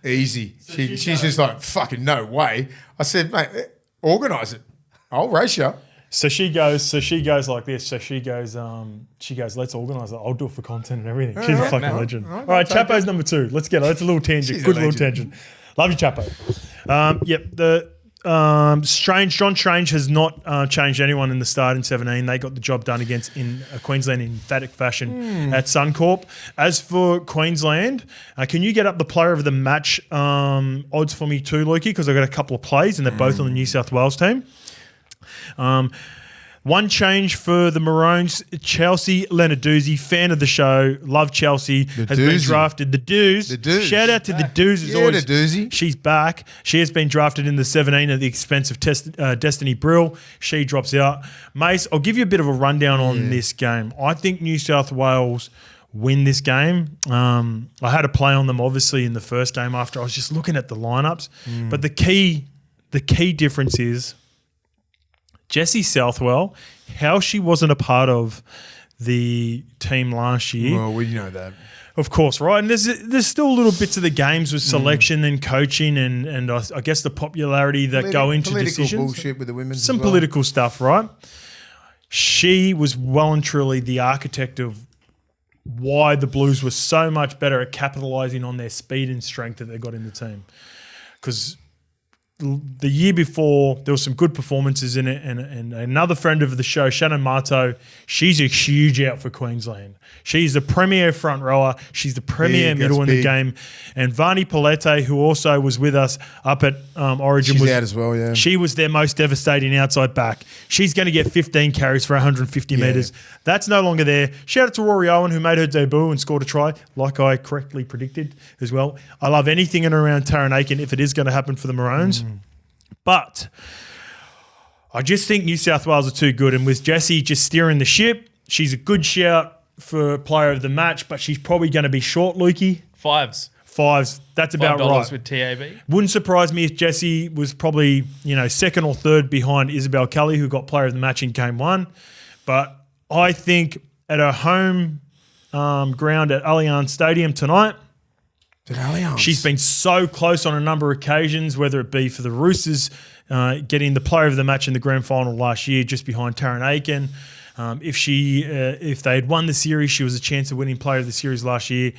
Easy. She's just like, fucking no way. I said, mate, organise it. I'll race you. So she goes like this. So she goes, let's organise it. I'll do it for content and everything. She's a fucking legend. All right, Chapo's number 2. Let's get it. That's a little tangent. She's Good a little legend. tangent. Love you, Chapo. John Strange has not changed anyone in the start in 17. They got the job done in Queensland in emphatic fashion at Suncorp. As for Queensland, can you get up the player of the match odds for me too, Lukey? Because I've got a couple of plays and they're both on the New South Wales team. One change for the Maroons, Chelsea Lenarduzzi, fan of the show, love Chelsea, has been drafted. The Doos. Shout out to the Doos. The Doozy. She's back. She has been drafted in the 17 at the expense of Destiny Brill. She drops out. Mace, I'll give you a bit of a rundown on this game. I think New South Wales win this game. I had a play on them, obviously, in the first game after I was just looking at the lineups. But the key difference is Jessie Southwell, how she wasn't a part of the team last year. Well, we know that. Of course, right? And there's still little bits of the games with selection and coaching and I guess the popularity that go into decisions. Political bullshit with the women. Some political stuff, right? She was well and truly the architect of why the Blues were so much better at capitalising on their speed and strength that they got in the team. Because the year before, there were some good performances in it, and another friend of the show, Shannon Marto, she's a huge out for Queensland. She's the premier front rower. She's the premier middle in the game. And Vani Palete, who also was with us up at Origin, she's out as well, yeah. She was their most devastating outside back. She's going to get 15 carries for 150 metres. That's no longer there. Shout out to Rory Owen, who made her debut and scored a try, like I correctly predicted as well. I love anything in and around Taran Aiken if it is going to happen for the Maroons. But I just think New South Wales are too good. And with Jessie just steering the ship, she's a good shout for player of the match, but she's probably going to be short, Lukey. Fives. That's about right. $5 with TAB. Wouldn't surprise me if Jessie was probably, second or third behind Isabel Kelly, who got player of the match in game 1. But I think at her home ground at Allianz Stadium tonight, she's been so close on a number of occasions, whether it be for the Roosters getting the player of the match in the grand final last year just behind Taran Aiken. If they had won the series, she was a chance of winning player of the series last year.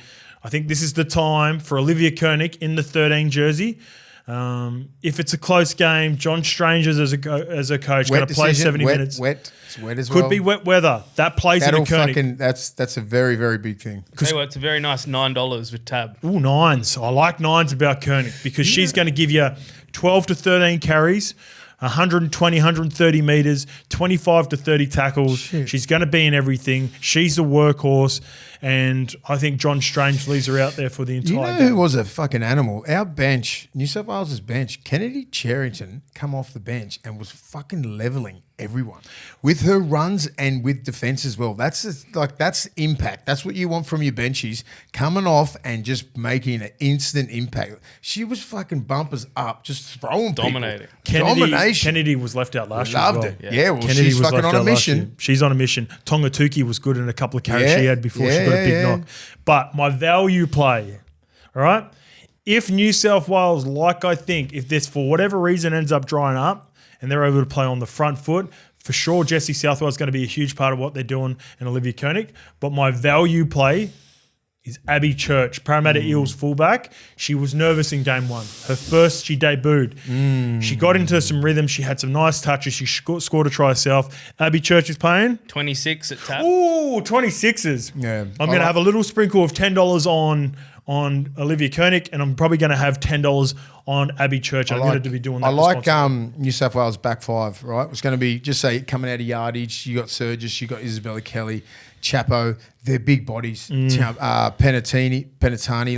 I think this is the time for Olivia Koenig in the 13 jersey. If it's a close game, John Strange as a coach going to play 70 minutes. It's wet as well. Could be wet weather. That plays into Koenig. That's a very, very big thing. Tell you what, it's a very nice $9 with tab. Ooh, 9s. I like 9s about Koenig because she's going to give you 12 to 13 carries, 120, 130 metres, 25 to 30 tackles. Shit. She's going to be in everything. She's a workhorse. And I think John Strangeley's are out there for the entire You know game. who was a fucking animal? Our bench, New South Wales' bench, Kennedy Cherrington come off the bench and was fucking leveling everyone with her runs and with defense as well. That's impact. That's what you want from your benchies, coming off and just making an instant impact. She was fucking bumpers up, just throwing Dominating. people. Domination. Kennedy was left out last Loved year. it. Yeah, well, Kennedy she's was fucking left on a out last year. mission. She's on a mission. Tonga Tuki was good in a couple of carries Yeah, she had before she got a big knock. But my value play, all right? If New South Wales, like I think, if this for whatever reason ends up drying up and they're able to play on the front foot, for sure Jessie Southwell is going to be a huge part of what they're doing and Olivia Koenig. But my value play is Abby Church, Parramatta Eels fullback. She was nervous in game one. Her first, she debuted. She got into some rhythm. She had some nice touches. She scored a try herself. Abby Church is playing. 26 at tab. Ooh, 26s. Yeah. I'm going to have a little sprinkle of $10 on Olivia Koenig, and I'm probably going to have $10 on Abby Church. I'm going to be doing that. I like New South Wales back five, right? It's going to be, just say, coming out of yardage. You got Surges, you got Isabella Kelly, Chapo. They're big bodies. Penatani,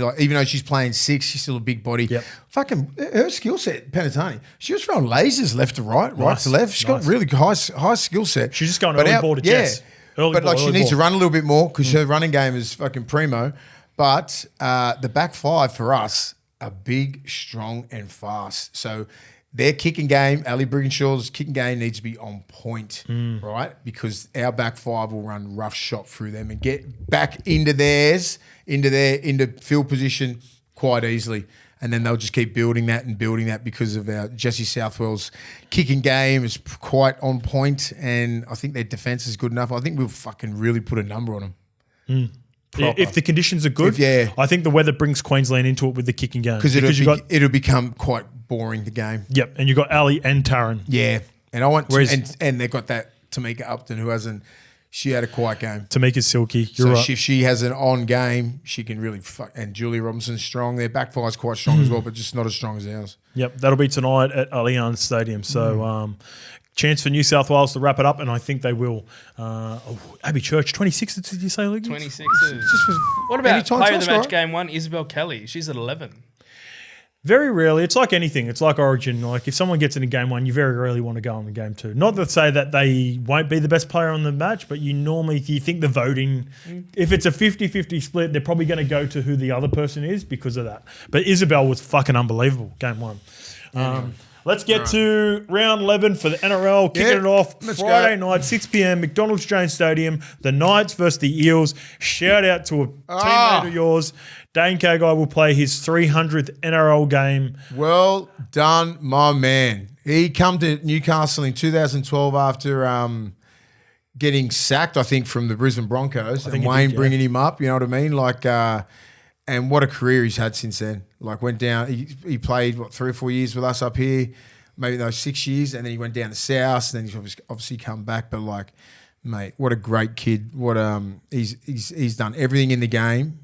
like, even though she's playing six, she's still a big body. Yep. Fucking her skill set, Penatani. She was throwing lasers left to right, right to left. She's got really high skill set. She's just going early ball to Jess. But like she needs to run a little bit more because her running game is fucking primo. But the back five for us are big, strong, and fast. So their kicking game, Ali Brigginshaw's kicking game needs to be on point, right? Because our back five will run rough shot through them and get back into into field position quite easily. And then they'll just keep building that because of our Jessie Southwell's kicking game is quite on point, and I think their defense is good enough. I think we'll fucking really put a number on them. If the conditions are good, I think the weather brings Queensland into it with the kicking game. Because it'll become quite boring, the game. Yep, and you've got Ali and Taryn. Yeah, and and they've got that Tamika Upton who she had a quiet game. Tamika's silky. So if she has an on game, she can really and Julie Robinson's strong. Their back five's quite strong as well, but just not as strong as ours. Yep, that'll be tonight at Allianz Stadium. So chance for New South Wales to wrap it up, and I think they will. Abby Church, 26, did you say, Luke? 26. What about player of the match game one, Isabel Kelly? She's at 11. Very rarely. It's like anything. It's like Origin. Like if someone gets into game one, you very rarely want to go in game two. Not to say that they won't be the best player on the match, but you think the voting, if it's a 50-50 split, they're probably going to go to who the other person is because of that. But Isabel was fucking unbelievable, game one. Let's get to round 11 for the NRL. Kicking it off Friday night, 6 p.m, McDonald's Jones Stadium. The Knights versus the Eels. Shout out to a teammate of yours. Dane Kagai will play his 300th NRL game. Well done, my man. He come to Newcastle in 2012 after getting sacked, I think, from the Brisbane Broncos. And Wayne bringing him up, you know what I mean? Like, and what a career he's had since then. Like, went down, he played, 3 or 4 years with us up here, maybe those 6 years, and then he went down to South, and then he's obviously come back. But, like, mate, what a great kid. What he's done everything in the game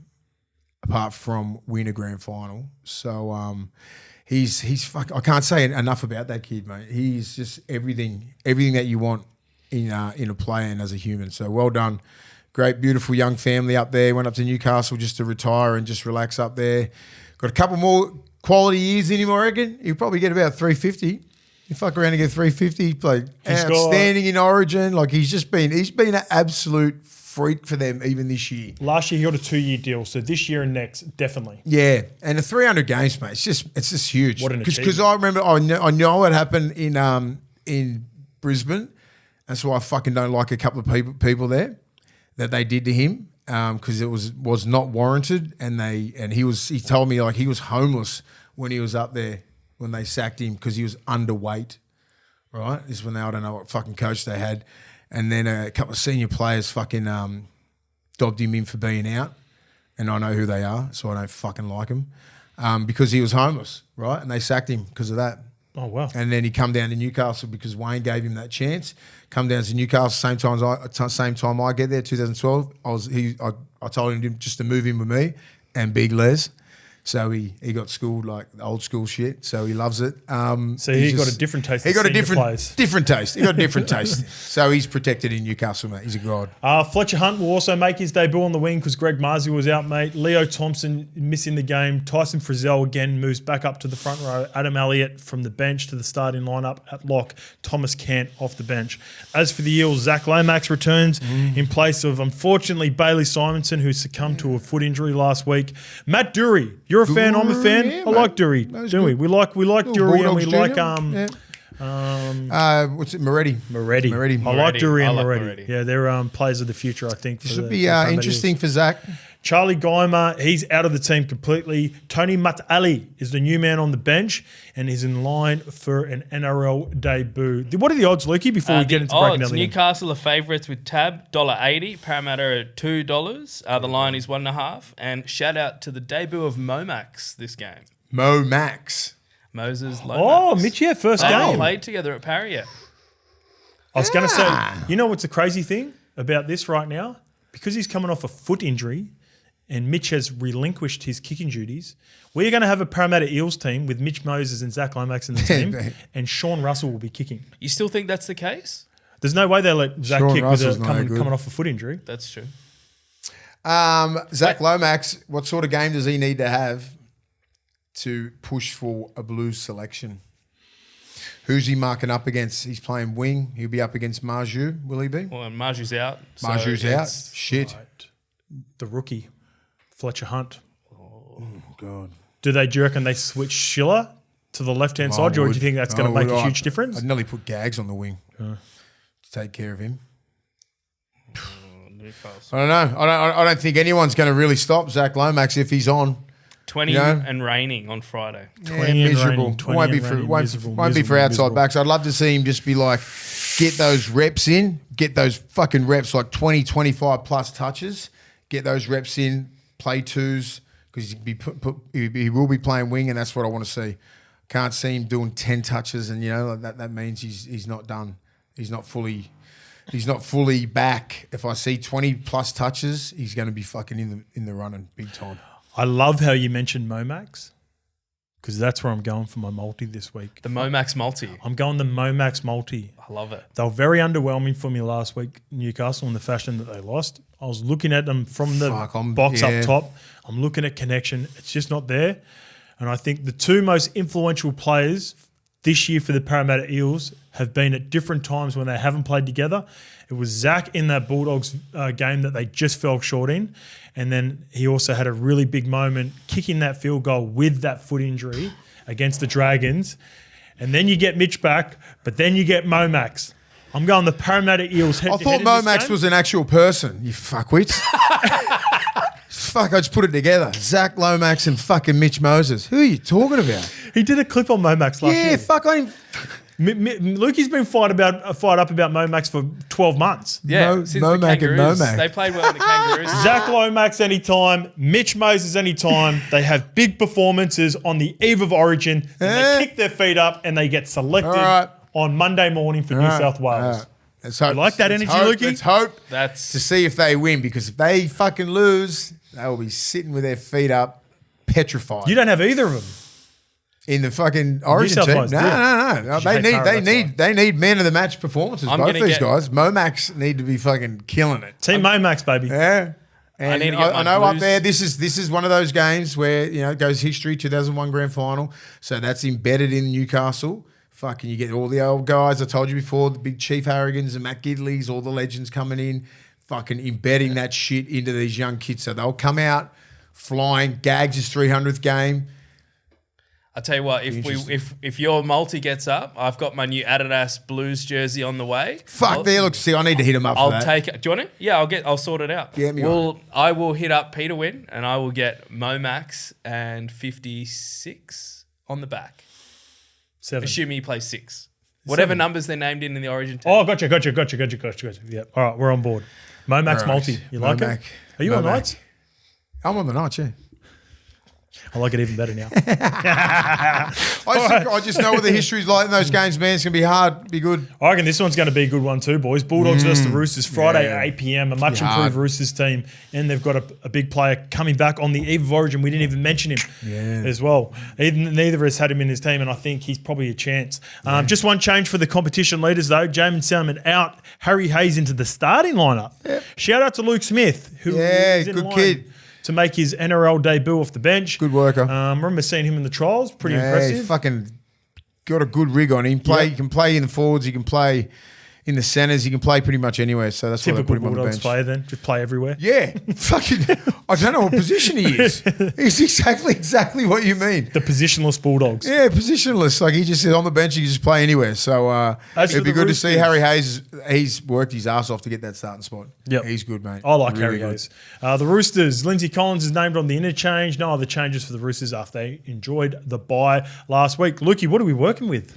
apart from win a grand final. So he's I can't say enough about that kid, mate. He's just everything that you want in a player and as a human. So well done. Great, beautiful young family up there. Went up to Newcastle just to retire and just relax up there. Got a couple more quality years in him, I reckon. He'll probably get about 350. You fuck around and get 350. He played outstanding in Origin. Like he's been an absolute freak for them even this year. Last year he got a 2-year deal, so this year and next, definitely. Yeah, and the 300 games, mate. It's just huge. What an achievement. Because I remember I know what happened in Brisbane. That's why I fucking don't like a couple of people there that they did to him because it was not warranted, and he told me like he was homeless when he was up there when they sacked him because he was underweight. Right, this is when I don't know what fucking coach they had. And then a couple of senior players fucking dobbed him in for being out. And I know who they are, so I don't fucking like him. Because he was homeless, right? And they sacked him because of that. Oh, wow. And then he come down to Newcastle because Wayne gave him that chance. Come down to Newcastle, same time I get there, 2012. I told him just to move in with me and Big Les. So he got schooled like old school shit. So he loves it. So he got a different taste. He got a different taste. He got a different taste. So he's protected in Newcastle, mate. He's a god. Fletcher Hunt will also make his debut on the wing because Greg Marsey was out, mate. Leo Thompson missing the game. Tyson Frizzell again moves back up to the front row. Adam Elliott from the bench to the starting lineup at lock. Thomas Cant off the bench. As for the Eels, Zach Lomax returns in place of, unfortunately, Bailey Simonson, who succumbed to a foot injury last week. Matt Dury. You're a fan, I'm a fan. Yeah, I like Dury, don't we? We like Dury and we like what's it? Moretti. Moretti. I like Dury and Moretti. Yeah, they're players of the future, I think. This would be interesting for Zach. Charlie Geimer, he's out of the team completely. Tony Matali is the new man on the bench and is in line for an NRL debut. What are the odds, Lukey, before we get into breaking down the game? Newcastle are favourites with Tab, $1.80. Parramatta are $2. The line is 1.5. And shout out to the debut of Momax this game. Momax. Moses Lomax. Oh, Mitch, yeah, first They game. played together at Parry. I was going to say, you know what's the crazy thing about this right now? Because he's coming off a foot injury and Mitch has relinquished his kicking duties, we're going to have a Parramatta Eels team with Mitch Moses and Zach Lomax in the team, and Sean Russell will be kicking. You still think that's the case? There's no way they'll let Zach Sean kick Russell's with coming off a foot injury. That's true. Zach Lomax, what sort of game does he need to have to push for a Blues selection? Who's he marking up against? He's playing wing. He'll be up against Marju, will he be? Well, and Marju's out. Marju's out. Shit. Right. The rookie, Fletcher Hunt. Oh, God. Do you reckon they switch Schiller to the left-hand side, or do you think that's going to make a huge difference? I'd nearly put Gags on the wing to take care of him. I don't know. I don't think anyone's going to really stop Zach Lomax if he's on. 20 and raining on Friday. 20 and miserable. raining, 20 Won't be and for raining, won't be for outside miserable. backs. I'd love to see him just be like, get those reps in, get those fucking reps, like 20, 25 plus touches, get those reps in, play twos, because he will be playing wing, and that's what I want to see. Can't see him doing 10 touches, and that means he's not done. He's not fully back. If I see 20 plus touches, he's going to be fucking in the running big time. I love how you mentioned Momax because that's where I'm going for my multi this week. The Momax multi. I'm going the Momax multi. I love it. They were very underwhelming for me last week, Newcastle, in the fashion that they lost. I was looking at them from the box up top. I'm looking at connection. It's just not there. And I think the two most influential players this year for the Parramatta Eels have been at different times when they haven't played together. It was Zach in that Bulldogs game that they just fell short in. And then he also had a really big moment kicking that field goal with that foot injury against the Dragons. And then you get Mitch back, but then you get Momax. I'm going the Parramatta Eels head I to thought head in this Momax game. was an actual person, you fuckwits. Fuck, I just put it together. Zach Lomax and fucking Mitch Moses. Who are you talking about? He did a clip on Momax last year. Yeah, fuck, I didn't... Lukey's been fired up about Momax for 12 months. Yeah, since Momac the and Kangaroos. Momac. They played well in the Kangaroos. Zach Lomax anytime, Mitch Moses anytime. They have big performances on the eve of Origin. And they kick their feet up and they get selected on Monday morning for New South Wales. Let's hope. You like that energy, Lukey? Let's hope That's to see if they win, because if they fucking lose, they will be sitting with their feet up, petrified. You don't have either of them. In the fucking Origin South team. Wales, No. They need man of the match performances. I'm Both gonna these get- guys. Momax need to be fucking killing it. Team Momax, baby. Yeah. And need to get I my know up Blues. there, this is one of those games where, it goes history, 2001 grand final. So that's embedded in Newcastle. Fucking you get all the old guys. I told you before, the big Chief Harrigans and Matt Gidleys, all the legends coming in, fucking embedding that shit into these young kids. So they'll come out flying. Gags' 300th game. I'll tell you what, if your multi gets up, I've got my new Adidas Blues jersey on the way. Fuck, there. Look, see, I need to hit him up for I'll that. take it. Do you want it? Yeah, I'll sort it out. Yeah, me I will hit up Peter Wynn and I will get Momax and 56 on the back. 7. Assuming he plays 6. Whatever numbers they're named in the Origin team. Oh, gotcha. Yep. All right, we're on board. Momax All right. multi. You like Momac. it? Are you on Momac. nights? I'm on the night, yeah. I like it even better now. I just know what the history's like in those games, man. It's going to be hard, be good. I reckon this one's going to be a good one too, boys. Bulldogs versus the Roosters, Friday, 8 p.m. A much improved Roosters team. And they've got a big player coming back on the eve of Origin. We didn't even mention him as well. Neither of us had him in his team, and I think he's probably a chance. Just one change for the competition leaders, though. Jamin Salmon out. Harry Hayes into the starting lineup. Yep. Shout out to Luke Smith, who is in good line kid. To make his NRL debut off the bench. Good worker. Remember seeing him in the trials. Pretty impressive. He's fucking got a good rig on him. He can play in the forwards. He can play in the centres. He can play pretty much anywhere. So that's why they put him on the bench. Player then. Just play everywhere. Yeah. Fucking, I don't know what position he is. He's exactly what you mean. The positionless Bulldogs. Yeah, positionless. Like he just is on the bench. He can just play anywhere. So it'd be good to see Harry Hayes. He's worked his ass off to get that starting spot. Yeah, he's good, mate. I like Harry Hayes. The Roosters. Lindsay Collins is named on the interchange. No other changes for the Roosters after they enjoyed the bye last week. Lukey, what are we working with?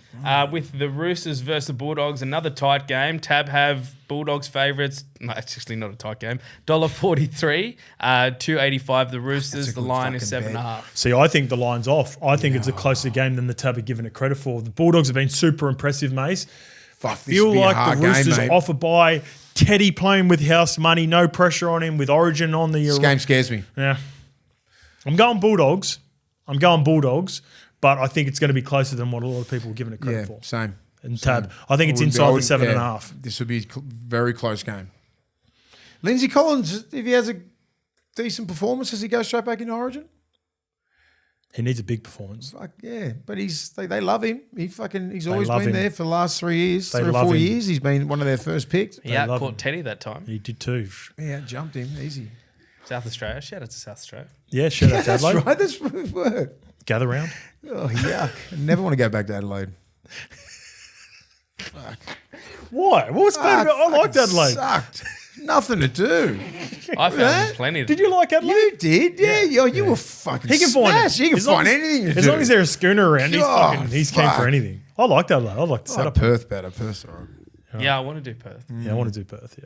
With the Roosters versus the Bulldogs, another tight game. Tab have Bulldogs favourites. No, it's actually not a tight game. $1.43, $2.85 the Roosters. The line is 7.5. See, I think the line's off. I think it's a closer game than the Tab are giving it credit for. The Bulldogs have been super impressive, Mace. I feel like the Roosters offer by Teddy playing with house money, no pressure on him, with Origin on the... This game scares me. Yeah. I'm going Bulldogs, but I think it's going to be closer than what a lot of people are giving it credit for. Same. And Tab. I think it's inside the 7.5. This would be a very close game. Lindsay Collins, if he has a decent performance, does he go straight back into Origin? He needs a big performance. Fuck yeah, but they love him. He's always been there for the last 3 years, 3 or 4 years. He's been one of their first picks. He out-caught Teddy that time. He did too. Yeah, jumped him easy. South Australia. Shout out to South Australia. Yeah, shout out to Adelaide. That's right. That's work. Gather round. Oh yuck! I never want to go back to Adelaide. Fuck. Why? What was bad about? I liked Adelaide. Sucked. Nothing to do. I found plenty. Did you like Adelaide? You did, yeah. You were fucking. He can smash. He can find anything to do. As long as there's a schooner around, he's keen for anything. I liked Adelaide. I liked the setup. Perth better. Perth's all right. Yeah, I want to do Perth. Yeah, I want to do Perth. Yeah.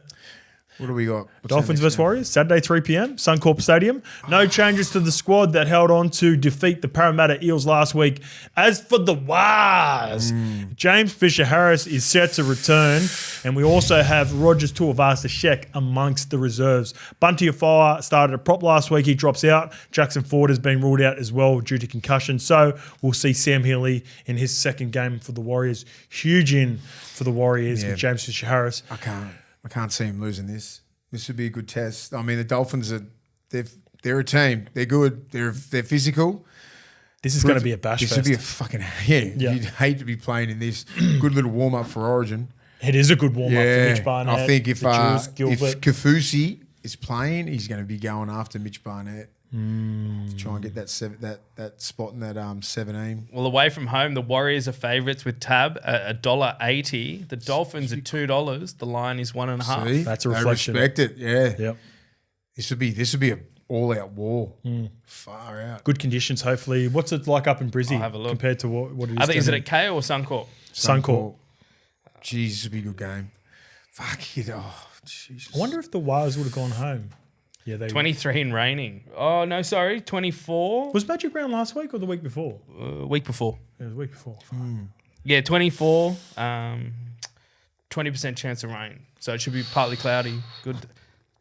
What do we got? Dolphins versus Warriors, Saturday 3 p.m, Suncorp Stadium. No changes to the squad that held on to defeat the Parramatta Eels last week. As for the Wars, James Fisher-Harris is set to return, and we also have Rogers Tuivasa-Sheck amongst the reserves. Bunty Afara started a prop last week. He drops out. Jackson Ford has been ruled out as well due to concussion. So we'll see Sam Healy in his second game for the Warriors. Huge in for the Warriors with James Fisher-Harris. I can't see him losing this. This would be a good test. I mean, the Dolphins they're a team. They're good. They're physical. This is going to be a bash This fest. would be a fucking You'd hate to be playing in this. Good little warm up for Origin. It is a good warm up for Mitch Barnett. I think if Kafusi is playing, he's going to be going after Mitch Barnett. To try and get that spot in that 17. Well, away from home, the Warriors are favourites with Tab at $1.80. The Dolphins at $2. The line is 1.5. See? That's a reflection. They respect it, yeah. Yep. This would be an all-out war. Far out. Good conditions, hopefully. What's it like up in Brizzy? I'll have a look. Compared to what it is? Is it at KO or Suncorp? Suncorp. Jeez, this would be a good game. Fuck it. Oh, Jesus. I wonder if the Wires would have gone home. Yeah, they 23 and raining. Oh, no, sorry. 24. Was Magic Round last week or the week before? Week before. Yeah, the week before. Yeah, 24. 20% chance of rain. So it should be partly cloudy. Good.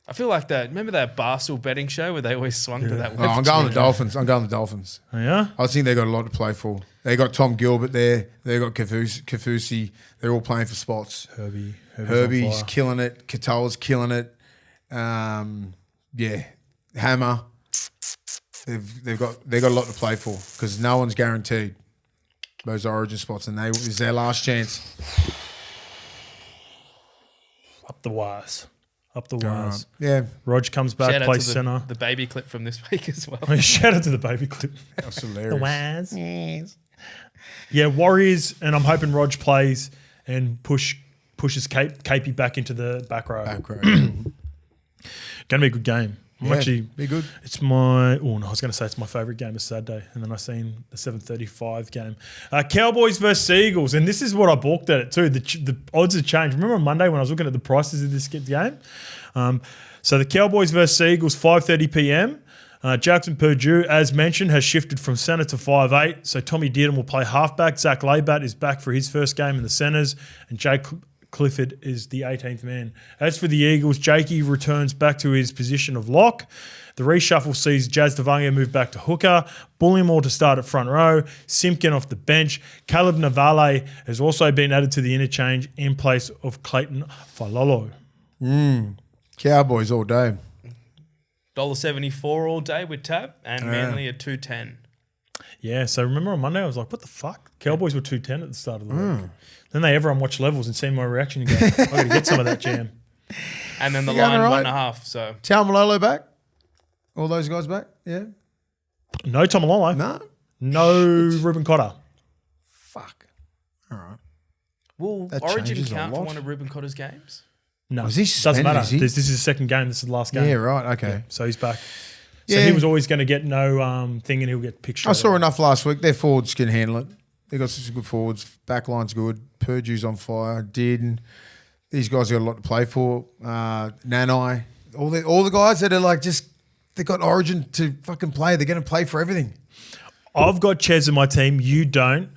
I feel like that. Remember that Barstool betting show where they always swung to that? I'm going the Dolphins. I'm going the Dolphins. Oh, yeah? I think they got a lot to play for. They got Tom Gilbert there. They got Kafusi. They're all playing for spots. Herbie's killing it. Katola's killing it. Yeah, Hammer. They've got a lot to play for because no one's guaranteed those Origin spots, and this is their last chance. Up the Wires. Yeah. Rog comes back, Shout out plays to centre. the baby clip from this week as well. Shout out to the baby clip. That's hilarious. The Wires. Yes. Yeah, Warriors, and I'm hoping Rog plays and pushes KP back into the back row. Going to be a good game. Be good. It's my. Oh no, I was going to say it's my favourite game of Saturday, and then I seen the 7:35 game, Cowboys versus Eagles, and this is what I balked at it too. The odds have changed. Remember on Monday when I was looking at the prices of this game? So the Cowboys versus Eagles 5:30 p.m. Jackson Purdue, as mentioned, has shifted from centre to 5'8", so Tommy Dearden will play halfback. Zach Laybat is back for his first game in the centres, and Jake Clifford is the 18th man. As for the Eagles, Jakey returns back to his position of lock. The reshuffle sees Jazz Tavanga move back to hooker, Bullimore to start at front row, Simpkin off the bench. Caleb Navale has also been added to the interchange in place of Clayton Falolo. Cowboys all day. $1.74 all day with Tab, and Manly at $2.10. Yeah, so remember on Monday I was like, what the fuck? Cowboys were $2.10 at the start of the week. Then everyone watched levels and seen my reaction and go, I got to get some of that jam. And then the You going line all right? 1.5. So Taumalolo back? All those guys back? Yeah? No Tomalolo. No Ruben Cotter. Fuck. All right. will That Origin changes a count for lot. one of Ruben Cotter's games? No, Was he doesn't matter. suspended, is he? This is his second game. This is the last game. Yeah, right. Okay. So he's back. So Yeah. he was always going to get no thing, and he'll get picked. I saw enough last week. Their forwards can handle it. They got some good forwards. Backline's good. Purdue's on fire. Dearden. These guys got a lot to play for. Nanai. All the guys that are like just they got Origin to fucking play. They're going to play for everything. I've got Ches in my team. You don't.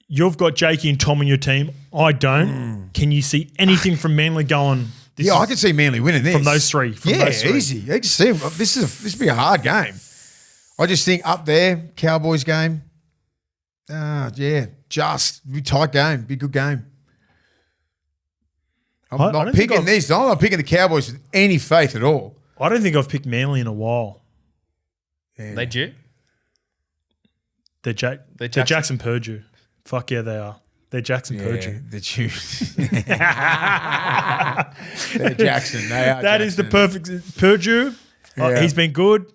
You've got Jakey and Tom in your team. I don't. Can you see anything from Manly going? Yeah, I can see Manly winning this from those three. Easy. You can see this will be a hard game. I just think up there, Cowboys game. Just be tight game, be a good game. I'm not picking this. I'm not picking the Cowboys with any faith at all. I don't think I've picked Manly in a while. Yeah. They due? They're Jackson Purdue. Fuck yeah, they are. They're Jackson Purdue. They're they're Jackson. They are. That is the perfect Purdue. Yeah. He's been good.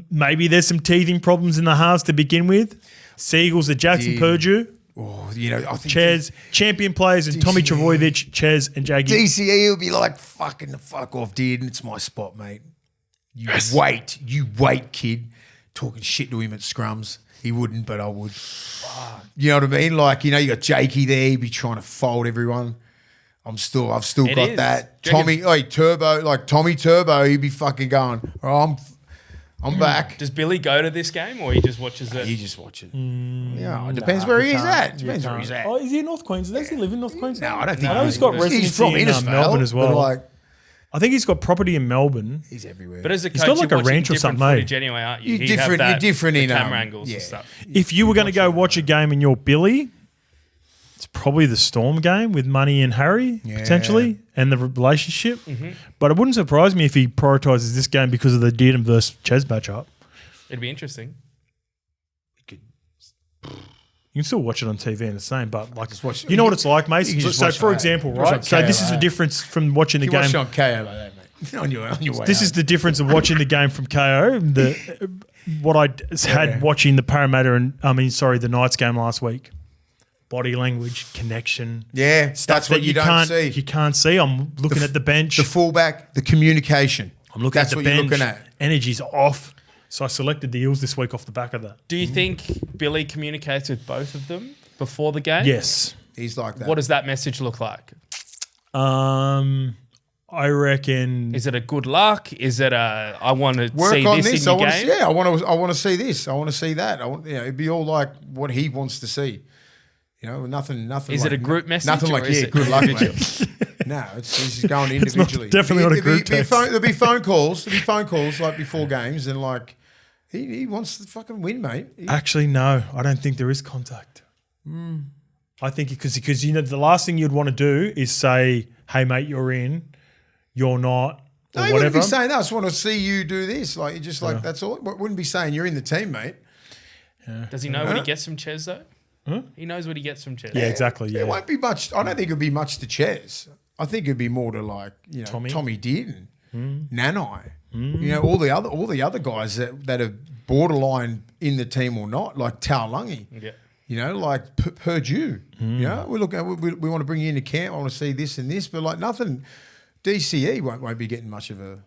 Maybe there's some teething problems in the halves to begin with. Seagulls are Jackson Purdue. Oh, I think Ches, champion players, and Tommy Travojevic, Ches, and Jaggy. DCE will be like, fucking the fuck off, dude. It's my spot, mate. You wait, kid. Talking shit to him at scrums. He wouldn't, but I would. You know what I mean? Like, you got Jakey there. He'd be trying to fold everyone. I've still got that. Tommy Turbo, he'd be fucking going, I'm back. Does Billy go to this game or he just watches it? He just watch it. Yeah, it depends where he's at. Depends where he's at. Oh, is he in North Queensland? Does he live in North Queensland? No, I don't think I know he's got residency he's from in Innisfail, Melbourne as well. but like, I think he's got property in Melbourne. he's everywhere. But as a coach, got like you're a watching ranch or different something, footage anyway, aren't you? You're He'd have different. that, You're different the in camera angles yeah. and stuff. If you were going to go watch a game and you're Billy, it's probably the Storm game with Money and Harry, potentially, and the relationship. But it wouldn't surprise me if he prioritises this game because of the Dearden versus Ches matchup. It'd be interesting. You can still watch it on TV and the same, but like, watch- you know what it's like, mate? you can just So, watch for it. example, Watch right? on So this KO, is the difference from watching the you game. watch it on KO like that, mate. On your way This is the difference of watching the game from KO. What I had watching the Parramatta and the Knights game last week. Body language, connection. Yeah, that's what you don't see. You can't see. I'm looking at the bench. The fullback, the communication. I'm looking That's at the what bench. you're looking at. Energy's off. So I selected the Eels this week off the back of that. Do you think Billy communicates with both of them before the game? Yes. He's like that. What does that message look like? I reckon. Is it a good luck? Is it a I want to Work see on this this. in your game? I want to see this. I want to see that. It'd be all like what he wants to see. Nothing. Is like, it a group message? Nothing or like is it good luck, individual? mate. No, this is going individually. definitely not a group text. There'll be phone calls. There'll be phone calls like before games, and like he wants to fucking win, mate. Actually, no. I don't think there is contact. I think because the last thing you'd want to do is say, "Hey, mate, you're in. You're not." No, or he whatever. wouldn't be saying that. I just want to see you do this. Like, just like that's all. Wouldn't be saying you're in the team, mate. Does he know what he gets from Ches though? He knows what he gets from Ches. Yeah, exactly. Yeah. It won't be much. I don't think it'll be much to Ches. I think it'd be more to like Tommy Dearden, Nanai, all the other guys that are borderline in the team or not, like Taulungi. Yeah. Like Purdue. We want to bring you into camp. I want to see this and this, but like nothing. DCE won't be getting much of a. All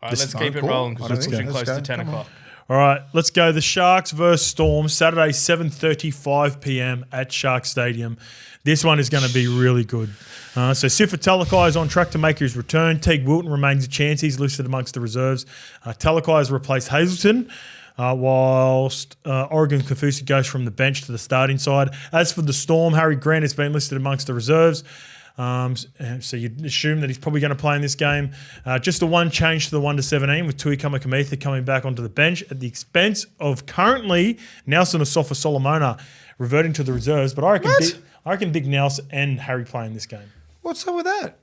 right, let's phone keep it call. rolling because I we're don't pushing think- close let's to go. 10 Come on. o'clock. All right, let's go. The Sharks versus Storm, Saturday, 7:35 p.m. at Shark Stadium. This one is going to be really good. So Sifa Talakai is on track to make his return. Teague Wilton remains a chance. He's listed amongst the reserves. Talakai has replaced Hazelton, whilst Oregon Kafusi goes from the bench to the starting side. As for the Storm, Harry Grant has been listed amongst the reserves. So you'd assume that he's probably going to play in this game. Just the one change to the 1-17 with Tui Kamakamitha coming back onto the bench at the expense of currently Nelson Asafa Solomona reverting to the reserves. But I reckon Big Nelson and Harry play in this game. What's up with that?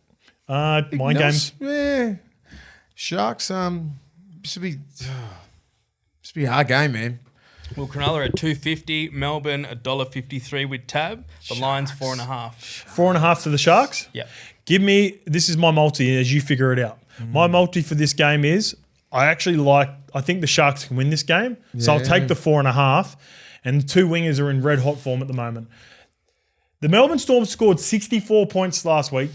Mind games. Yeah. Sharks, this will be a hard game, man. Well, Cronulla at 2.50, Melbourne $1.53 with tab. The line's 4.5. 4.5 to the Sharks? Yeah. Give me, this is my multi as you figure it out. My multi for this game is, I think the Sharks can win this game. So I'll take the 4.5. And the two wingers are in red hot form at the moment. The Melbourne Storm scored 64 points last week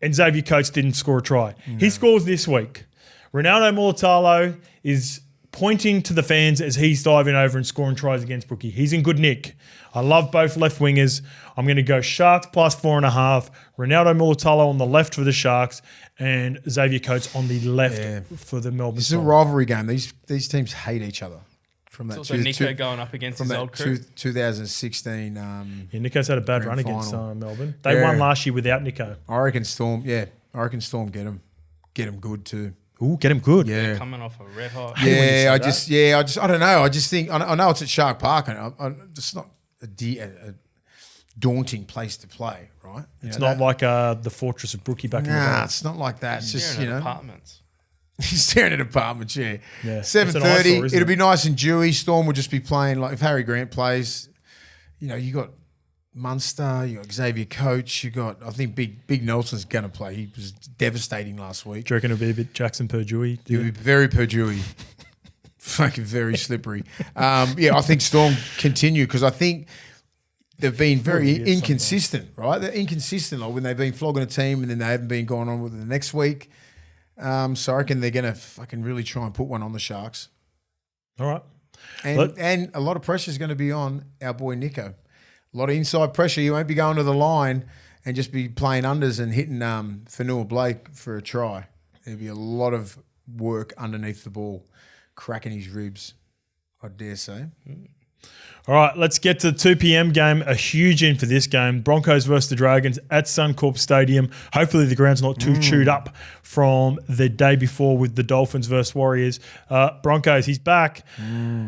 and Xavier Coates didn't score a try. He scores this week. Ronaldo Mulatalo is pointing to the fans as he's diving over and scoring tries against Brookie. He's in good nick. I love both left wingers. I'm going to go Sharks plus 4.5. Ronaldo Mulatalo on the left for the Sharks and Xavier Coates on the left for the Melbourne Storm. It's a rivalry game. These teams hate each other. From that also Nico going up against his old crew. 2016. Nico's had a bad run against Melbourne. They won last year without Nico. I reckon Storm get him good too. Ooh, get him good. Yeah, coming off a red hot. Yeah, I don't know. I just think I know it's at Shark Park, and it's not a daunting place to play, right? It's not like the Fortress of Brookie back in the day. Nah, it's not like that. It's just apartments. He's staring at apartments. Yeah. 7:30. It'll be nice and dewy. Storm will just be playing like if Harry Grant plays. You got Munster, you got Xavier Coates, you got I think Big Nelson's going to play. He was devastating last week. Do you reckon it'll be a bit Jackson Perdue? It'll be very Perdue. Fucking very slippery. I think Storm continue because I think they've been very inconsistent, right? They're inconsistent like when they've been flogging a team and then they haven't been going on with it the next week. So I reckon they're going to fucking really try and put one on the Sharks. All right. And a lot of pressure is going to be on our boy Nico. A lot of inside pressure. You won't be going to the line and just be playing unders and hitting Fanua Blake for a try. There'll be a lot of work underneath the ball, cracking his ribs, I dare say. All right, let's get to the 2 p.m. game. A huge in for this game. Broncos versus the Dragons at Suncorp Stadium. Hopefully the ground's not too chewed up from the day before with the Dolphins versus Warriors. Broncos, he's back.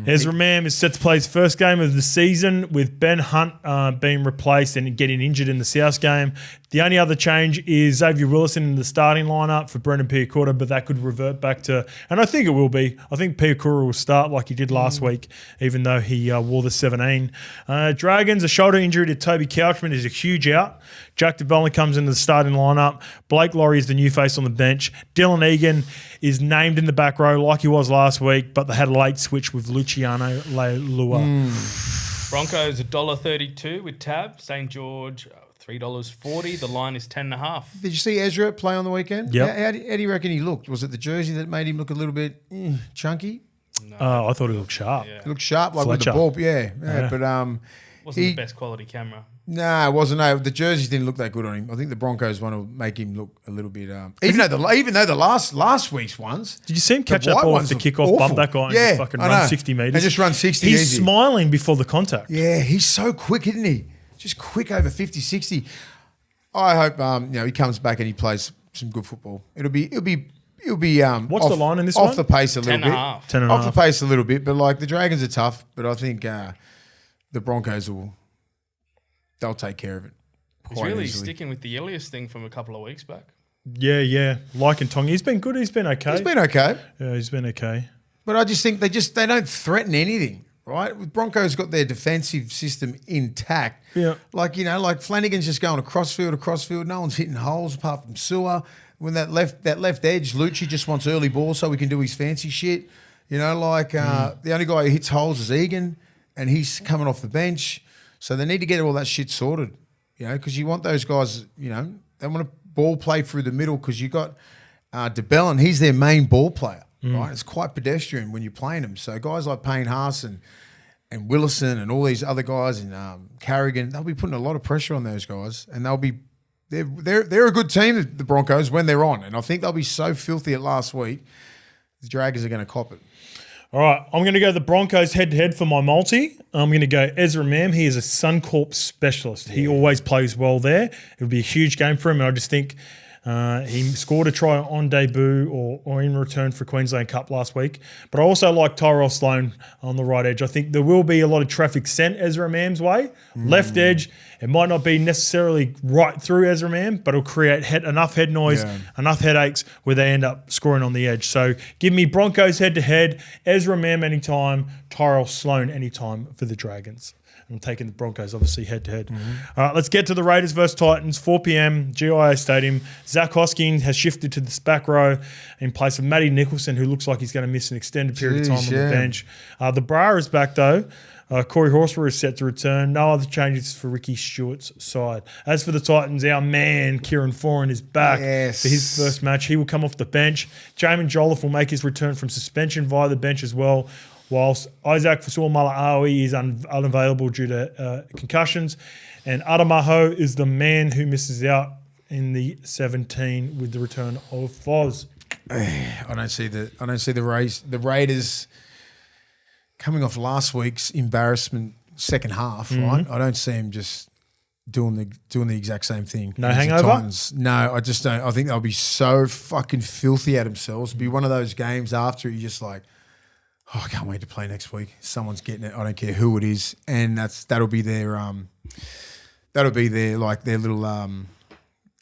Ezra Mam is set to play his first game of the season with Ben Hunt being replaced and getting injured in the South game. The only other change is Xavier Willison in the starting lineup for Brendan Piakura, but that could revert back to, and I think it will be. I think Piakura will start like he did last week, even though he wore the 17. Dragons, a shoulder injury to Toby Couchman is a huge out. Jack DeBellin comes into the starting lineup. Blake Laurie is the new face on the bench. Dylan Egan is named in the back row like he was last week, but they had a late switch with Luciano Leilua. Broncos $1.32 with tab. St. George $3.40. The line is 10.5. Did you see Ezra play on the weekend? Yep. How do you reckon he looked? Was it the jersey that made him look a little bit chunky? No. I thought he looked sharp. Yeah. He looked sharp like Fletcher. with the ball. Yeah. But Wasn't the best quality camera. Nah, it wasn't. No, the jerseys didn't look that good on him. I think the Broncos one will make him look a little bit. Even though the last week's ones. Did you see him catch that ball off the kickoff, bump that guy, and just fucking run 60 metres? And just run 60 He's easy. smiling before the contact. Yeah, he's so quick, isn't he? Just quick over 50, 60. I hope he comes back and he plays some good football. It'll be. What's the line in this one? Off the pace a little bit. 10.5. Off the pace a little bit, but like the Dragons are tough, but I think the Broncos they'll take care of it. He's really sticking with the Elias thing from a couple of weeks back. Yeah. Like and Tonga. He's been good. He's been okay. Yeah, he's been okay. But I just think they don't threaten anything, right? Broncos got their defensive system intact. Yeah. Like Flanagan's just going across field. No one's hitting holes apart from Sewer. When that left edge, Lucci just wants early ball so we can do his fancy shit. The only guy who hits holes is Egan, and he's coming off the bench. So they need to get all that shit sorted, because you want those guys, they want to ball play through the middle because you got DeBellin, he's their main ball player. right? It's quite pedestrian when you're playing them. So guys like Payne Haas and Willison and all these other guys and Carrigan, they'll be putting a lot of pressure on those guys, and they're a good team, the Broncos, when they're on. And I think they'll be so filthy at last week, the Dragons are going to cop it. All right, I'm going to go the Broncos head-to-head for my multi. I'm going to go Ezra Mam. He is a Suncorp specialist. He always plays well there. It'll be a huge game for him, and I just think he scored a try on debut or in return for Queensland Cup last week. But I also like Tyrell Sloan on the right edge. I think there will be a lot of traffic sent Ezra Mam's way. Left edge, it might not be necessarily right through Ezra Mam, but it'll create enough head noise, enough headaches where they end up scoring on the edge. So give me Broncos head-to-head, Ezra Mam anytime, Tyrell Sloan anytime for the Dragons. I'm taking the Broncos, obviously, head-to-head. All right, let's get to the Raiders versus Titans, 4 p.m, GIA Stadium. Zach Hosking has shifted to this back row in place of Matty Nicholson, who looks like he's going to miss an extended period of time on the bench. The Bra is back, though. Corey Horsburgh is set to return. No other changes for Ricky Stewart's side. As for the Titans, our man, Kieran Foran, is back for his first match. He will come off the bench. Jamin Jolliffe will make his return from suspension via the bench as well, whilst Isaac Fasua-Mala'awi is unavailable due to concussions. And Adamaho is the man who misses out in the 17 with the return of Foz. I don't see the Raiders coming off last week's embarrassment second half, right? I don't see him just doing the exact same thing. No hangover? No, I just don't. I think they'll be so fucking filthy at themselves. It'll be one of those games after you just like, oh, I can't wait to play next week. Someone's getting it. I don't care who it is, and that'll be their like their little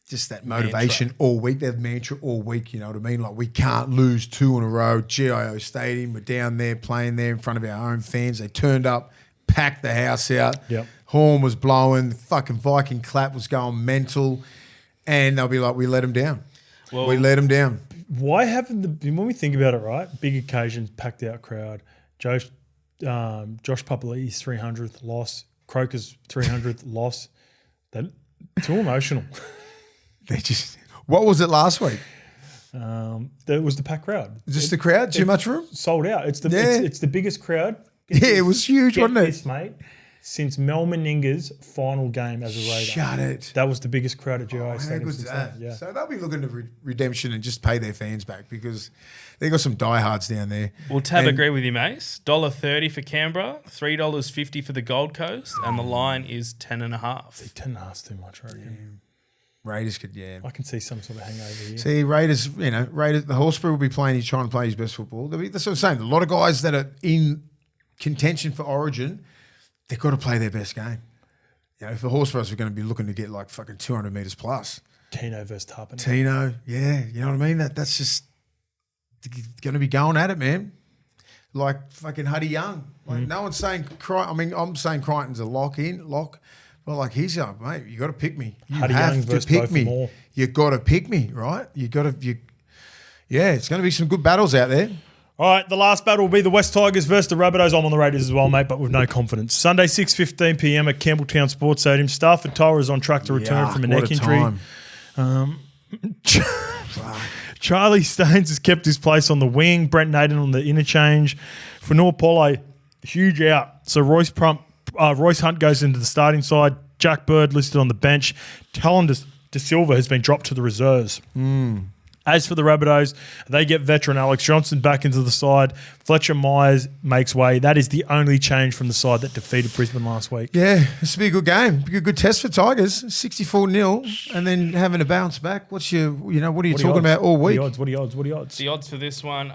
just that motivation mantra all week. Their mantra all week. You know what I mean? Like, we can't lose 2 in a row. GIO Stadium. We're down there playing there in front of our own fans. They turned up, packed the house out. Yep. Horn was blowing. The fucking Viking clap was going mental, and they'll be like, we let them down. Well, we let them down. Why haven't when we think about it, right? Big occasions, packed out crowd. Josh Papali's 300th loss. Croker's 300th loss. They're too emotional. What was it last week? There was the packed crowd. Just the crowd? Too much room? Sold out. It's the biggest crowd. It was huge, wasn't it? This, mate. Since Mel Meninga's final game as a Raider. Shut it. That was the biggest crowd at GIA Stadium. How good's that? Yeah. So they'll be looking to redemption and just pay their fans back because they got some diehards down there. Well, Tab, agree with you, Mace. $1.30 for Canberra, $3.50 for the Gold Coast, and the line is 10.5. 10.5's too much, right? Raiders could, I can see some sort of hangover here. See, Raiders, the Horsburgh will be playing. He's trying to play his best football. That's what I'm saying. A lot of guys that are in contention for Origin, they've got to play their best game. You know, if the Horsburghs are going to be looking to get like fucking 200 metres plus. Tino versus Tarpon. Tino, yeah. You know what I mean? That's just going to be going at it, man. Like fucking Huddy Young. Like no one's saying I'm saying Crichton's a lock. Well, like he's like, mate, you got to pick me. You have to pick me. You got to pick me, right? Yeah, it's going to be some good battles out there. All right, the last battle will be the West Tigers versus the Rabbitohs. I'm on the Raiders as well, mate, but with no confidence. Sunday, 6:15 p.m. at Campbelltown Sports Stadium. Stafford Toller is on track to return from a neck injury. Charlie Staines has kept his place on the wing. Brent Naden on the interchange. Fanua Pole, huge out. So Royce Hunt goes into the starting side. Jack Bird listed on the bench. Talon De Silva has been dropped to the reserves. As for the Rabbitohs, they get veteran Alex Johnson back into the side. Fletcher Myers makes way. That is the only change from the side that defeated Brisbane last week. Yeah, this will be a good game. Be a good test for Tigers. 64-0 and then having to bounce back. What are you talking about all week? What are the odds? The odds for this one,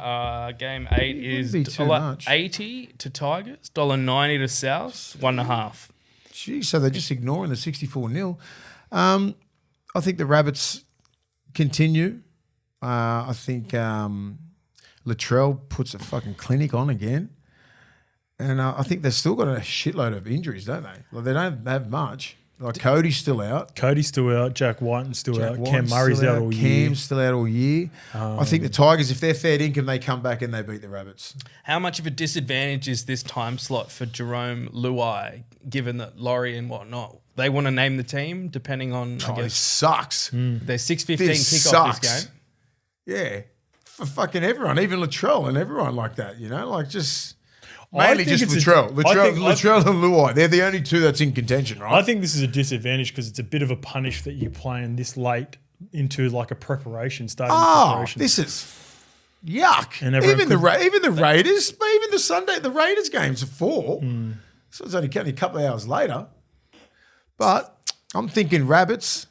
game 8 is $1.80 to Tigers, $1.90 to South, 1.5. Gee, so they're just ignoring the 64-0. I think the Rabbits continue. I think Latrell puts a fucking clinic on again. And I think they've still got a shitload of injuries, don't they? Like, they don't have much. Like, Cody's still out. Jack Whiten's still out. Cam Murray's out all year. Cam's still out all year. I think the Tigers, if they're fair income, they come back and they beat the Rabbits. How much of a disadvantage is this time slot for Jerome Luai, given that Laurie and whatnot? They want to name the team depending on, I guess. It sucks. Their 6:15 kickoff this game. Yeah. for fucking everyone, even Latrell and everyone like that, you know, like just I mainly think just it's Latrell and Luai. They're the only two that's in contention, right? I think this is a disadvantage because it's a bit of a punish that you're playing this late into like a preparation, starting preparation. This is yuck. And even the Raiders, even the Raiders games are 4. So it's only a couple of hours later. But I'm thinking Rabbits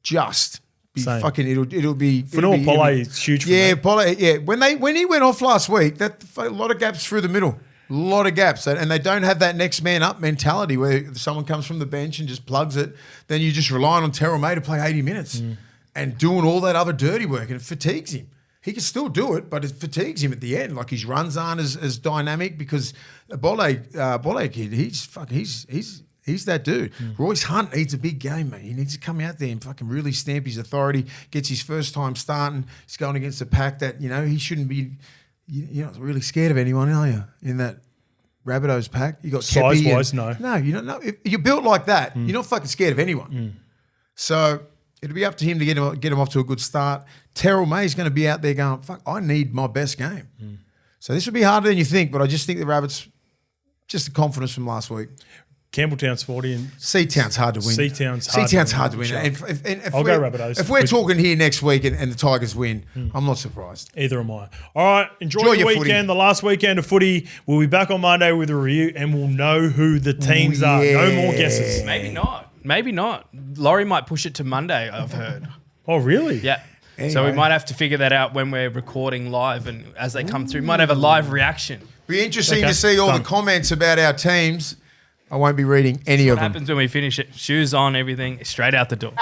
just be Same. fucking it'll be Fanua Pole is huge for yeah, me. Pole, yeah. When he went off last week, that a lot of gaps through the middle. A lot of gaps. And they don't have that next man up mentality where someone comes from the bench and just plugs it. Then you just rely on Terrell May to play 80 minutes and doing all that other dirty work, and it fatigues him. He can still do it, but it fatigues him at the end. Like his runs aren't as dynamic because Bolle kid, he's that dude. Royce Hunt needs a big game, mate. He needs to come out there and fucking really stamp his authority, gets his first time starting. He's going against a pack that, you know, he shouldn't be, you're not really scared of anyone, are you, in that Rabbitohs pack? You got Size-wise, no. No, you don't know. If you're built like that, you're not fucking scared of anyone. So it'll be up to him to get him off to a good start. Terrell May's going to be out there going, fuck, I need my best game. So this will be harder than you think, but I just think the Rabbits, just the confidence from last week. Campbelltown Sporting. Seatown's hard to win. Seatown's hard to win. And I'll go Rabbitohs. If we're talking here next week and the Tigers win, I'm not surprised. Either am I. All right, enjoy your weekend, footy. the last weekend of footy. We'll be back on Monday with a review and we'll know who the teams are. No more guesses. Maybe not. Laurie might push it to Monday, I've heard. Oh, really? Yeah. Anyway. So we might have to figure that out when we're recording live and as they come through. We might have a live reaction. Be interesting to see all the comments about our teams. I won't be reading any of them. What happens when we finish it? Shoes on, everything, straight out the door.